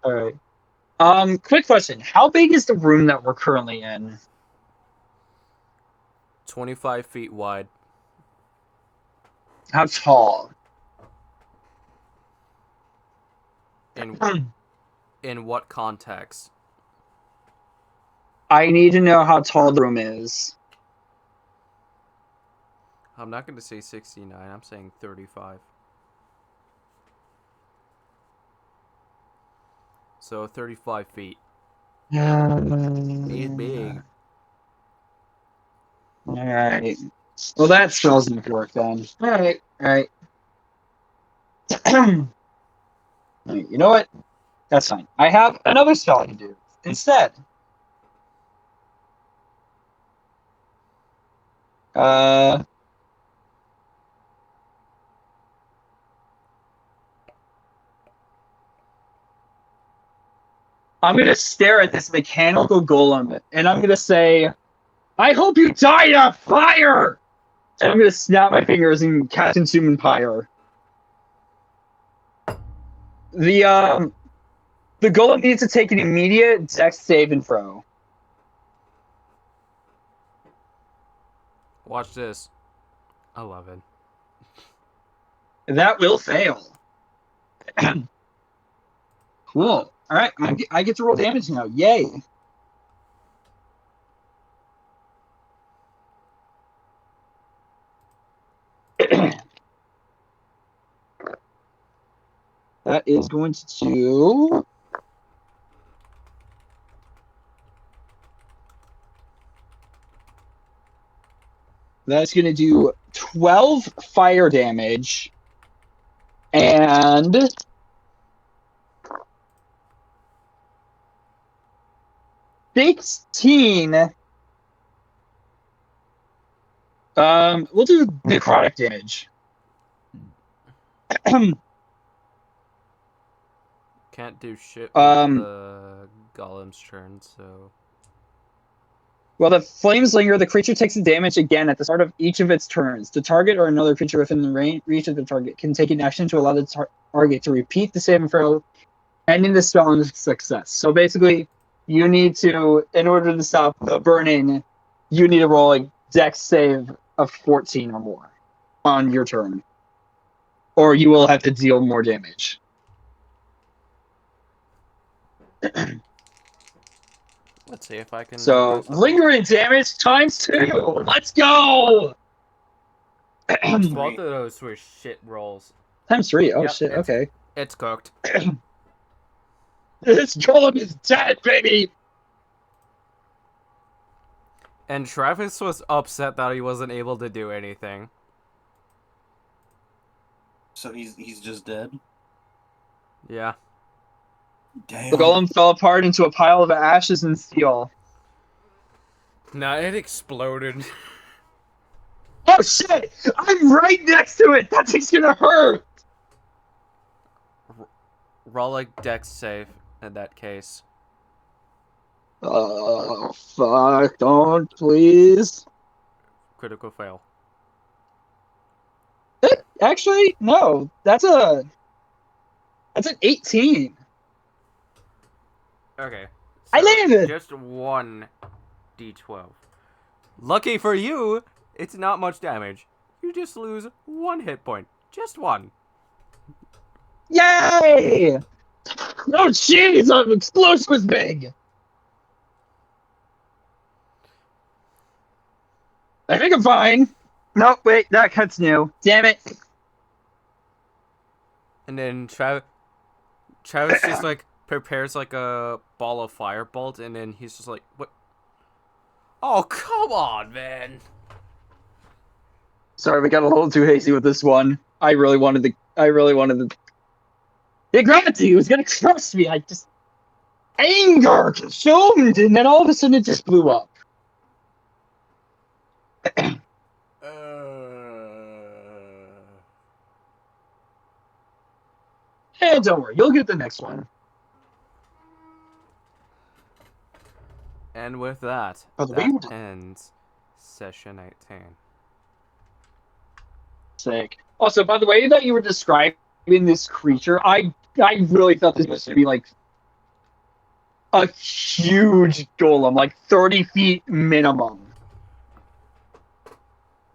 Alright. Quick question. How big is the room that we're currently in? 25 feet wide. How tall? In what context? I need to know how tall the room is. I'm not gonna say 69, I'm saying 35. So 35 feet. He's big. Alright. Well, that spell's gonna work then. Alright. You know what? That's fine. I have another spell I can do instead. I'm gonna stare at this mechanical golem, and I'm gonna say, "I hope you die in a fire!" And I'm gonna snap my fingers and cast Consume and Pyre. The golem needs to take an immediate Dex save and throw. Watch this. 11. That will fail. Cool. All right, I get to roll damage now. Yay! That is going to do. That's going to do 12 fire damage and 16. We'll do necrotic damage. Can't do shit with the golem's turn, so... While the flames linger, the creature takes the damage again at the start of each of its turns. The target or another creature within the reach of the target can take an action to allow the target to repeat the saving throw, ending the spell in success. So basically, you need to, in order to stop the burning, you need to roll a Dex save of 14 or more on your turn, or you will have to deal more damage. Let's see if I can... So, lingering damage times 2! Let's go! Both of those were shit rolls. Times 3, oh Yep, shit, okay. It's cooked. This golem is dead, baby! And Travis was upset that he wasn't able to do anything. So he's just dead. Yeah. Damn. The golem fell apart into a pile of ashes and steel. Nah, it exploded. Oh shit! I'm right next to it! That thing's gonna hurt! Roll like Dex save in that case. Oh, fuck. Don't, please. Critical fail. Actually, no. That's an 18. Okay. I landed! Just one d12. Lucky for you, it's not much damage. You just lose 1 hit point. Just 1. Yay! Oh, jeez! The explosion was big! I think I'm fine. Nope, wait, that cut's new. Damn it. And then Travis just like prepares like a ball of firebolt, and then he's just like, "What? Oh, come on, man!" Sorry, we got a little too hasty with this one. I really wanted the. It gravity was gonna crush me. I just anger consumed, and then all of a sudden it just blew up. Hey, don't worry, you'll get the next one. And with that, Oh, the wing- that ends session 18. Sick. Also, by the way that you were describing this creature, I really thought this was gonna be like a huge golem, like 30 feet minimum.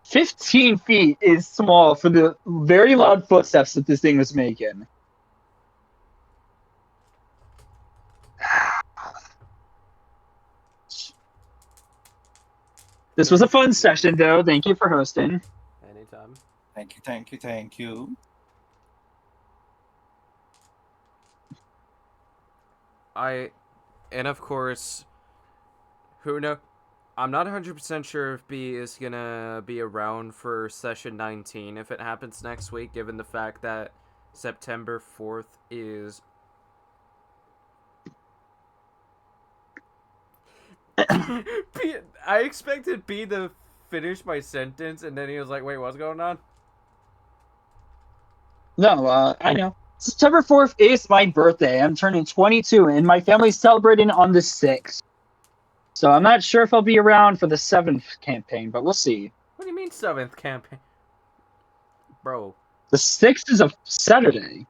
15 feet is small for the very loud footsteps that this thing was making. This was a fun session, though. Thank you for hosting. Anytime. Thank you. And of course, who know? I'm not 100% sure if B is gonna be around for session 19 if it happens next week, given the fact that September 4th is. I expected B to finish my sentence, and then he was like, "Wait, what's going on?" No, I know. September 4th is my birthday. I'm turning 22, and my family's celebrating on the 6th. So I'm not sure if I'll be around for the 7th campaign, but we'll see. What do you mean 7th campaign? Bro. The 6th is a Saturday.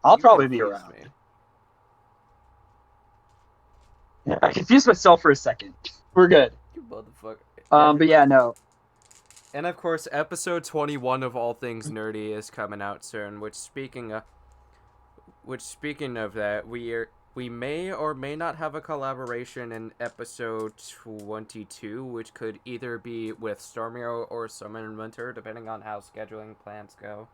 I'll probably be around. Me. Yeah, I confused myself for a second. We're good. You motherfucker. But yeah, no. And of course, episode 21 of All Things Nerdy is coming out soon. Which speaking of that, we may or may not have a collaboration in episode 22, which could either be with Stormio or Summer and Winter, depending on how scheduling plans go.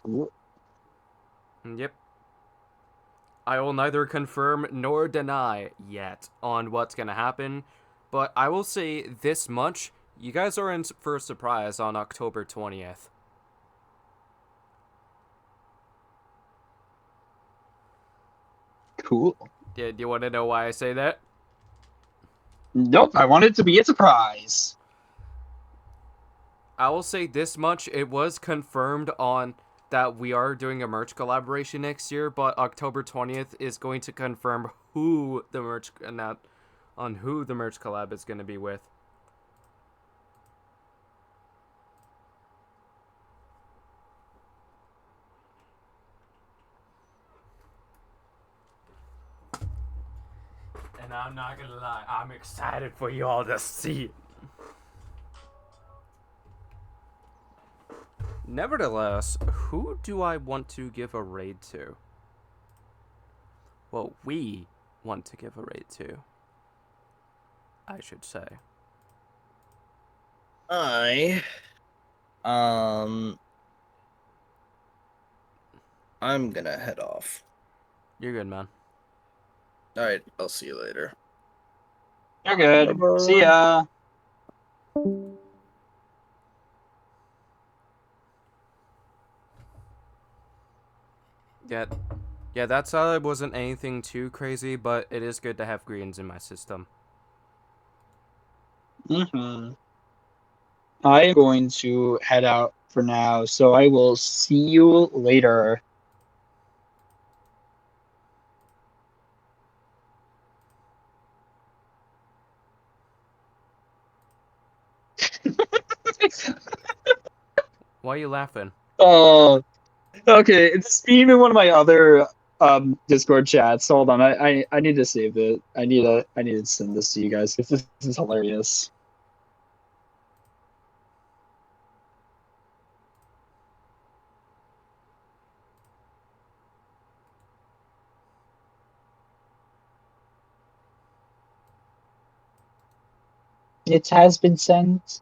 Cool. Yep. I will neither confirm nor deny yet on what's going to happen, but I will say this much. You guys are in for a surprise on October 20th. Cool. Yeah, do you want to know why I say that? Nope, I want it to be a surprise. I will say this much. It was confirmed on that we are doing a merch collaboration next year, but October 20th is going to confirm who the merch collab is going to be with. And I'm not gonna lie, I'm excited for you all to see it. Nevertheless, who do I want to give a raid to? Well, we want to give a rate to, I should say. I'm gonna head off. You're good, man. Alright, I'll see you later. You're good. Bye-bye. See ya. Yeah, that salad wasn't anything too crazy, but it is good to have greens in my system. Mm-hmm. I am going to head out for now, so I will see you later. Why are you laughing? Oh, okay. It's being in one of my other Discord chats. Hold on, I need to save it. I need to send this to you guys because this is hilarious. It has been sent.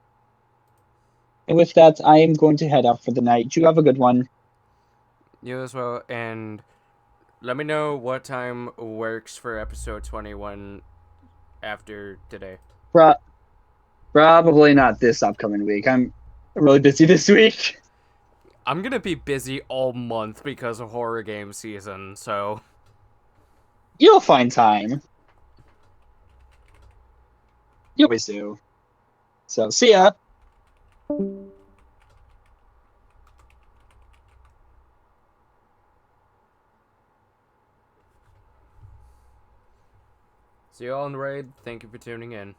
And with that, I am going to head out for the night. You have a good one. You as well, and let me know what time works for episode 21 after today. Pro- Probably not this upcoming week. I'm really busy this week. I'm gonna be busy all month because of horror game season, so... You'll find time. You always do. So, see ya. See you all in the raid. Thank you for tuning in.